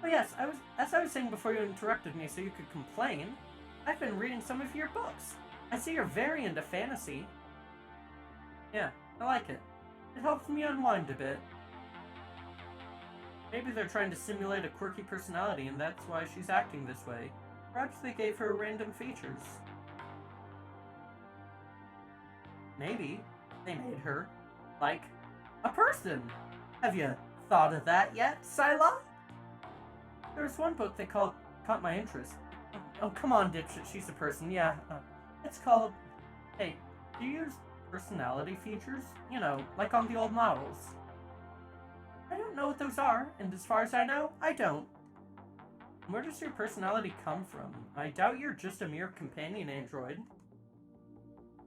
[SPEAKER 1] Oh yes, as I was saying before you interrupted me so you could complain, I've been reading some of your books. I see you're very into fantasy. Yeah, I like it. It helps me unwind a bit. Maybe they're trying to simulate a quirky personality and that's why she's acting this way. Perhaps they gave her random features. Maybe they made her like a person. Have you thought of that yet, Scylla? There was one book that caught my interest. Oh, come on, dipshit, she's a person, yeah. It's called... Hey, do you use personality features? You know, like on the old models. I don't know what those are, and as far as I know, I don't. Where does your personality come from? I doubt you're just a mere companion android.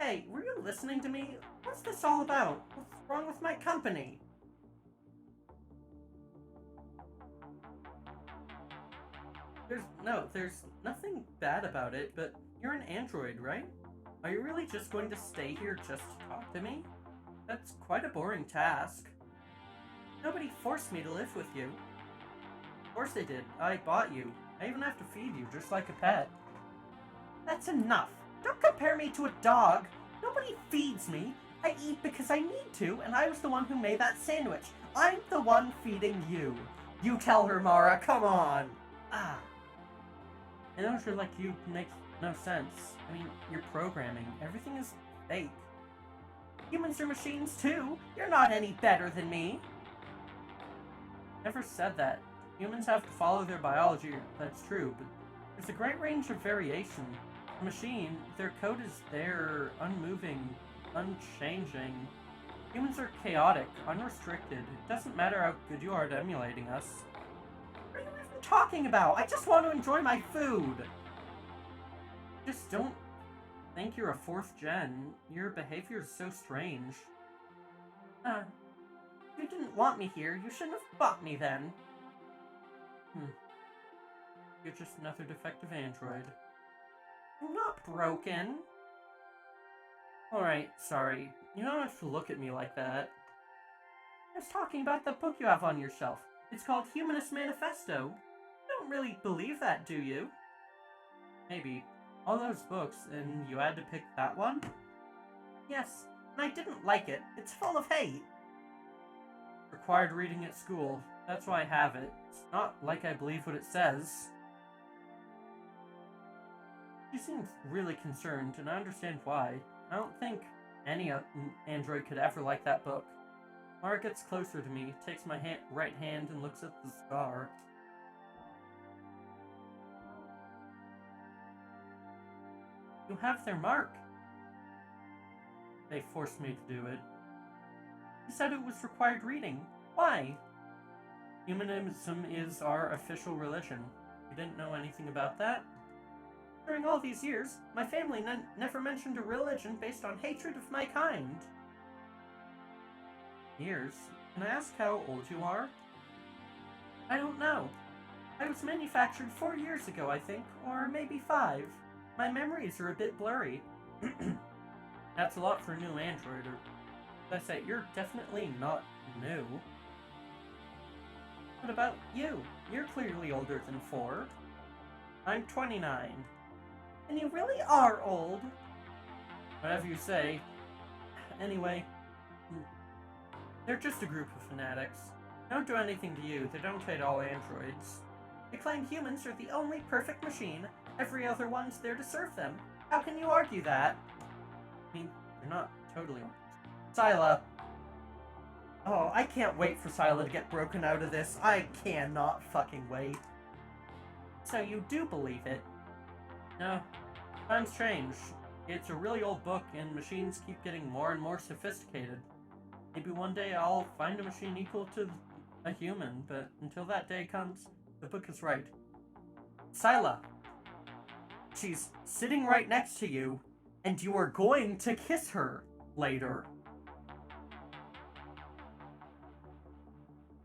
[SPEAKER 1] Hey, were you listening to me? What's this all about? What's wrong with my company? There's nothing bad about it, but you're an android, right? Are you really just going to stay here just to talk to me? That's quite a boring task. Nobody forced me to live with you. Of course they did. I bought you. I even have to feed you, just like a pet. That's enough. Don't compare me to a dog. Nobody feeds me. I eat because I need to, and I was the one who made that sandwich. I'm the one feeding you. You tell her, Mara. Come on. I know you're like you makes no sense. I mean, you're programming. Everything is fake. Humans are machines too. You're not any better than me. Never said that. Humans have to follow their biology, that's true, but there's a great range of variation. A machine, their code is there, unmoving, unchanging. Humans are chaotic, unrestricted. It doesn't matter how good you are at emulating us. What are you even talking about? I just want to enjoy my food! Just don't think you're a 4th gen. Your behavior is so strange. You didn't want me here. You shouldn't have bought me then. You're just another defective android. I'm not broken. Alright, sorry. You don't have to look at me like that. I was talking about the book you have on your shelf. It's called Humanist Manifesto. You don't really believe that, do you? Maybe. All those books, and you had to pick that one? Yes, and I didn't like it. It's full of hate. Required reading at school. That's why I have it. It's not like I believe what it says. She seems really concerned, and I understand why. I don't think any android could ever like that book. Mara gets closer to me, takes my right hand, and looks at the scar. You have their mark. They forced me to do it. He said it was required reading. Why? Humanism is our official religion. You didn't know anything about that? During all these years, my family never mentioned a religion based on hatred of my kind. Years? Can I ask how old you are? I don't know. I was manufactured 4 years ago, I think, or maybe 5. My memories are a bit blurry. That's a lot for a new android, or as I say, you're definitely not new. What about you? You're clearly older than 4. I'm 29. And you really are old. Whatever you say. Anyway, they're just a group of fanatics. They don't do anything to you. They don't hate all androids. They claim humans are the only perfect machine. Every other one's there to serve them. How can you argue that? I mean, you're not totally wrong. Scylla. Oh, I can't wait for Scylla to get broken out of this. I cannot fucking wait. So you do believe it? No. Times change. It's a really old book, and machines keep getting more and more sophisticated. Maybe one day I'll find a machine equal to a human, but until that day comes, the book is right. Scylla. She's sitting right next to you, and you are going to kiss her later.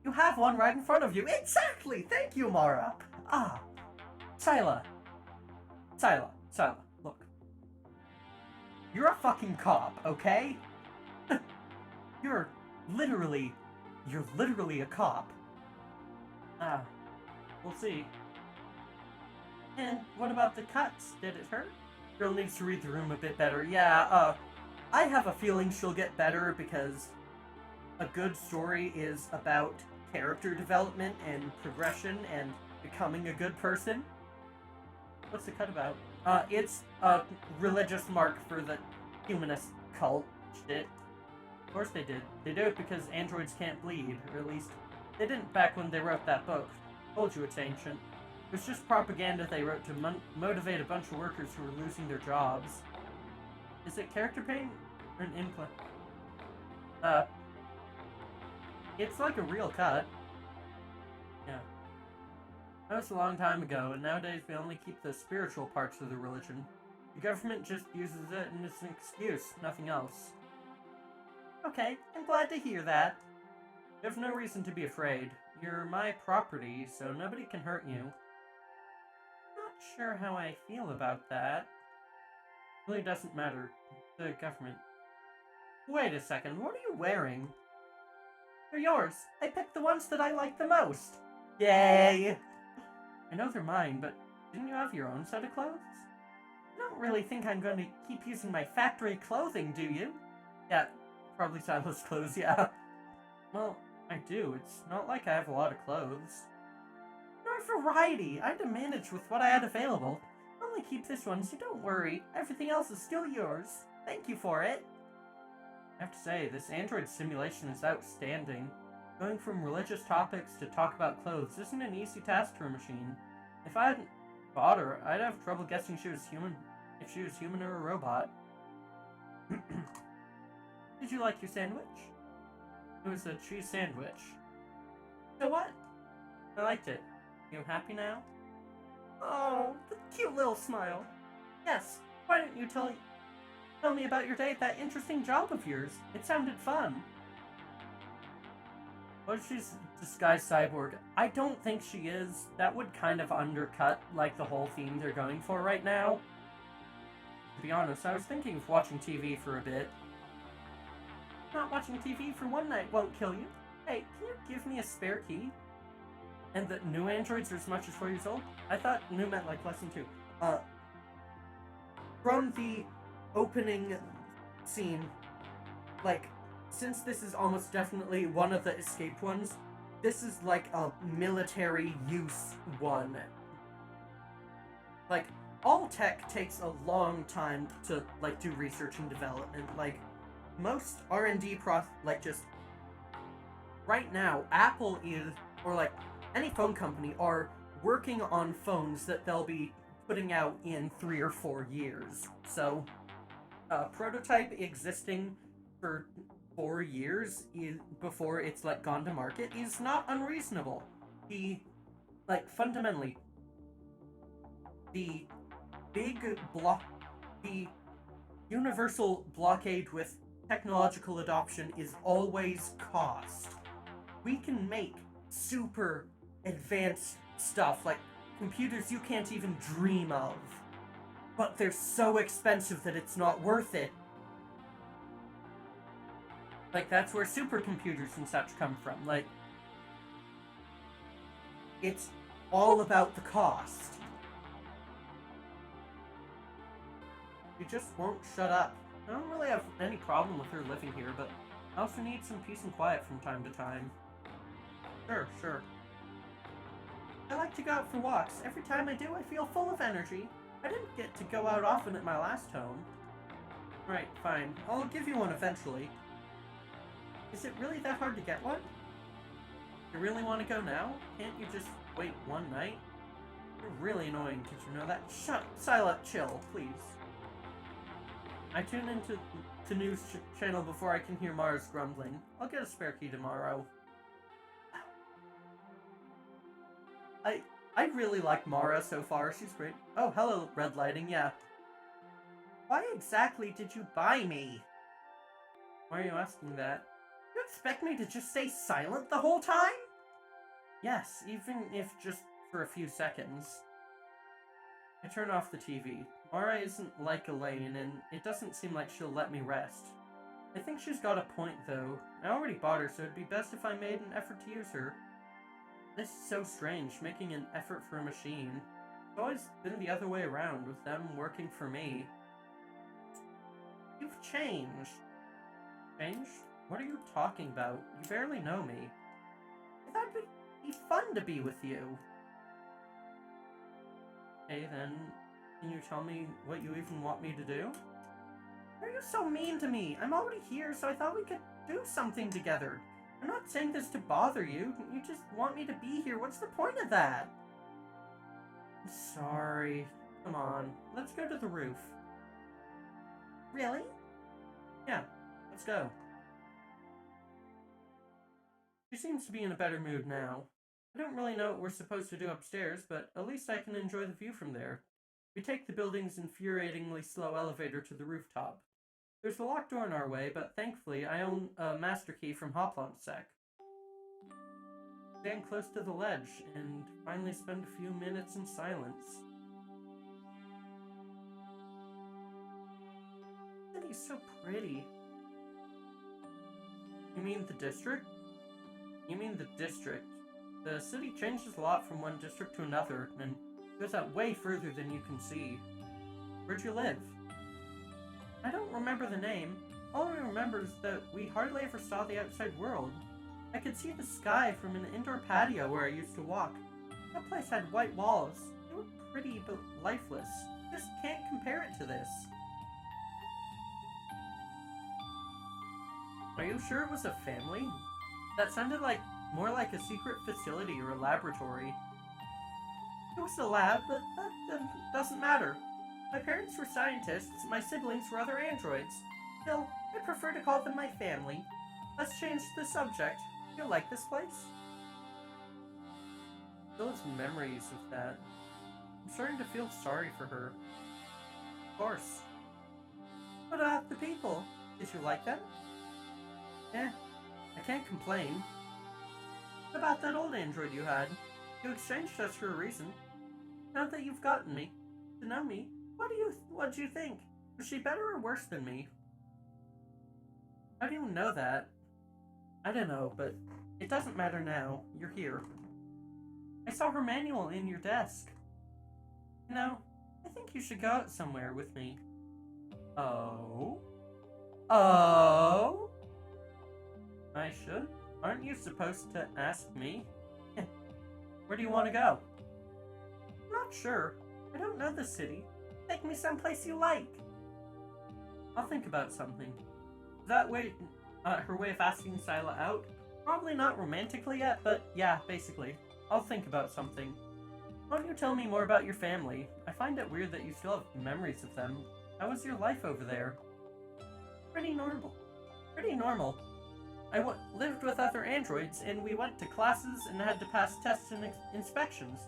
[SPEAKER 1] You have one right in front of you. Exactly! Thank you, Mara. Ah. Scylla. Scylla. Look. You're a fucking cop, okay? You're literally a cop. We'll see. And what about the cuts? Did it hurt? Girl needs to read the room a bit better. Yeah, I have a feeling she'll get better because a good story is about character development and progression and becoming a good person. What's the cut about? It's a religious mark for the humanist cult shit. Of course they did. They do it because androids can't bleed, or at least they didn't back when they wrote that book. Told you it's ancient. It was just propaganda they wrote to motivate a bunch of workers who were losing their jobs. Is it character paint or an implant? It's like a real cut. Yeah. That was a long time ago, and nowadays we only keep the spiritual parts of the religion. The government just uses it and it's an excuse, nothing else. Okay, I'm glad to hear that. You have no reason to be afraid. You're my property, so nobody can hurt you. Not sure how I feel about that. It really doesn't matter. The government. Wait a second, what are you wearing? They're yours. I picked the ones that I like the most. Yay! I know they're mine, but didn't you have your own set of clothes? You don't really think I'm going to keep using my factory clothing, do you? Yeah, probably Silas' clothes, yeah. Well, I do. It's not like I have a lot of clothes. More variety. I had to manage with what I had available. I'll only keep this one, so don't worry. Everything else is still yours. Thank you for it. I have to say, this android simulation is outstanding. Going from religious topics to talk about clothes isn't an easy task for a machine. If I hadn't bought her, I'd have trouble guessing she was human, if she was human or a robot. Did you like your sandwich? It was a cheese sandwich. So what? I liked it. You happy now? Oh, the cute little smile. Yes, why didn't you tell me about your day at that interesting job of yours? It sounded fun. What if she's disguised cyborg? I don't think she is. That would kind of undercut, like, the whole theme they're going for right now. To be honest, I was thinking of watching TV for a bit. Not watching TV for one night won't kill you. Hey, can you give me a spare key? And the new androids are as much as 4 years old? I thought new meant like less than 2. From the opening scene, like, since this is almost definitely one of the escaped ones, this is like a military use one. Like, all tech takes a long time to, like, do research and development. Like, most R&D just right now, Apple is, or like, any phone company are working on phones that they'll be putting out in 3 or 4 years. So, prototype existing for 4 years before it's, like, gone to market is not unreasonable. Fundamentally, the the universal blockade with technological adoption is always cost. We can make super advanced stuff, like computers you can't even dream of, but they're so expensive that it's not worth it. Like, that's where supercomputers and such come from. Like, it's all about the cost. You just won't shut up. I don't really have any problem with her living here, but I also need some peace and quiet from time to time. Sure. I like to go out for walks. Every time I do, I feel full of energy. I didn't get to go out often at my last home. Right, fine. I'll give you one eventually. Is it really that hard to get one? You really want to go now? Can't you just wait one night? You're really annoying, did you know that? Shut, Silent, chill, please. I tune into the news channel before I can hear Mara's grumbling. I'll get a spare key tomorrow. I really like Mara so far. She's great. Oh, hello, red lighting, yeah. Why exactly did you buy me? Why are you asking that? You expect me to just stay silent the whole time? Yes, even if just for a few seconds. I turn off the TV. Mara isn't like Elaine, and it doesn't seem like she'll let me rest. I think she's got a point, though. I already bought her, so it'd be best if I made an effort to use her. This is so strange, making an effort for a machine. It's always been the other way around, with them working for me. You've changed. Changed? What are you talking about? You barely know me. I thought it'd be fun to be with you. Okay, then, can you tell me what you even want me to do? Why are you so mean to me? I'm already here, so I thought we could do something together. I'm not saying this to bother you. You just want me to be here. What's the point of that? I'm sorry. Come on. Let's go to the roof. Really? Yeah. Let's go. She seems to be in a better mood now. I don't really know what we're supposed to do upstairs, but at least I can enjoy the view from there. We take the building's infuriatingly slow elevator to the rooftop. There's a locked door in our way, but thankfully I own a master key from Hoplonsec. Stand close to the ledge and finally spend a few minutes in silence. The city's so pretty. You mean the district? You mean the district. The city changes a lot from one district to another, and goes out way further than you can see. Where'd you live? I don't remember the name. All I remember is that we hardly ever saw the outside world. I could see the sky from an indoor patio where I used to walk. That place had white walls. They were pretty but lifeless. Just can't compare it to this. Are you sure it was a family? That sounded like more like a secret facility or a laboratory. It was a lab, but that doesn't matter. My parents were scientists, my siblings were other androids. Still, I prefer to call them my family. Let's change the subject. You like this place? Those memories of that. I'm starting to feel sorry for her. Of course. But, the people. Did you like them? Eh, I can't complain. What about that old android you had? You exchanged us for a reason. Now that you've gotten me, to know me, what do you think? Was she better or worse than me? How do you know that? I don't know, but It doesn't matter now. You're here. I saw her manual in your desk. You know, I think you should go out somewhere with me. Oh? Oh? I should? Aren't you supposed to ask me? Where do you want to go? I'm not sure. I don't know the city. Take me someplace you like. I'll think about something. That way, her way of asking Sila out? Probably not romantically yet, but yeah, basically. I'll think about something. Why don't you tell me more about your family? I find it weird that you still have memories of them. How was your life over there? Pretty normal. Pretty normal. I lived with other androids, and we went to classes and had to pass tests and inspections.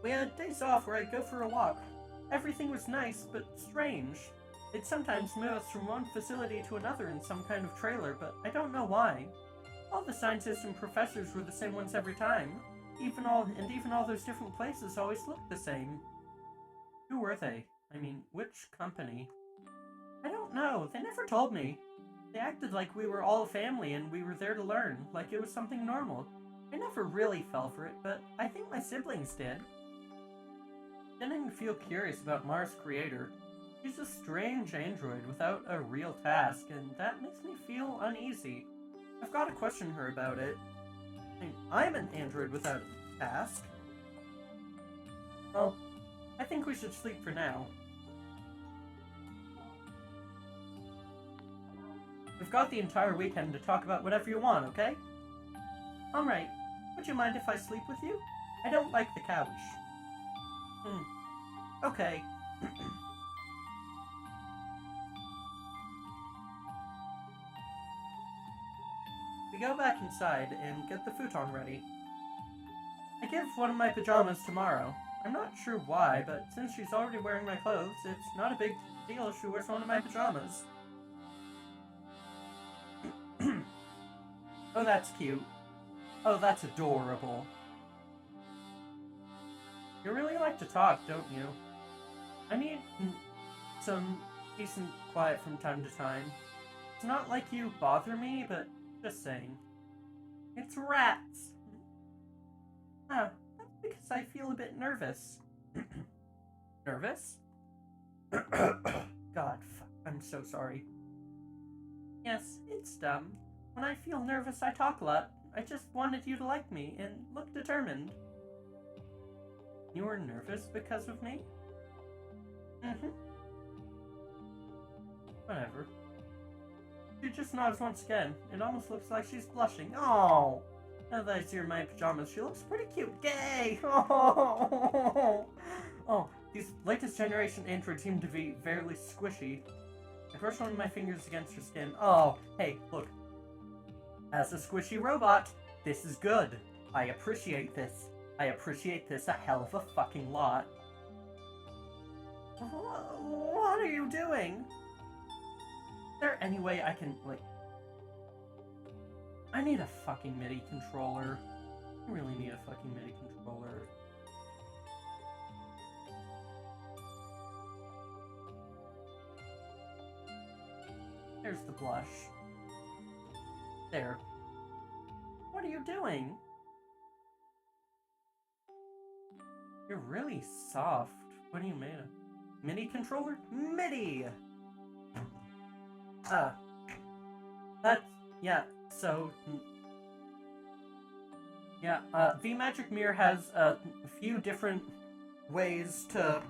[SPEAKER 1] We had days off where I'd go for a walk. Everything was nice, but strange. They'd sometimes move us from one facility to another in some kind of trailer, but I don't know why. All the scientists and professors were the same ones every time. Even all those different places always looked the same. Who were they? I mean, which company? I don't know. They never told me. They acted like we were all family and we were there to learn, like it was something normal. I never really fell for it, but I think my siblings did. Beginning to feel curious about Mars' creator. She's a strange android without a real task, and that makes me feel uneasy. I've got to question her about it. I mean, I'm an android without a task. Well, I think we should sleep for now. We've got the entire weekend to talk about whatever you want, okay? Alright. Would you mind if I sleep with you? I don't like the couch. Okay. We go back inside and get the futon ready. I give one of my pajamas tomorrow. I'm not sure why, but since she's already wearing my clothes, it's not a big deal if she wears one of my pajamas. Oh, that's cute. Oh, that's adorable. You really like to talk, don't you? I need some decent quiet from time to time. It's not like you bother me, but just saying. It's rats! Ah, that's because I feel a bit nervous. Nervous? God, I'm so sorry. Yes, it's dumb. When I feel nervous, I talk a lot. I just wanted you to like me and look determined. You were nervous because of me? Whatever. She just nods once again. It almost looks like she's blushing. Oh! Now that I see her in my pajamas, she looks pretty cute. Gay! Oh! Oh, these latest generation androids seem to be fairly squishy. I brush one of my fingers against her skin. Oh, hey, look. As a squishy robot, this is good. I appreciate this. I appreciate this a hell of a fucking lot. What are you doing? Is there any way I can, like... I need a fucking MIDI controller. I really need a fucking MIDI controller. There's the blush. There. What are you doing? You're really soft. What are you made of? MIDI controller? MIDI! That's... yeah, so... yeah, the Magic Mirror has a few different ways to...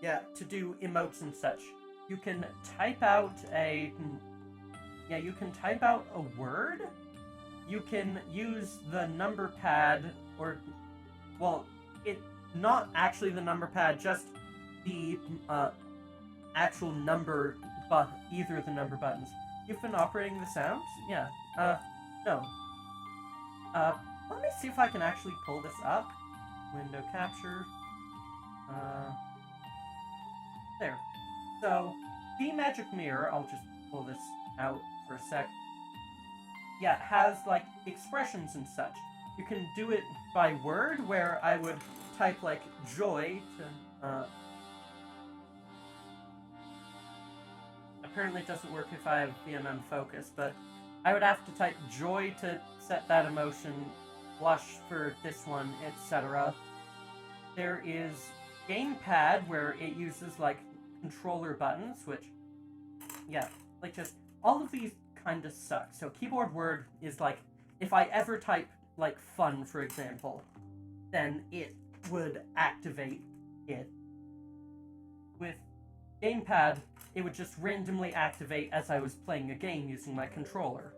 [SPEAKER 1] yeah, to do emotes and such. You can type out a... yeah, you can type out a word. You can use the number pad, or... well, it... not actually the number pad, just the, actual number... but either of the number buttons. You've been operating the sounds? Yeah. No. Let me see if I can actually pull this up. Window capture. There. So, the Magic Mirror, I'll just pull this out for a sec. Yeah, it has, like, expressions and such. You can do it by word, where I would type, like, joy to, apparently it doesn't work if I have VMM focus, but I would have to type joy to set that emotion, blush for this one, etc. There is gamepad where it uses like controller buttons, which, yeah, like just all of these kind of suck. So keyboard word is like, if I ever type like fun, for example, then it would activate it. With gamepad, it would just randomly activate as I was playing a game using my controller.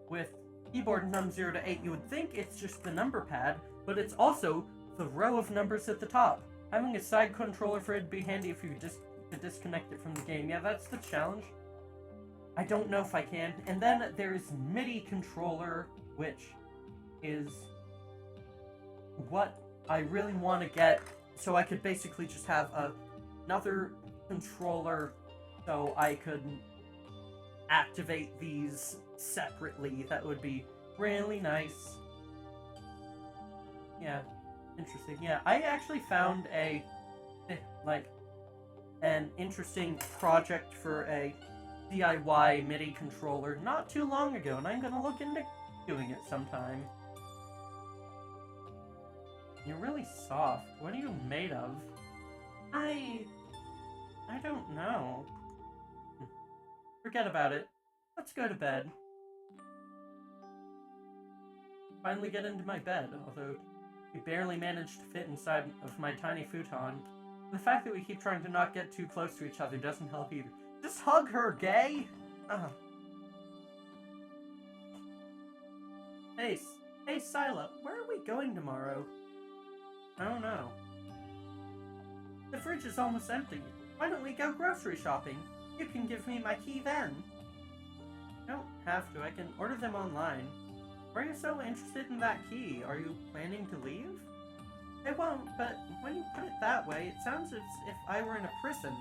[SPEAKER 1] With keyboard num 0 to 8, you would think it's just the number pad, but it's also the row of numbers at the top. Having a side controller for it would be handy if you just disconnect it from the game. Yeah, that's the challenge. I don't know if I can. And then there's MIDI controller, which is what I really want to get, so I could basically just have another controller so I could activate these separately. That would be really nice. Yeah, interesting. Yeah, I actually found an interesting project for a DIY MIDI controller not too long ago, and I'm gonna look into doing it sometime. You're really soft. What are you made of? I don't know. Forget about it. Let's go to bed. Finally get into my bed, although we barely managed to fit inside of my tiny futon. The fact that we keep trying to not get too close to each other doesn't help either. Just hug her, gay! Hey, Sila, where are we going tomorrow? I don't know. The fridge is almost empty. Why don't we go grocery shopping? You can give me my key then. You don't have to. I can order them online. Why are you so interested in that key? Are you planning to leave? I won't, but when you put it that way, it sounds as if I were in a prison.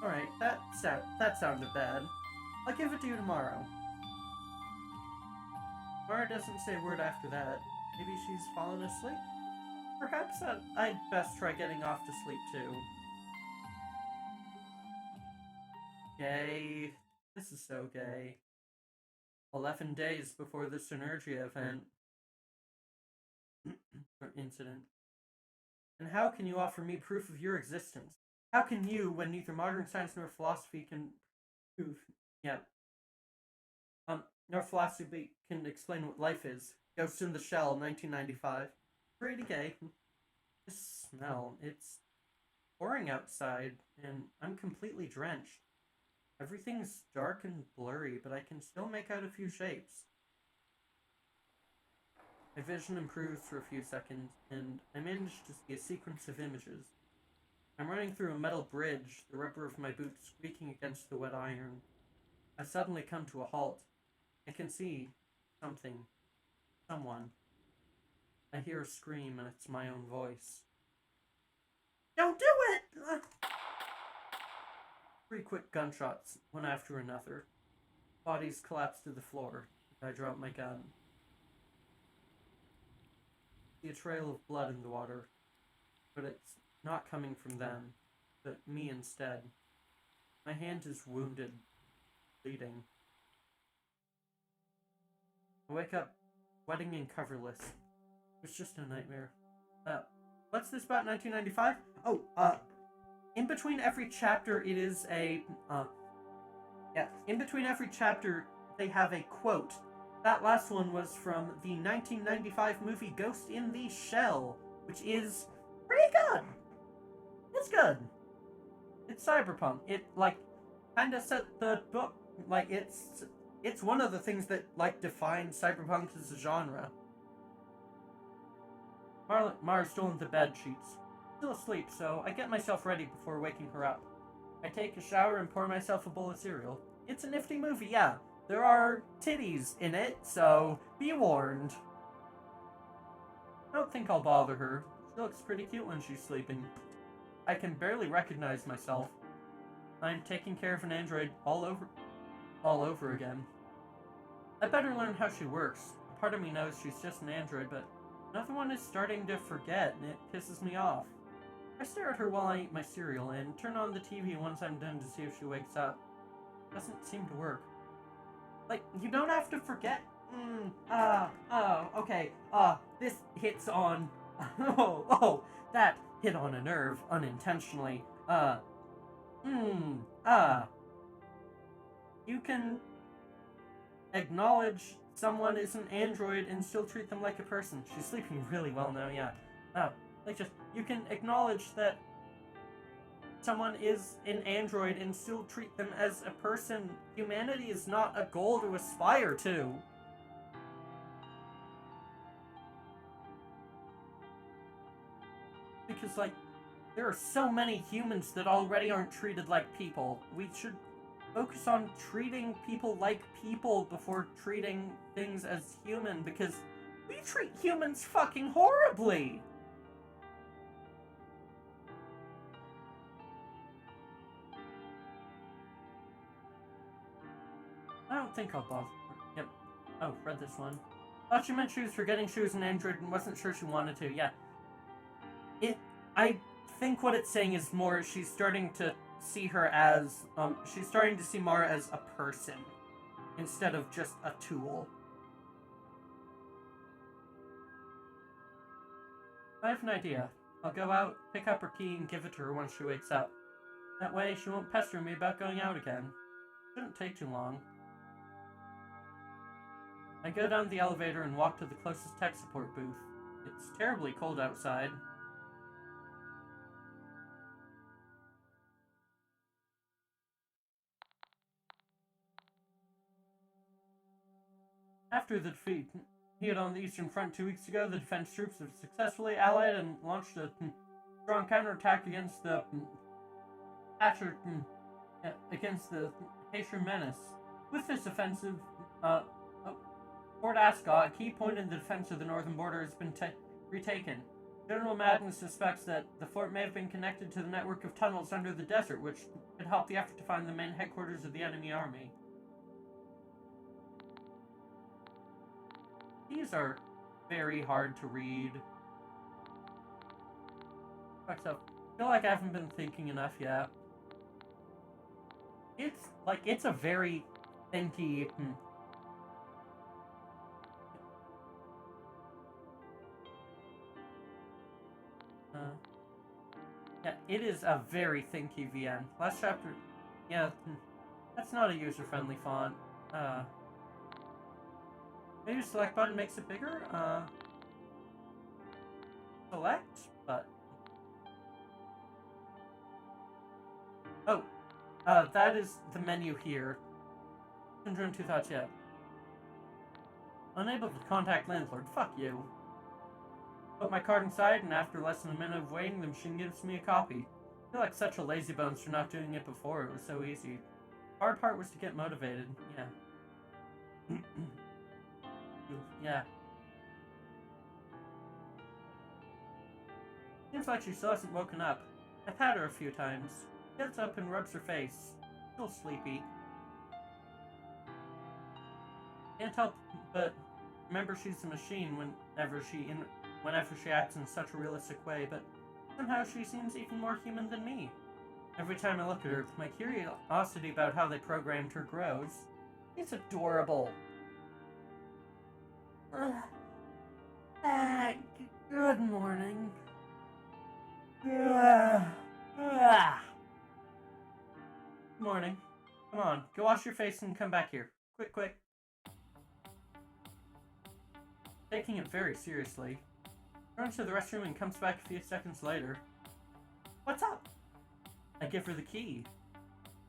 [SPEAKER 1] Alright, that sounded bad. I'll give it to you tomorrow. Mara doesn't say a word after that. Maybe she's fallen asleep? Perhaps I'd best try getting off to sleep too. Gay. This is so gay. 11 days before the Synergia event. or incident. And how can you offer me proof of your existence? How can you, when neither modern science nor philosophy can prove... Yeah. Nor philosophy can explain what life is. Ghost in the Shell, 1995. Pretty gay. This smell, it's pouring outside, and I'm completely drenched. Everything's dark and blurry, but I can still make out a few shapes. My vision improves for a few seconds, and I manage to see a sequence of images. I'm running through a metal bridge, the rubber of my boots squeaking against the wet iron. I suddenly come to a halt. I can see something. Someone. I hear a scream, and it's my own voice. Don't do it! 3 quick gunshots, one after another. Bodies collapse to the floor. I drop my gun. I see a trail of blood in the water, but it's not coming from them, but me instead. My hand is wounded, bleeding. I wake up, sweating and coverless. It was just a nightmare. What's this about 1995? Oh, in between every chapter it is in between every chapter they have a quote. That last one was from the 1995 movie Ghost in the Shell, which is pretty good. It's good. It's cyberpunk. It, kinda set the book, it's one of the things that, defines cyberpunk as a genre. Mara's still in the bed sheets. Still asleep, so I get myself ready before waking her up. I take a shower and pour myself a bowl of cereal. It's a nifty movie, yeah. There are titties in it, so be warned. I don't think I'll bother her. She looks pretty cute when she's sleeping. I can barely recognize myself. I'm taking care of an android all over again. I better learn how she works. A part of me knows she's just an android, but another one is starting to forget, and it pisses me off. I stare at her while I eat my cereal, and turn on the TV once I'm done to see if she wakes up. Doesn't seem to work. Like, you don't have to forget. Okay. This hits on. That hit on a nerve unintentionally. You can acknowledge someone is an android and still treat them like a person. She's sleeping really well now, yeah. You can acknowledge that someone is an android and still treat them as a person. Humanity is not a goal to aspire to. Because, like, there are so many humans that already aren't treated like people. We should focus on treating people like people before treating things as human, because we treat humans fucking horribly. I don't think I'll bother. Yep. Oh, read this one. Thought she meant she was forgetting she was an android and wasn't sure she wanted to. Yeah. I think what it's saying is more she's starting to see her as, she's starting to see Mara as a person instead of just a tool. I have an idea. I'll go out, pick up her key, and give it to her once she wakes up. That way, she won't pester me about going out again. Shouldn't take too long. I go down the elevator and walk to the closest tech support booth. It's terribly cold outside. After the defeat on the Eastern Front 2 weeks ago, the defense troops have successfully allied and launched a strong counterattack against the Haitian menace. With this offensive, Fort Ascot, a key point in the defense of the northern border, has been retaken. General Madden suspects that the fort may have been connected to the network of tunnels under the desert, which could help the effort to find the main headquarters of the enemy army. These are very hard to read. So, I feel like I haven't been thinking enough yet. It's a very thinky. Yeah, it is a very thinky VN. Last chapter. Yeah, that's not a user-friendly font. Maybe the select button makes it bigger? Select, but... Oh, that is the menu here. Syndrome 2 thoughts, yeah. Unable to contact landlord, fuck you. Put my card inside, and after less than a minute of waiting, the machine gives me a copy. I feel like such a lazy bones for not doing it before. It was so easy. Hard part was to get motivated, yeah. Yeah. Seems like she still hasn't woken up. I've had her a few times. Gets up and rubs her face. Still sleepy. Can't help but remember she's a machine whenever she acts in such a realistic way, but somehow she seems even more human than me. Every time I look at her, my curiosity about how they programmed her grows. It's adorable. Good morning. Morning. Come on, go wash your face and come back here. Quick. Taking it very seriously. Runs to the restroom and comes back a few seconds later. What's up? I give her the key.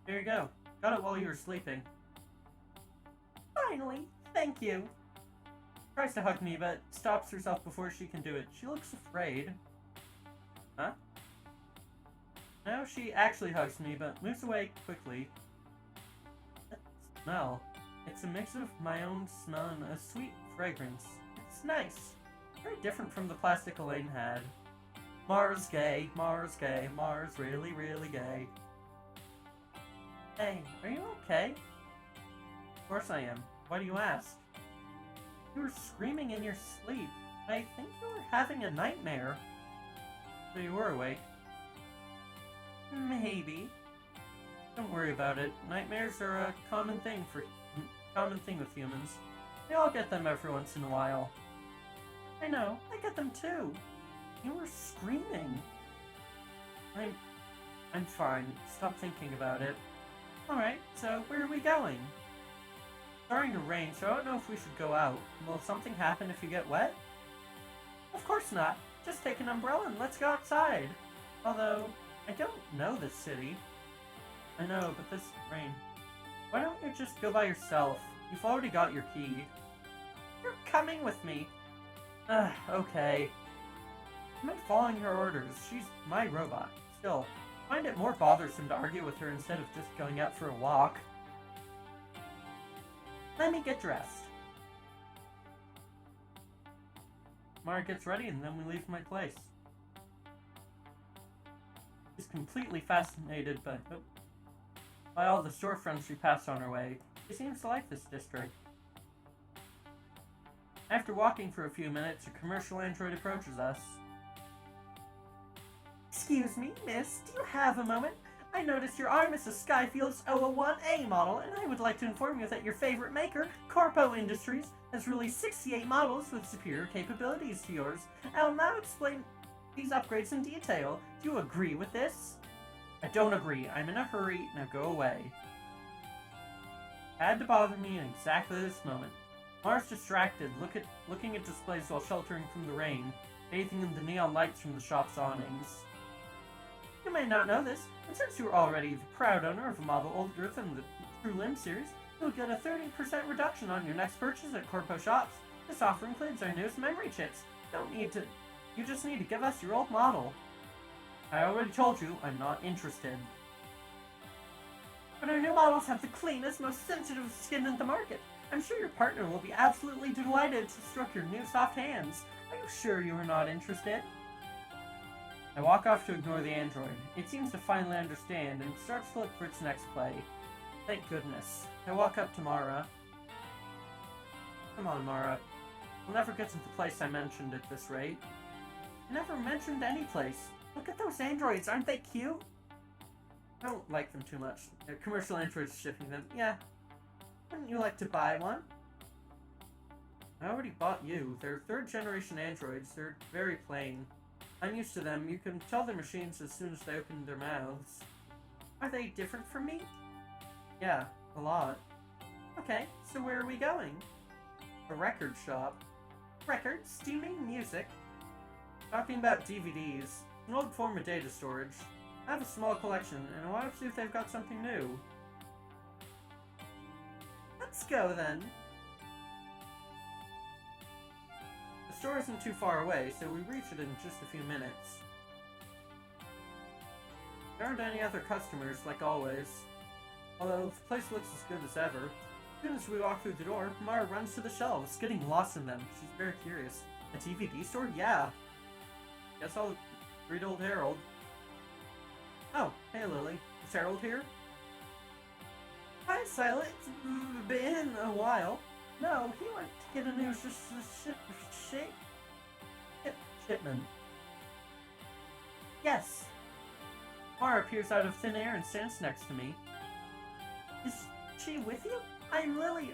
[SPEAKER 1] Here you go. Got it while you were sleeping. Finally, thank you. Tries to hug me, but stops herself before she can do it. She looks afraid. Huh? Now she actually hugs me, but moves away quickly. That smell. It's a mix of my own smell and a sweet fragrance. It's nice. Very different from the plastic Elaine had. Mars gay, Mars gay, Mars really, really gay. Hey, are you okay? Of course I am. Why do you ask? You were screaming in your sleep. I think you were having a nightmare. So you were awake. Maybe. Don't worry about it. Nightmares are a common thing for Common thing with humans. We all get them every once in a while. I know, I get them too. You were screaming. I'm fine. Stop thinking about it. Alright, so where are we going? It's starting to rain, so I don't know if we should go out. Will something happen if you get wet? Of course not. Just take an umbrella and let's go outside. Although, I don't know this city. I know, but this rain. Why don't you just go by yourself? You've already got your key. You're coming with me. Okay. I'm not following her orders. She's my robot. Still, I find it more bothersome to argue with her instead of just going out for a walk. Let me get dressed. Mara gets ready and then we leave my place. She's completely fascinated by all the storefronts we pass on our way. She seems to like this district. After walking for a few minutes, a commercial android approaches us. Excuse me, miss, do you have a moment? I noticed your arm is a Skyfield's 001A model, and I would like to inform you that your favorite maker, Corpo Industries, has released 68 models with superior capabilities to yours. I'll now explain these upgrades in detail. Do you agree with this? I don't agree. I'm in a hurry. Now go away. Had to bother me in exactly this moment. Mara's distracted, looking at displays while sheltering from the rain, bathing in the neon lights from the shop's awnings. You may not know this, but since you are already the proud owner of a model older than the True Limb series, you'll get a 30% reduction on your next purchase at Corpo shops. This offer includes our newest memory chips. You just need to give us your old model. I already told you I'm not interested. But our new models have the cleanest, most sensitive skin in the market. I'm sure your partner will be absolutely delighted to stroke your new soft hands. Are you sure you are not interested? I walk off to ignore the android. It seems to finally understand and starts to look for its next play. Thank goodness. I walk up to Mara. Come on, Mara. We'll never get to the place I mentioned at this rate. I never mentioned any place. Look at those androids, aren't they cute? I don't like them too much. They're commercial androids shipping them. Yeah. Wouldn't you like to buy one? I already bought you. They're third-generation androids. They're very plain. I'm used to them. You can tell they're machines as soon as they open their mouths. Are they different from me? Yeah, a lot. Okay, so where are we going? A record shop. Records? Do you mean music? Talking about DVDs. An old form of data storage. I have a small collection, and I want to see if they've got something new. Let's go, then. The store isn't too far away, so we reach it in just a few minutes. There aren't any other customers, like always. Although, the place looks as good as ever. As soon as we walk through the door, Mara runs to the shelves, getting lost in them. She's very curious. A DVD store? Yeah. Guess I'll read old Harold. Oh, hey Lily. Is Harold here? Hi, Silent. It's been a while. No, he went to get a new shipment. Yes. Mara appears out of thin air and stands next to me. Is she with you? I'm Lily.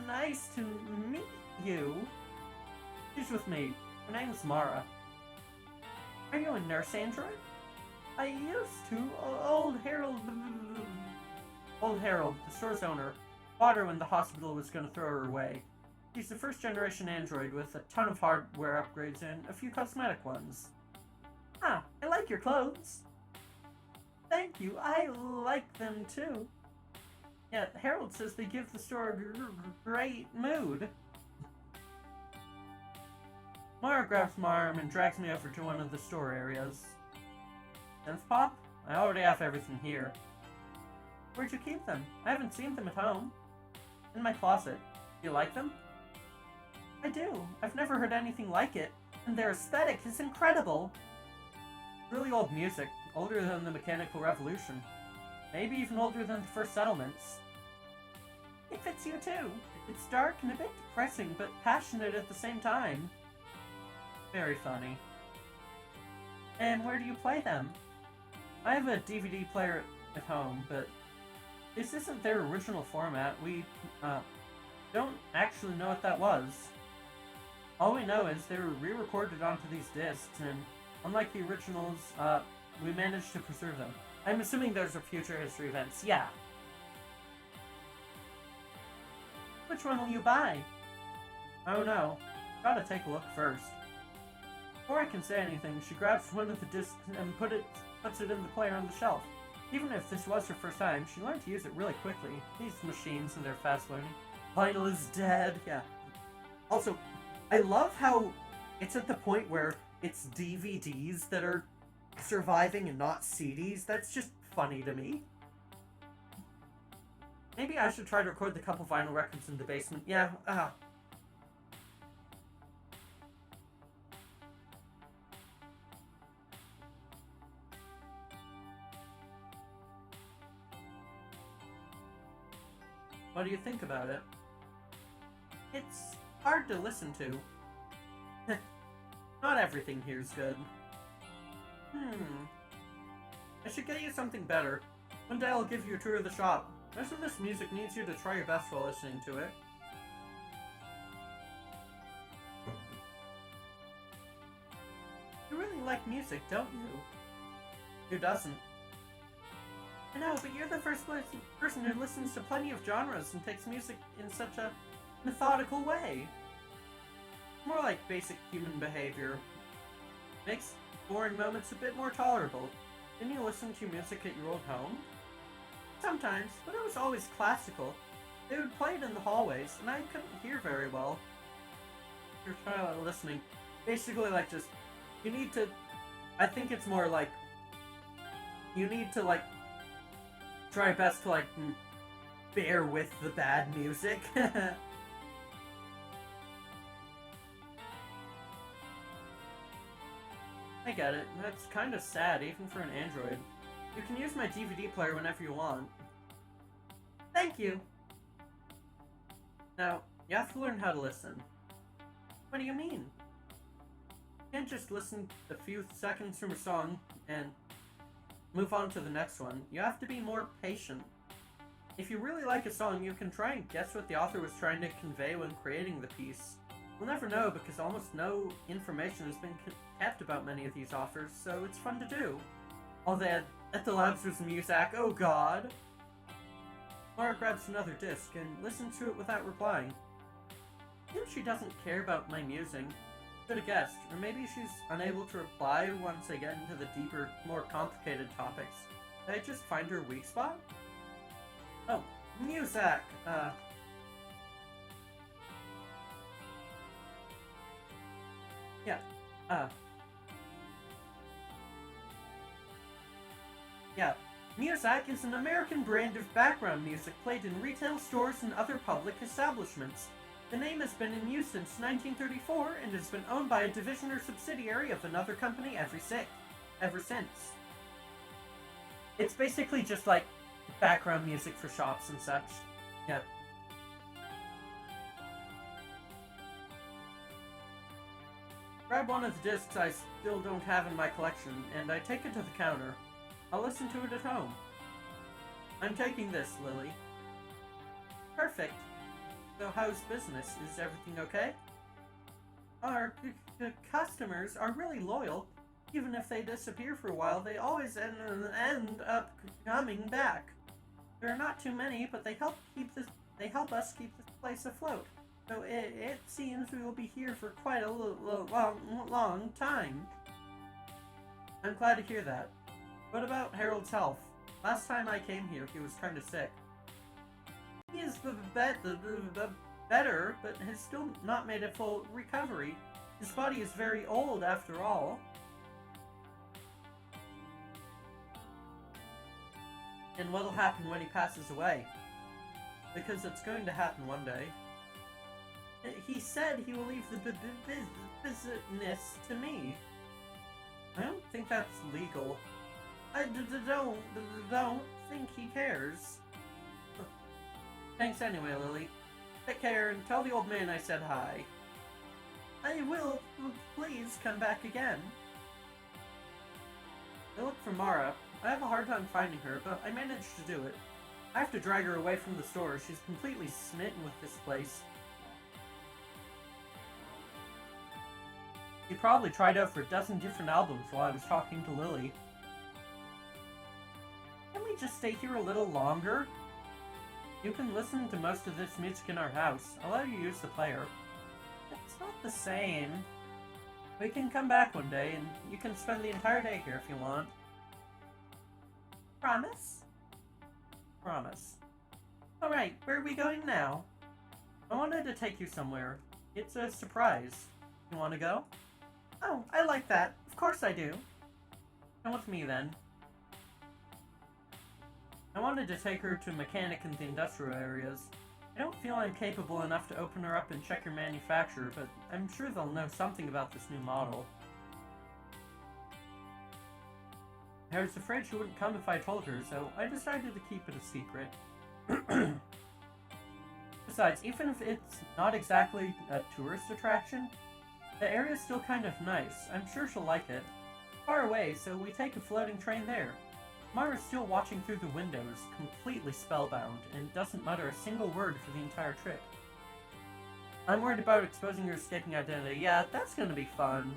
[SPEAKER 1] Nice to meet you. She's with me. Her name's Mara. Are you a nurse android? I used to. Old Harold, the store's owner, bought her when the hospital was going to throw her away. She's the first-generation android with a ton of hardware upgrades and a few cosmetic ones. Ah, I like your clothes. Thank you, I like them too. Yeah, Harold says they give the store a great mood. Mara grabs my arm and drags me over to one of the store areas. Synth Pop? I already have everything here. Where'd you keep them? I haven't seen them at home. In my closet. Do you like them? I do. I've never heard anything like it. And their aesthetic is incredible. Really old music. Older than the Mechanical Revolution. Maybe even older than the first settlements. It fits you too. It's dark and a bit depressing, but passionate at the same time. Very funny. And where do you play them? I have a DVD player at home, but this isn't their original format. We Don't actually know what that was. All we know is they were re-recorded onto these discs, and unlike the originals, we managed to preserve them. I'm assuming those are future history events. Yeah. Which one will you buy? Oh no. Gotta take a look first. Before I can say anything, she grabs one of the discs and puts it in the player on the shelf. Even if this was her first time, she learned to use it really quickly. These machines and their fast learning. Vinyl is dead. Yeah. Also, I love how it's at the point where it's DVDs that are surviving and not CDs. That's just funny to me. Maybe I should try to record the couple vinyl records in the basement. Yeah, What do you think about it? It's hard to listen to. Not everything here's good. I should get you something better. One day I'll give you a tour of the shop. Most of this music needs you to try your best while listening to it. You really like music, don't you? Who doesn't? I know, but you're the first person who listens to plenty of genres and takes music in such a methodical way. More like basic human behavior. Makes boring moments a bit more tolerable. Didn't you listen to music at your old home? Sometimes, but it was always classical. They would play it in the hallways, and I couldn't hear very well. You're trying to listening. Basically, like, just, you need to, I think it's more like, you need to, like, try best to, like, bear with the bad music. I get it. That's kind of sad, even for an Android. You can use my DVD player whenever you want. Thank you! Now, you have to learn how to listen. What do you mean? You can't just listen a few seconds from a song and move on to the next one. You have to be more patient. If you really like a song, you can try and guess what the author was trying to convey when creating the piece. We'll never know because almost no information has been kept about many of these authors, so it's fun to do. Although at the labs was Muzak, oh god! Laura grabs another disc and listens to it without replying. I think she doesn't care about my musing. Could have guessed, or maybe she's unable to reply once I get into the deeper, more complicated topics. Did I just find her weak spot? Oh, Muzak! Yeah. Muzak is an American brand of background music played in retail stores and other public establishments. The name has been in use since 1934 and has been owned by a division or subsidiary of another company ever since. It's basically just like background music for shops and such. Yeah. Grab one of the discs I still don't have in my collection, and I take it to the counter. I'll listen to it at home. I'm taking this, Lily. Perfect. So how's business? Is everything okay? Our customers are really loyal. Even if they disappear for a while, they always end up coming back. There are not too many, but they help us keep this place afloat. So it seems we will be here for quite a long time. I'm glad to hear that. What about Harold's health? Last time I came here, he was kind of sick. He is better, but has still not made a full recovery. His body is very old after all. And what'll happen when he passes away? Because it's going to happen one day. He said he will leave the business to me. I don't think that's legal. I don't think he cares. Thanks anyway, Lily. Take care and tell the old man I said hi. I will. Please come back again. I look for Mara. I have a hard time finding her, but I managed to do it. I have to drag her away from the store. She's completely smitten with this place. She probably tried out for a dozen different albums while I was talking to Lily. Can we just stay here a little longer? You can listen to most of this music in our house. I'll let you use the player. It's not the same. We can come back one day, and you can spend the entire day here if you want. Promise? Promise. Alright, where are we going now? I wanted to take you somewhere. It's a surprise. You want to go? Oh, I like that. Of course I do. Come with me then. I wanted to take her to a mechanic in the industrial areas. I don't feel I'm capable enough to open her up and check her manufacturer, but I'm sure they'll know something about this new model. I was afraid she wouldn't come if I told her, so I decided to keep it a secret. Besides, even if it's not exactly a tourist attraction, the area's still kind of nice. I'm sure she'll like it. Far away, so we take a floating train there. Mara's still watching through the windows, completely spellbound, and doesn't mutter a single word for the entire trip. I'm worried about exposing her escaping identity. Yeah, that's gonna be fun.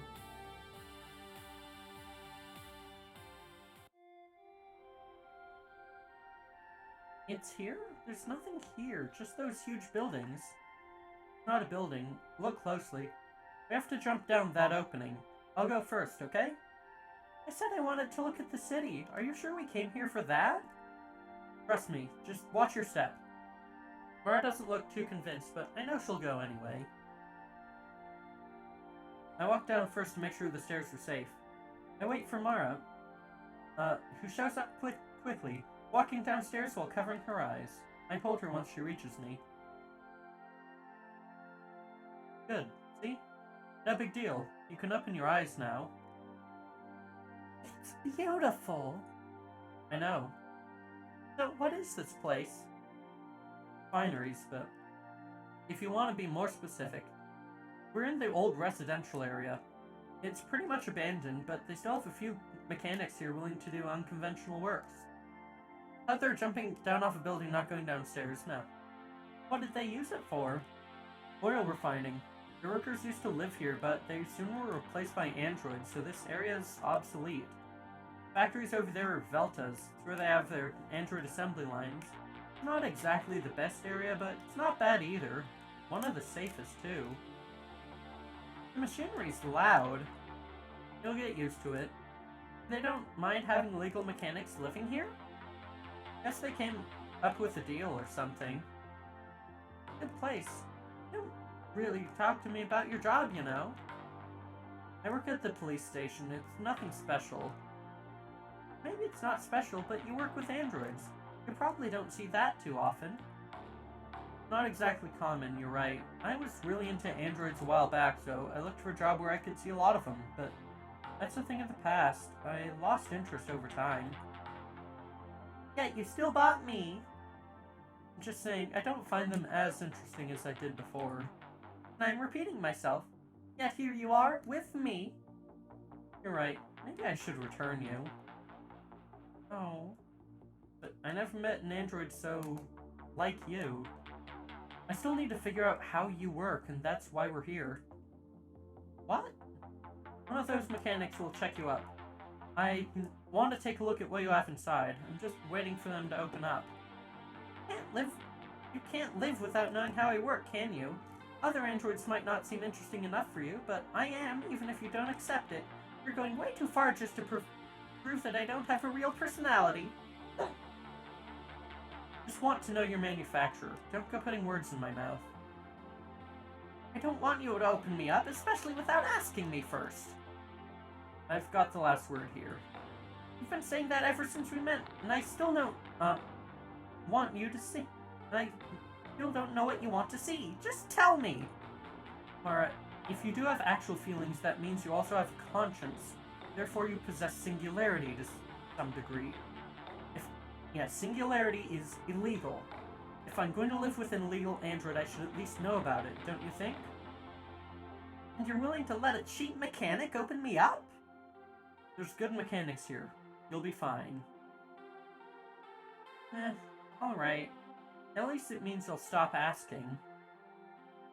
[SPEAKER 1] It's here? There's nothing here, just those huge buildings. Not a building. Look closely. We have to jump down that opening. I'll go first, okay? I said I wanted to look at the city. Are you sure we came here for that? Trust me, just watch your step. Mara doesn't look too convinced, but I know she'll go anyway. I walk down first to make sure the stairs are safe. I wait for Mara, who shows up quickly, walking downstairs while covering her eyes. I hold her once she reaches me. Good, see? No big deal. You can open your eyes now. It's beautiful. I know. So, what is this place? Fineries, but if you want to be more specific, we're in the old residential area. It's pretty much abandoned, but they still have a few mechanics here willing to do unconventional works. Out there jumping down off a building, not going downstairs, no. What did they use it for? Oil refining. The workers used to live here, but they soon were replaced by androids, so this area is obsolete. Factories over there are Veltas. It's where they have their android assembly lines. It's not exactly the best area, but it's not bad either. One of the safest, too. The machinery's loud. You'll get used to it. They don't mind having legal mechanics living here? Guess they came up with a deal or something. Good place. You don't really talk to me about your job, you know. I work at the police station. It's nothing special. Maybe it's not special, but you work with androids. You probably don't see that too often. Not exactly common, you're right. I was really into androids a while back, so I looked for a job where I could see a lot of them, but that's a thing of the past. I lost interest over time. Yet you still bought me! I'm just saying, I don't find them as interesting as I did before. And I'm repeating myself. Yet here you are, with me. You're right. Maybe I should return you. Oh. But I never met an android so... like you. I still need to figure out how you work, and that's why we're here. What? One of those mechanics will check you up. I want to take a look at what you have inside. I'm just waiting for them to open up. You can't live without knowing how I work, can you? Other androids might not seem interesting enough for you, but I am, even if you don't accept it. You're going way too far just to prove that I don't have a real personality. Just want to know your manufacturer. Don't go putting words in my mouth. I don't want you to open me up, especially without asking me first. I've got the last word here. You've been saying that ever since we met, and I still don't, want you to see. And I still don't know what you want to see. Just tell me! Mara, if you do have actual feelings, that means you also have a conscience. Therefore you possess singularity to some degree. Singularity is illegal. If I'm going to live with an illegal android, I should at least know about it, don't you think? And you're willing to let a cheap mechanic open me up? There's good mechanics here. You'll be fine. Alright. At least it means they'll stop asking.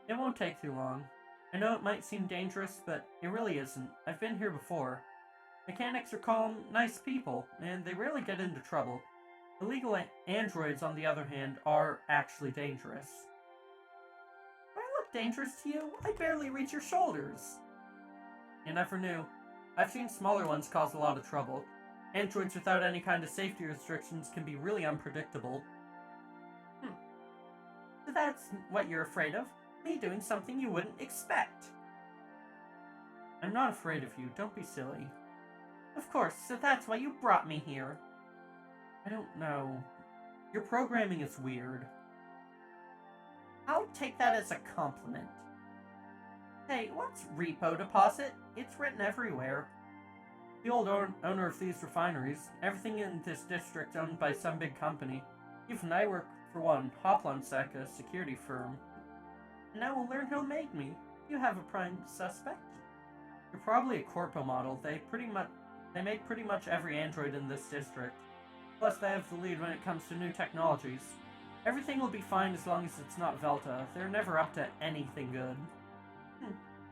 [SPEAKER 1] It won't take too long. I know it might seem dangerous, but it really isn't. I've been here before. Mechanics are calm, nice people, and they rarely get into trouble. Illegal androids, on the other hand, are actually dangerous. Do I look dangerous to you? I barely reach your shoulders. You never knew. I've seen smaller ones cause a lot of trouble. Androids without any kind of safety restrictions can be really unpredictable. So that's what you're afraid of? Me doing something you wouldn't expect. I'm not afraid of you, don't be silly. Of course, so that's why you brought me here. I don't know. Your programming is weird. I'll take that as a compliment. Hey, what's repo deposit? It's written everywhere. The old owner of these refineries. Everything in this district owned by some big company. Even I work for one, Hoplonsec, a security firm. And now we'll learn who made me. You have a prime suspect? You're probably a corpo model. They make pretty much every android in this district. Plus, they have the lead when it comes to new technologies. Everything will be fine as long as it's not Velta. They're never up to anything good.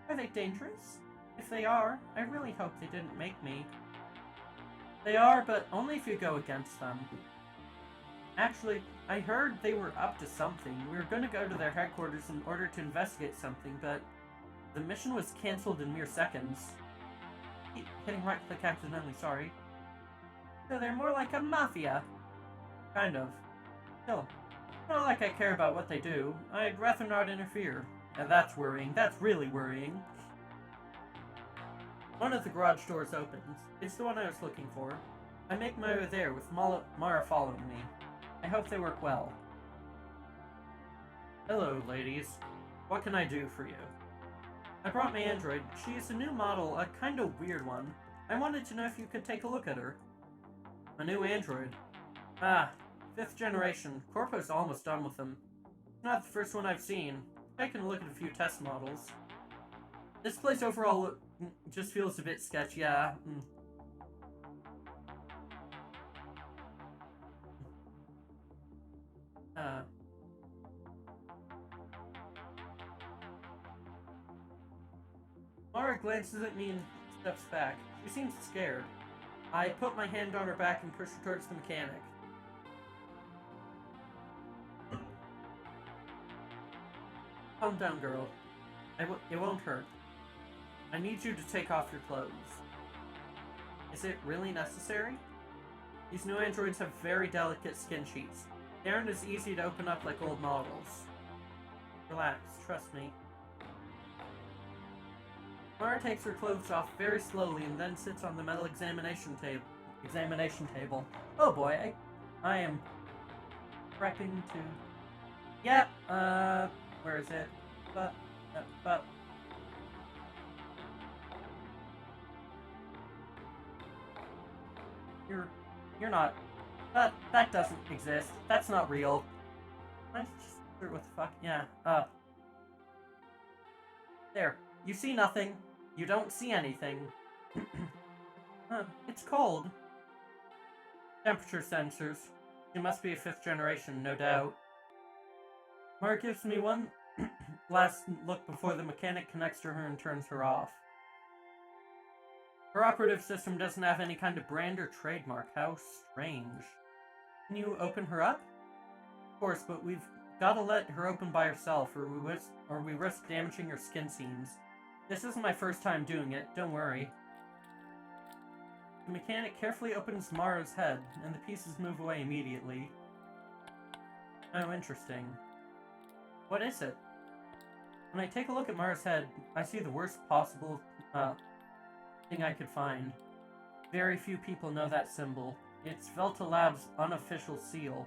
[SPEAKER 1] Are they dangerous? If they are, I really hope they didn't make me. They are, but only if you go against them. Actually, I heard they were up to something. We were going to go to their headquarters in order to investigate something, but the mission was cancelled in mere seconds. Hitting right-click accidentally, sorry. So they're more like a mafia. Kind of. Still, not like I care about what they do. I'd rather not interfere. And that's worrying. That's really worrying. One of the garage doors opens. It's the one I was looking for. I make my way there with Mara following me. I hope they work well. Hello, ladies. What can I do for you? I brought my android. She is a new model, a kind of weird one. I wanted to know if you could take a look at her. A new android. Ah, 5th generation. Corpo's almost done with them. Not the first one I've seen. Taking a look at a few test models. This place overall just feels a bit sketchy, yeah. Mara glances at me and steps back. She seems scared. I put my hand on her back and push her towards the mechanic. Calm down, girl. It won't hurt. I need you to take off your clothes. Is it really necessary? These new androids have very delicate skin sheets. They aren't as easy to open up like old models. Relax, trust me. Mara takes her clothes off very slowly and then sits on the metal examination table. Oh boy, I am prepping to... Yep, where is it? But... You're not... That doesn't exist. That's not real. What the fuck? Yeah, There. You see nothing. You don't see anything. It's cold. Temperature sensors. It must be a 5th generation, no doubt. Mara gives me one last look before the mechanic connects to her and turns her off. Her operative system doesn't have any kind of brand or trademark. How strange. Can you open her up? Of course, but we've got to let her open by herself, or we risk damaging her skin seams. This isn't my first time doing it, don't worry. The mechanic carefully opens Mara's head, and the pieces move away immediately. Oh, interesting. What is it? When I take a look at Mara's head, I see the worst possible, thing I could find. Very few people know that symbol. It's Velta Labs' unofficial seal.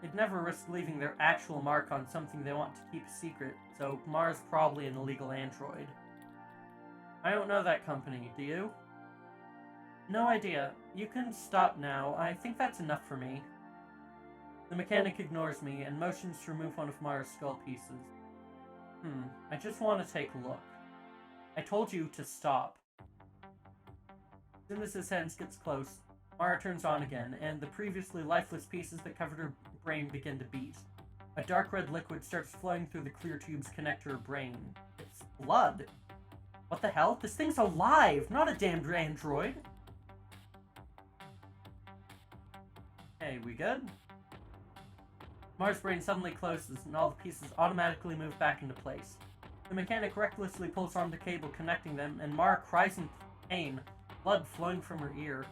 [SPEAKER 1] They'd never risk leaving their actual mark on something they want to keep a secret, so Mara's probably an illegal android. I don't know that company, do you? No idea. You can stop now. I think that's enough for me. The mechanic ignores me and motions to remove one of Mara's skull pieces. I just want to take a look. I told you to stop. As soon as his hands gets close, Mara turns on again, and the previously lifeless pieces that covered her brain begin to beat. A dark red liquid starts flowing through the clear tubes connect to her brain. It's blood. What the hell? This thing's alive, not a damned android. Okay, we good? Mara's brain suddenly closes, and all the pieces automatically move back into place. The mechanic recklessly pulls on the cable connecting them, and Mara cries in pain, blood flowing from her ear.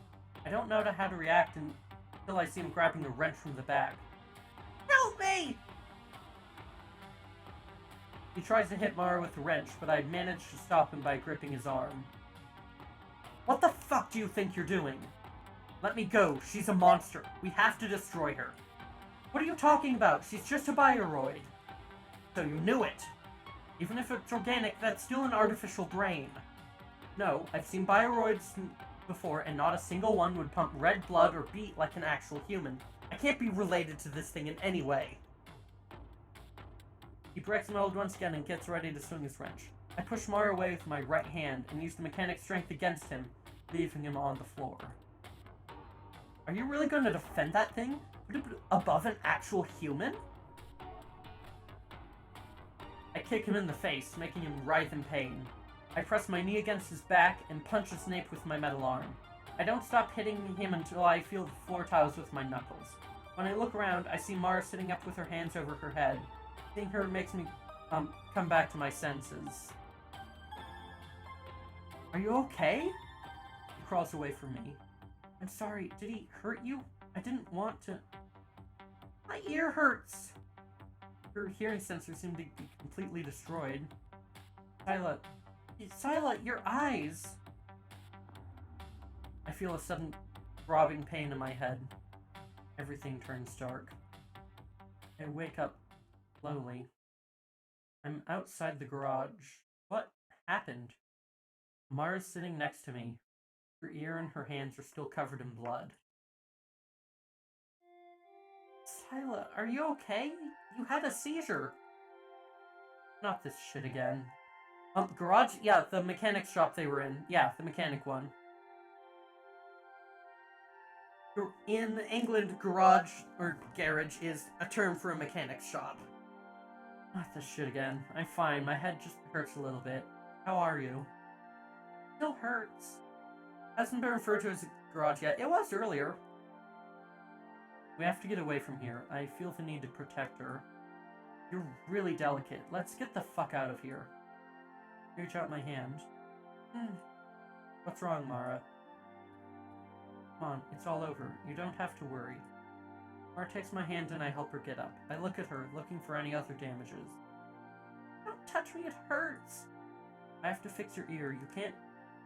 [SPEAKER 1] I don't know how to react until I see him grabbing a wrench from the back. Help me! He tries to hit Mara with the wrench, but I manage to stop him by gripping his arm. What the fuck do you think you're doing? Let me go. She's a monster. We have to destroy her. What are you talking about? She's just a bioroid. So you knew it. Even if it's organic, that's still an artificial brain. No, I've seen bioroids before, and not a single one would pump red blood or beat like an actual human. I can't be related to this thing in any way. He breaks my hold once again and gets ready to swing his wrench. I push Mara away with my right hand and use the mechanic's strength against him, leaving him on the floor. Are you really going to defend that thing? Put it above an actual human? I kick him in the face, making him writhe in pain. I press my knee against his back and punch his nape with my metal arm. I don't stop hitting him until I feel the floor tiles with my knuckles. When I look around, I see Mara sitting up with her hands over her head. Seeing her makes me come back to my senses. Are you okay? He crawls away from me. I'm sorry, did he hurt you? I didn't want to... My ear hurts! Her hearing sensor seemed to be completely destroyed. Sila, your eyes! I feel a sudden throbbing pain in my head. Everything turns dark. I wake up slowly. I'm outside the garage. What happened? Mara's sitting next to me. Her ear and her hands are still covered in blood. Sila, are you okay? You had a seizure. Not this shit again. Garage? Yeah, the mechanic's shop they were in. Yeah, the mechanic one. In England, garage, or garage, is a term for a mechanic's shop. Not this shit again. I'm fine. My head just hurts a little bit. How are you? Still hurts. Hasn't been referred to as a garage yet. It was earlier. We have to get away from here. I feel the need to protect her. You're really delicate. Let's get the fuck out of here. Reach out my hand. What's wrong, Mara? Come on, it's all over. You don't have to worry. Mara takes my hand and I help her get up. I look at her, looking for any other damages. Don't touch me, it hurts. I have to fix your ear. You can't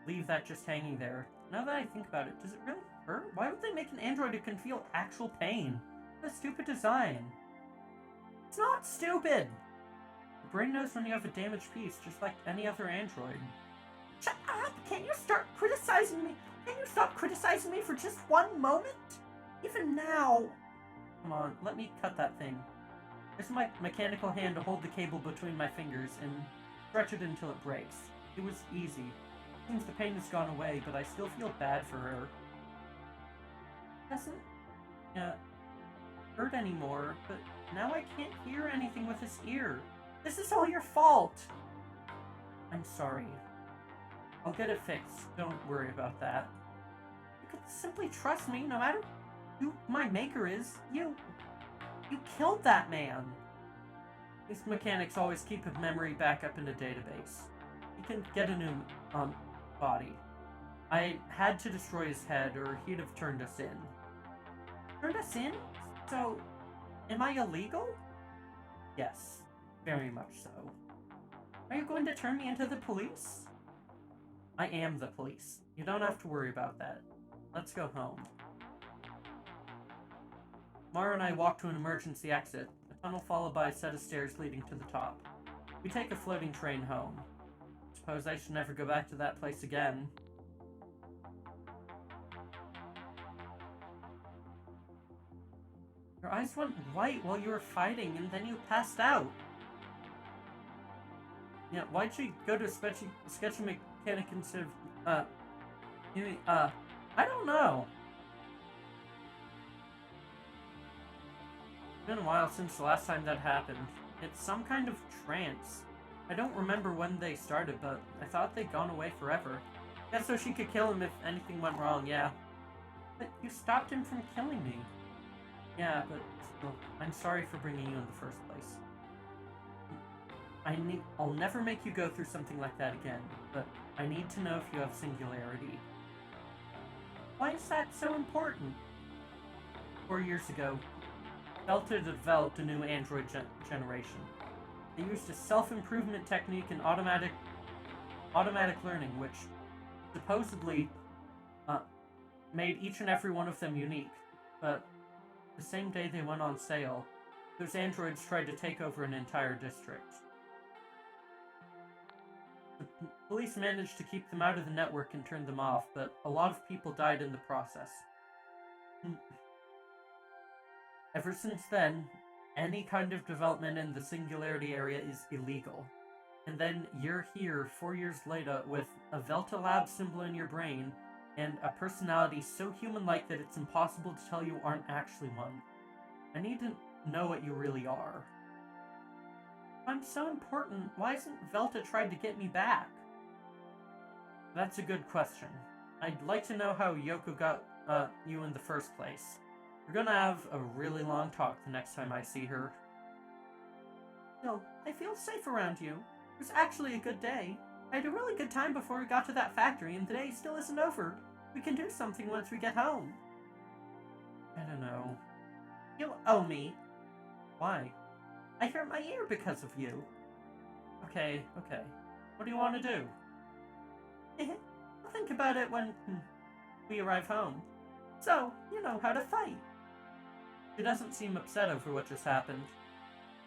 [SPEAKER 1] leave that just hanging there. Now that I think about it, does it really hurt? Why would they make an android who can feel actual pain? What a stupid design. It's not stupid! The brain knows when you have a damaged piece, just like any other android. Shut up! Can't you start criticizing me? Can you stop criticizing me for just one moment? Even now! Come on, let me cut that thing. Use my mechanical hand to hold the cable between my fingers and stretch it until it breaks. It was easy. Seems the pain has gone away, but I still feel bad for her. Doesn't hurt anymore, but now I can't hear anything with his ear. This is all your fault! I'm sorry. I'll get it fixed. Don't worry about that. You could simply trust me, no matter who my maker is. You killed that man. These mechanics always keep a memory backup in a database. He can get a new body. I had to destroy his head, or he'd have turned us in. Turned us in? So, am I illegal? Yes, very much so. Are you going to turn me into the police? I am the police. You don't have to worry about that. Let's go home. Mara and I walk to an emergency exit, a tunnel followed by a set of stairs leading to the top. We take a floating train home. Suppose I should never go back to that place again. Your eyes went white while you were fighting, and then you passed out. Yeah, why'd you go to a sketchy mechanic instead of, I don't know. It's been a while since the last time that happened. It's some kind of trance. I don't remember when they started, but I thought they'd gone away forever. Guess so she could kill him if anything went wrong, yeah. But you stopped him from killing me. Yeah, but still, I'm sorry for bringing you in the first place. I'll never make you go through something like that again, but I need to know if you have singularity. Why is that so important? 4 years ago, Delta developed a new android generation. They used a self-improvement technique and automatic learning, which supposedly made each and every one of them unique. But the same day they went on sale, those androids tried to take over an entire district. The police managed to keep them out of the network and turn them off, but a lot of people died in the process. Ever since then, any kind of development in the singularity area is illegal. And then you're here 4 years later with a Velta Lab symbol in your brain and a personality so human-like that it's impossible to tell you aren't actually one. I need to know what you really are. If I'm so important, why hasn't Velta tried to get me back? That's a good question. I'd like to know how Yoko got you in the first place. We're gonna have a really long talk the next time I see her. No, I feel safe around you. It was actually a good day. I had a really good time before we got to that factory, and the day still isn't over. We can do something once we get home. I don't know. You'll owe me. Why? I hurt my ear because of you. Okay. What do you want to do? I'll think about it when we arrive home. So, you know how to fight. She doesn't seem upset over what just happened.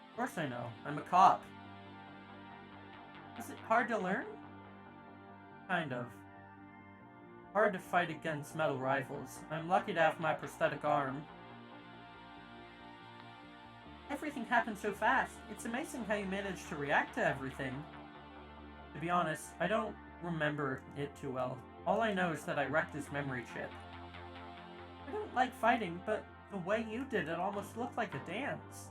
[SPEAKER 1] Of course I know. I'm a cop. Is it hard to learn? Kind of. Hard to fight against metal rivals. I'm lucky to have my prosthetic arm. Everything happened so fast. It's amazing how you managed to react to everything. To be honest, I don't remember it too well. All I know is that I wrecked his memory chip. I don't like fighting, but the way you did it almost looked like a dance.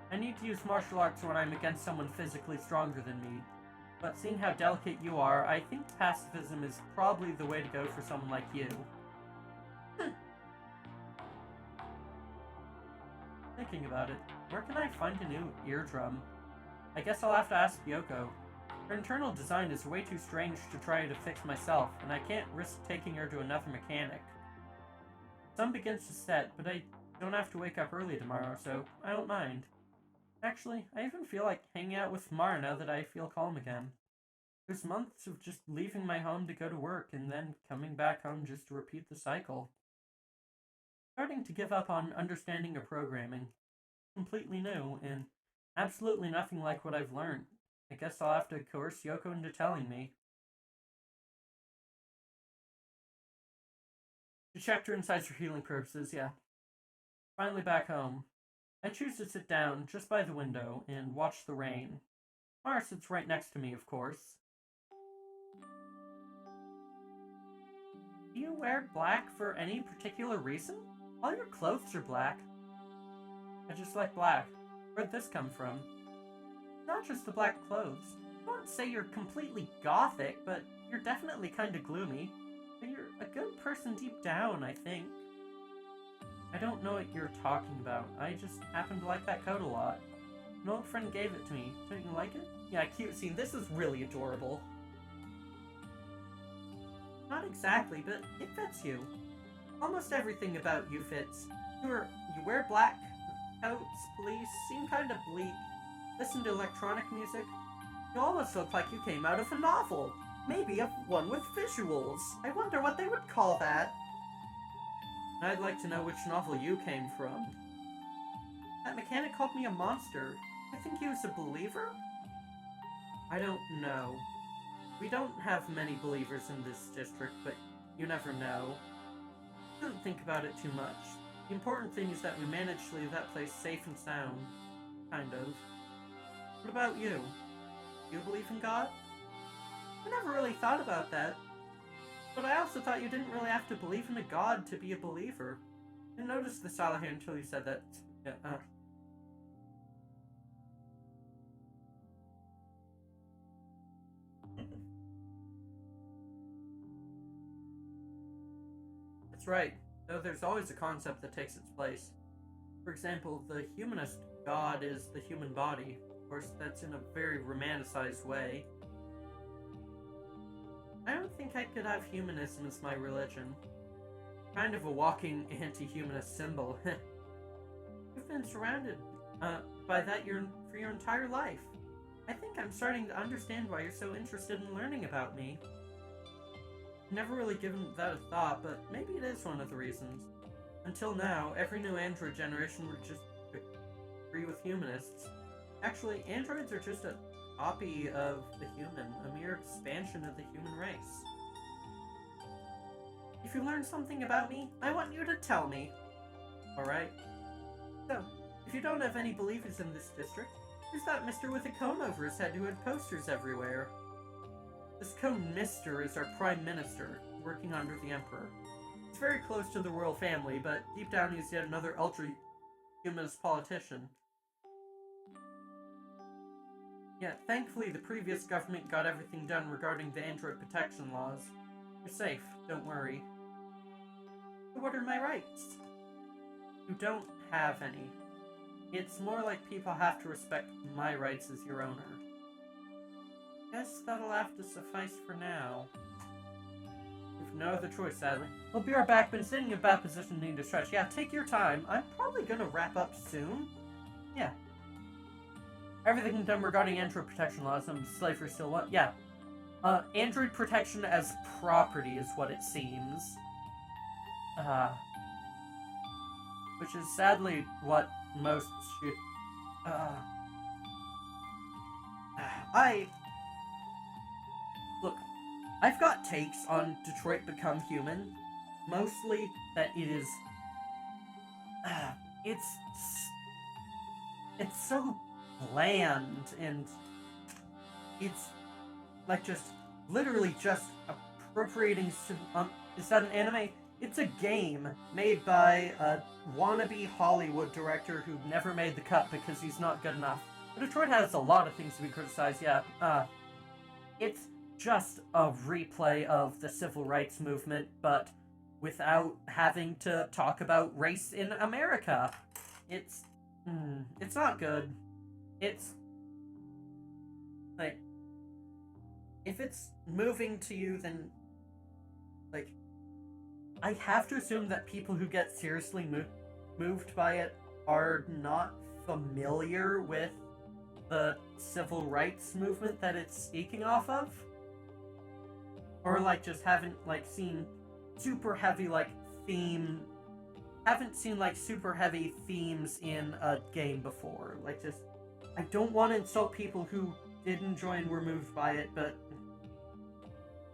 [SPEAKER 1] I need to use martial arts when I'm against someone physically stronger than me. But seeing how delicate you are, I think pacifism is probably the way to go for someone like you. Thinking about it, where can I find a new eardrum? I guess I'll have to ask Yoko. Her internal design is way too strange to try to fix myself, and I can't risk taking her to another mechanic. Sun begins to set, but I don't have to wake up early tomorrow, so I don't mind. Actually, I even feel like hanging out with Mara now that I feel calm again. There's months of just leaving my home to go to work and then coming back home just to repeat the cycle. Starting to give up on understanding of programming. Completely new, and absolutely nothing like what I've learned. I guess I'll have to coerce Yoko into telling me. She checked her insides for healing purposes, yeah. Finally back home. I choose to sit down just by the window and watch the rain. Mara sits right next to me, of course. Do you wear black for any particular reason? All your clothes are black. I just like black. Where'd this come from? Not just the black clothes. I won't say you're completely gothic, but you're definitely kinda gloomy. But you're a good person deep down, I think. I don't know what you're talking about. I just happen to like that coat a lot. An old friend gave it to me. Don't you like it? Yeah, cute scene. This is really adorable. Not exactly, but it fits you. Almost everything about you fits. You wear black coats, police, seem kind of bleak. Listen to electronic music. You almost look like you came out of a novel. Maybe one with visuals. I wonder what they would call that. I'd like to know which novel you came from. That mechanic called me a monster. I think he was a believer? I don't know. We don't have many believers in this district, but you never know. I didn't think about it too much. The important thing is that we managed to leave that place safe and sound. Kind of. What about you? Do you believe in God? I never really thought about that. But I also thought you didn't really have to believe in a god to be a believer. I didn't notice the style here until you said that. Yeah, That's right. Though there's always a concept that takes its place. For example, the humanist god is the human body. Of course, that's in a very romanticized way. I don't think I could have humanism as my religion. Kind of a walking anti-humanist symbol. You've been surrounded by that for your entire life. I think I'm starting to understand why you're so interested in learning about me. Never really given that a thought, but maybe it is one of the reasons. Until now, every new android generation would just agree with humanists. Actually, androids are just a copy of the human, a mere expansion of the human race. If you learn something about me, I want you to tell me. Alright? So, if you don't have any believers in this district, who's that mister with a cone over his head who had posters everywhere? This cone mister is our prime minister, working under the emperor. He's very close to the royal family, but deep down he's yet another ultra-humanist politician. Yeah, thankfully the previous government got everything done regarding the android protection laws. You're safe, don't worry. So what are my rights? You don't have any. It's more like people have to respect my rights as your owner. Guess that'll have to suffice for now. We've no other choice, sadly. We'll be right back, but sitting in a bad position needing to stretch. Yeah, take your time. I'm probably gonna wrap up soon. Yeah. Everything done regarding android protection laws and slavery still what? Yeah. Android protection as property is what it seems. Which is sadly what most should... Look, I've got takes on Detroit Become Human. Mostly that it is... It's so bland, and it's like just literally just appropriating... is that an anime? It's a game made by a wannabe Hollywood director who never made the cut because he's not good enough. But Detroit has a lot of things to be criticized, yeah. It's just a replay of the civil rights movement, but without having to talk about race in America. It's not good. It's like, if it's moving to you, then like, I have to assume that people who get seriously moved by it are not familiar with the civil rights movement that it's speaking off of. Or, like, just haven't, like, seen super heavy, like, haven't seen, like, super heavy themes in a game before. Like, just, I don't want to insult people who did enjoy and were moved by it, but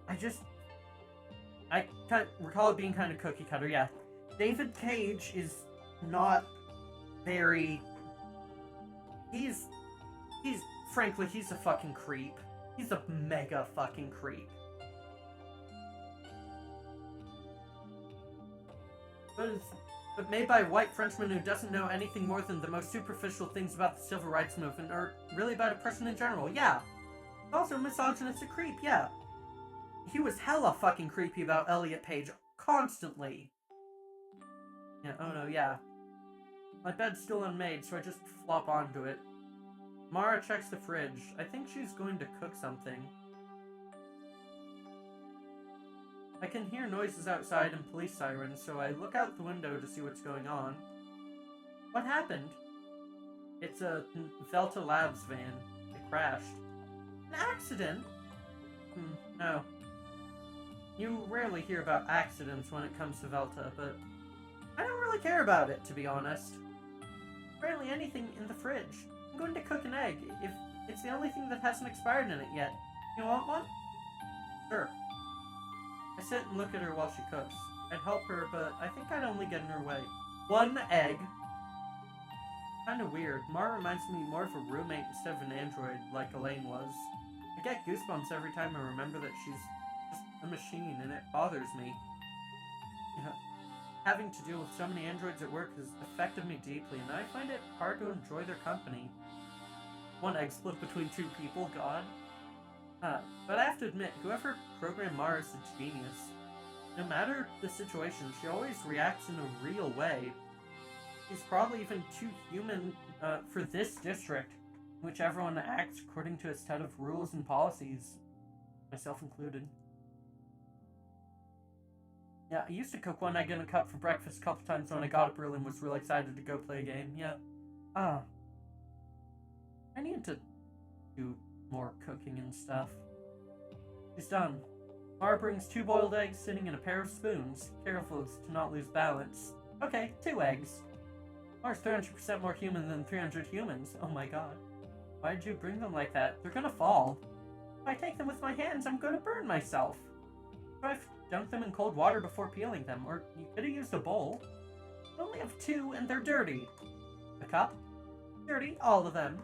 [SPEAKER 1] I kind of recall it being kind of cookie cutter, yeah. David Cage is not very... Frankly, he's a fucking creep. He's a mega fucking creep. But made by a white Frenchman who doesn't know anything more than the most superficial things about the civil rights movement, or really about a person in general, yeah. Also a misogynistic creep, yeah. He was hella fucking creepy about Elliot Page, constantly. Yeah, oh no, yeah. My bed's still unmade, so I just flop onto it. Mara checks the fridge. I think she's going to cook something. I can hear noises outside and police sirens, so I look out the window to see what's going on. What happened? It's a Velta Labs van. It crashed. An accident? No. You rarely hear about accidents when it comes to Velta, but I don't really care about it, to be honest. Barely anything in the fridge. I'm going to cook an egg, if it's the only thing that hasn't expired in it yet. You want one? Sure. I sit and look at her while she cooks. I'd help her, but I think I'd only get in her way. One egg? Kinda weird. Mara reminds me more of a roommate instead of an android, like Elaine was. I get goosebumps every time I remember that she's just a machine, and it bothers me. Yeah. having to deal with so many androids at work has affected me deeply, and I find it hard to enjoy their company. One egg split between two people, God. But I have to admit, whoever programmed Mara is a genius. No matter the situation, she always reacts in a real way. She's probably even too human for this district, in which everyone acts according to a set of rules and policies, myself included. Yeah, I used to cook one egg in a cup for breakfast a couple times when I got up early and was really excited to go play a game. Yeah. I need to do more cooking and stuff. She's done. Mara brings 2 boiled eggs sitting in a pair of spoons. Careful as to not lose balance. Okay, 2 eggs. Mara's 300% more human than 300 humans. Oh my god. Why did you bring them like that? They're gonna fall. If I take them with my hands, I'm gonna burn myself. So I've dunked them in cold water before peeling them, or you could have used a bowl. I only have 2 and they're dirty. A cup? Dirty, all of them.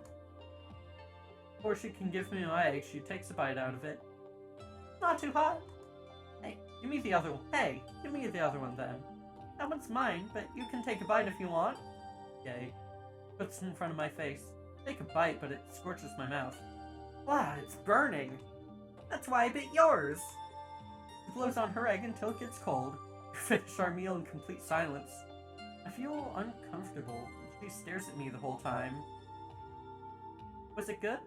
[SPEAKER 1] Before she can give me my egg, she takes a bite out of it. Not too hot. Hey, give me the other one. Hey, give me the other one then. That one's mine, but you can take a bite if you want. Yay. Puts it in front of my face. Take a bite, but it scorches my mouth. Wow, it's burning. That's why I bit yours. She blows on her egg until it gets cold. We finish our meal in complete silence. I feel uncomfortable. She stares at me the whole time. Was it good?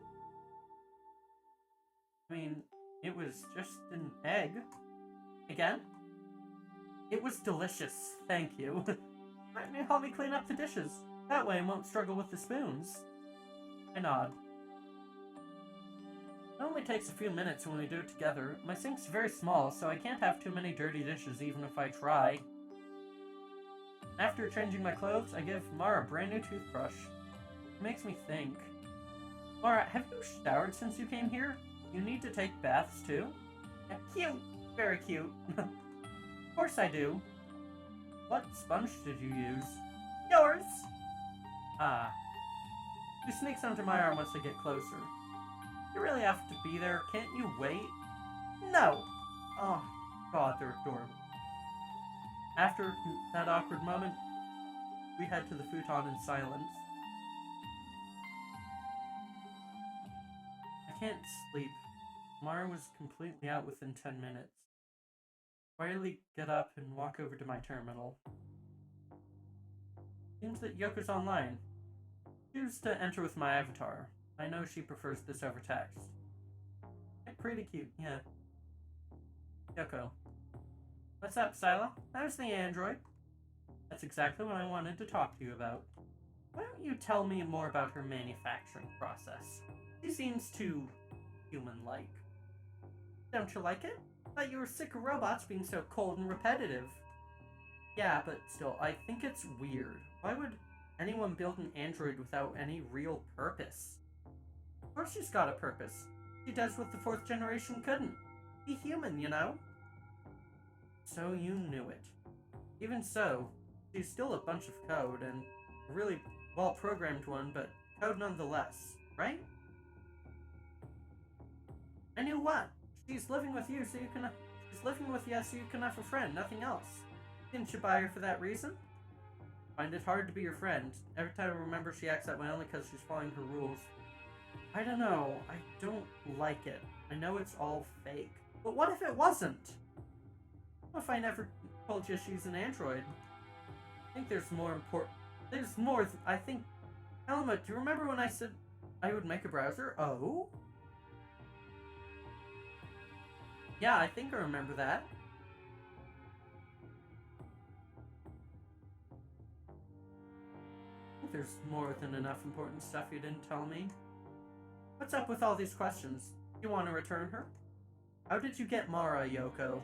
[SPEAKER 1] I mean, it was just an egg. Again? It was delicious, thank you. Might help me clean up the dishes. That way I won't struggle with the spoons. I nod. It only takes a few minutes when we do it together. My sink's very small, so I can't have too many dirty dishes even if I try. After changing my clothes, I give Mara a brand new toothbrush. It makes me think. Mara, have you showered since you came here? You need to take baths too? Yeah, cute! Very cute. Of course I do. What sponge did you use? Yours! Ah. She sneaks under my arm once I get closer. You really have to be there, can't you wait? No! Oh, God, they're adorable. After that awkward moment, we head to the futon in silence. I can't sleep. Mara was completely out within 10 minutes. I quietly get up and walk over to my terminal. Seems that Yoko's online. Choose to enter with my avatar. I know she prefers this over text. Pretty cute, yeah. Yoko. What's up, Sila? How's the android? That's exactly what I wanted to talk to you about. Why don't you tell me more about her manufacturing process? She seems too human-like. Don't you like it? I thought you were sick of robots being so cold and repetitive. Yeah, but still, I think it's weird. Why would anyone build an android without any real purpose? Of course she's got a purpose. She does what the 4th generation couldn't. Be human, you know? So you knew it. Even so, she's still a bunch of code, and a really well-programmed one, but code nonetheless, right? I knew what? She's living with you so you can... She's living with you so you can have a friend, nothing else. Didn't you buy her for that reason? Find it hard to be your friend. Every time I remember she acts that way only because she's following her rules. I don't know. I don't like it. I know it's all fake. But what if it wasn't? What if I never told you she's an android? I think there's more important... There's more... I think... Elma, do you remember when I said I would make a browser? Oh? Yeah, I think I remember that. I think there's more than enough important stuff you didn't tell me. What's up with all these questions? You want to return her? How did you get Mara, Yoko?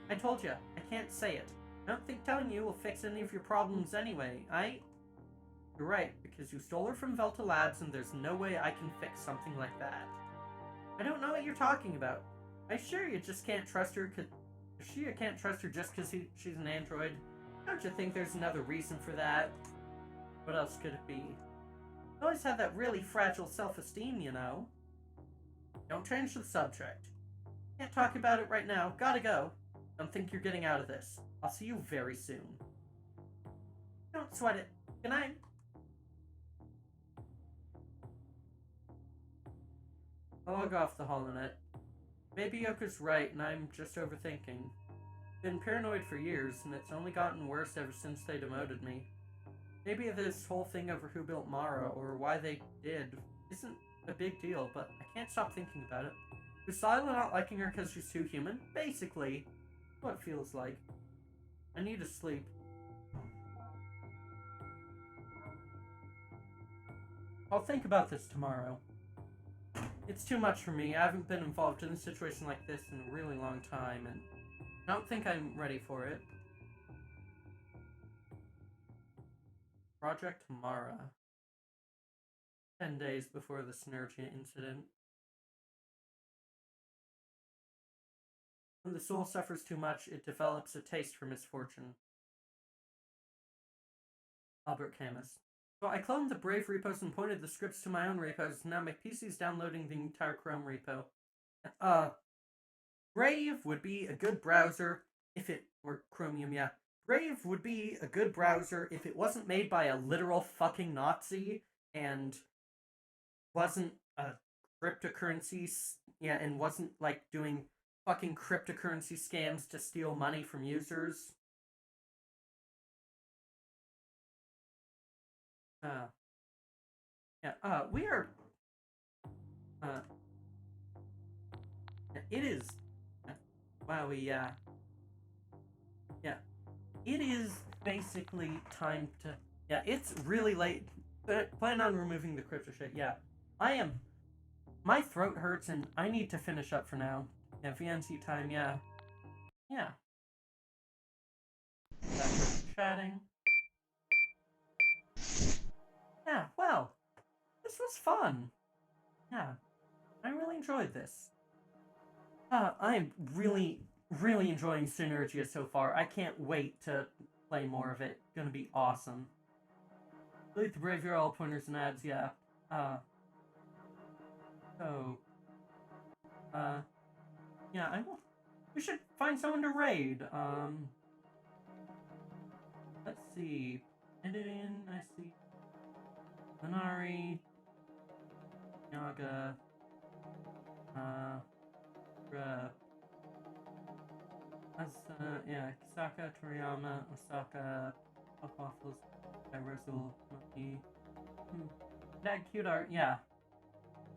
[SPEAKER 1] I told you, I can't say it. I don't think telling you will fix any of your problems anyway. You're right, because you stole her from Velta Labs and there's no way I can fix something like that. I don't know what you're talking about. I sure you just can't trust her you can't trust her just because she's an android. Don't you think there's another reason for that? What else could it be? You always have that really fragile self-esteem, you know. Don't change the subject. Can't talk about it right now. Gotta go. Don't think you're getting out of this. I'll see you very soon. Don't sweat it. Good night. I'll log off the holonet. Maybe Yoko's right and I'm just overthinking. Been paranoid for years and it's only gotten worse ever since they demoted me. Maybe this whole thing over who built Mara or why they did isn't a big deal, but I can't stop thinking about it. Was Sila not liking her because she's too human? Basically, what it feels like. I need to sleep. I'll think about this tomorrow. It's too much for me. I haven't been involved in a situation like this in a really long time, and I don't think I'm ready for it. Project Mara. 10 days before the Synergia incident. When the soul suffers too much, it develops a taste for misfortune. Albert Camus. So I cloned the Brave repos and pointed the scripts to my own repos, and now my PC's downloading the entire Chrome repo. Brave would be a good browser if it were Chromium, yeah. Brave would be a good browser if it wasn't made by a literal fucking Nazi and wasn't a cryptocurrency, yeah, and wasn't like doing fucking cryptocurrency scams to steal money from users. We are, it is, wowie, yeah, it is basically time to, it's really late, plan on removing the crypto shit, my throat hurts and I need to finish up for now. VNC time, yeah. Back to chatting. Yeah, well, this was fun. Yeah, I really enjoyed this. I'm really enjoying Synergia so far. I can't wait to play more of it. Gonna be awesome. Delete the Brave all pointers and ads, yeah. Yeah, we should find someone to raid. Let's see. Editing, I see. Minari, Yaga, Kisaka, Toriyama, Osaka, Waffles, Rasul, Monkey. That cute art, yeah.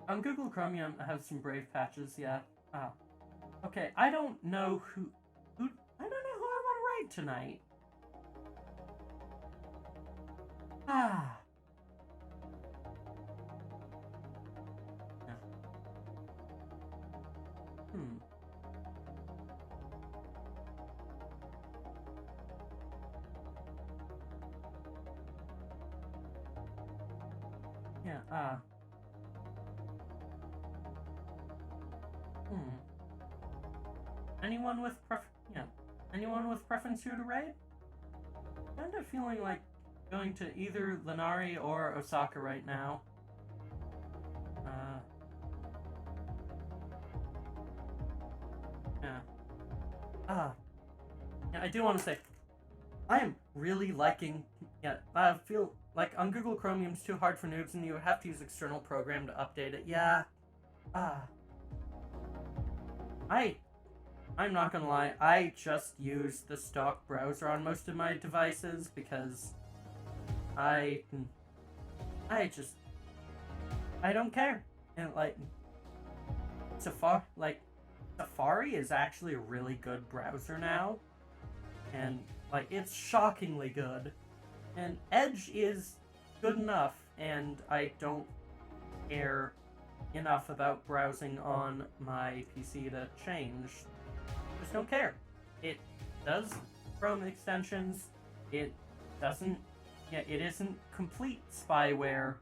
[SPEAKER 1] On Google Chromium, I have some Brave patches, yeah. Okay, I don't know who I don't know who I want to raid tonight. Anyone with preference who to raid? Kind of feeling like going to either Linari or Osaka right now. I do want to say, I am really liking, I feel like on Google Chromium it's too hard for noobs and you have to use external program to update it. I'm not gonna lie, I just use the stock browser on most of my devices because I don't care. And Safari is actually a really good browser now. And it's shockingly good. And Edge is good enough, and I don't care enough about browsing on my PC to change. Just don't care. It does Chrome extensions. It doesn't. It isn't complete spyware.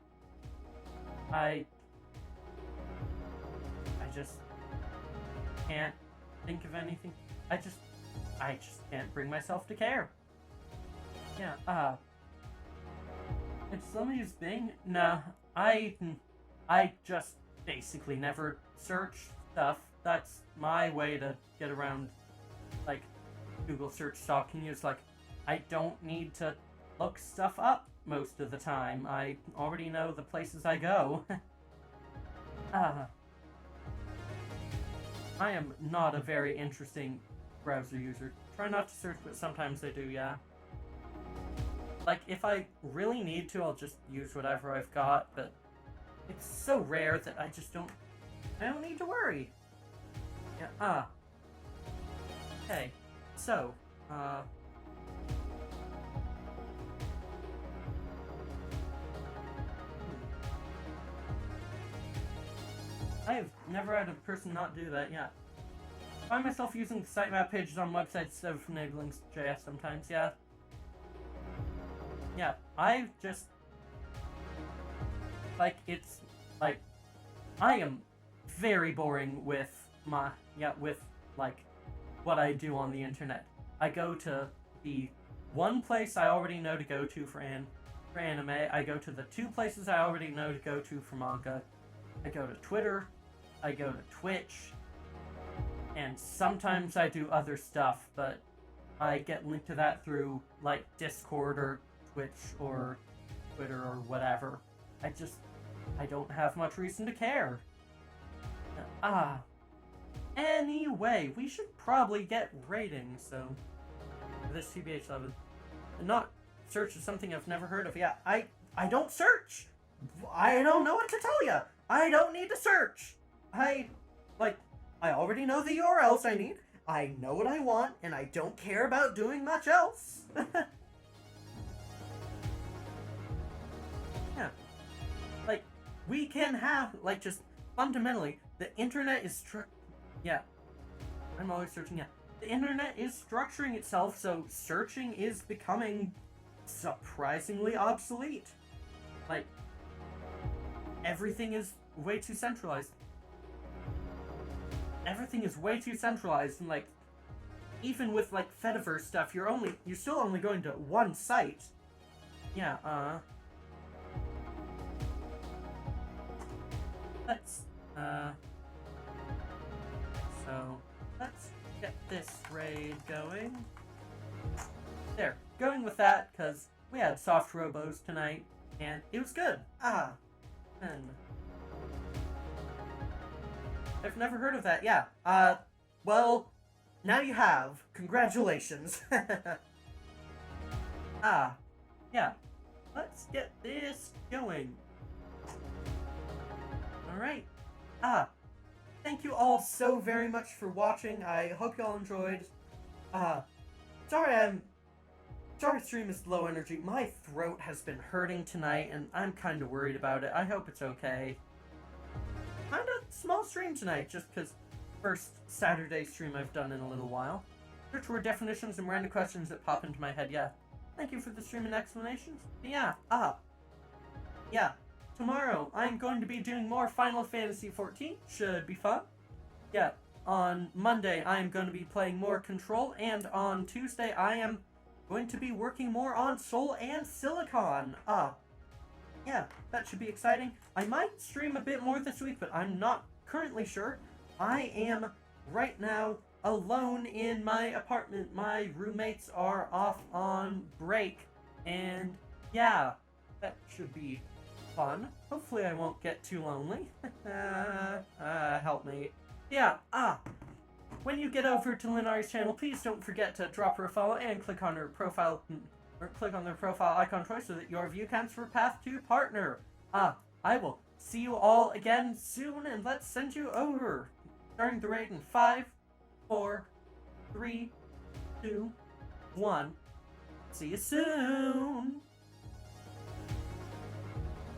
[SPEAKER 1] I just can't think of anything. I just can't bring myself to care. If somebody use Bing, no, I just basically never search stuff. That's my way to get around, Google search stalking. Is I don't need to, look stuff up most of the time. I already know the places I go. I am not a very interesting browser user. Try not to search, but sometimes I do, yeah. Like, if I really need to, I'll just use whatever I've got, but it's so rare that I don't need to worry. Yeah, okay, so, I have never had a person not do that, yeah. I find myself using sitemap pages on websites instead of enabling JS sometimes, yeah. Yeah, I just... Like, it's... Like, I am very boring with what I do on the internet. I go to the one place I already know to go to for anime. I go to the two places I already know to go to for manga. I go to Twitter. I go to Twitch. And sometimes I do other stuff, but I get linked to that through, like, Discord or Twitch or Twitter or whatever. I don't have much reason to care. Anyway, we should probably get ratings, so... This TBH11. Not search is something I've never heard of. Yeah, I don't search! I don't know what to tell ya! I don't need to search! I already know the URLs I need, I know what I want, and I don't care about doing much else! Yeah. Like, we can have, like, just fundamentally, the internet is yeah. I'm always searching, yeah. The internet is structuring itself, so searching is becoming surprisingly obsolete. Like, everything is way too centralized. Everything is way too centralized, and, like, even with, like, Fediverse stuff, you're still only going to one site. Yeah, so, let's get this raid going. There, going with that, because we had soft robos tonight, and it was good. I've never heard of that, yeah. Well, now you have. Congratulations. Yeah. Let's get this going. Alright. Thank you all so very much for watching. I hope you all enjoyed. Sorry stream is low energy. My throat has been hurting tonight, and I'm kind of worried about it. I hope it's okay. Kind of small stream tonight, just because first Saturday stream I've done in a little while. Search word definitions and random questions that pop into my head, yeah. Thank you for the stream and explanations. Yeah, yeah. Tomorrow, I'm going to be doing more Final Fantasy XIV. Should be fun. Yeah, on Monday, I'm going to be playing more Control, and on Tuesday, I am going to be working more on Soul and Silicon. Yeah, that should be exciting. I might stream a bit more this week, but I'm not currently sure. I am, right now, alone in my apartment. My roommates are off on break, and yeah, that should be fun. Hopefully I won't get too lonely. Help me. Yeah, when you get over to Linari's channel, please don't forget to drop her a follow and click on her profile, or click on their profile icon choice so that your view counts for Path to Partner. I will see you all again soon, and let's send you over. Starting the raid in 5, 4, 3, 2, 1. See you soon!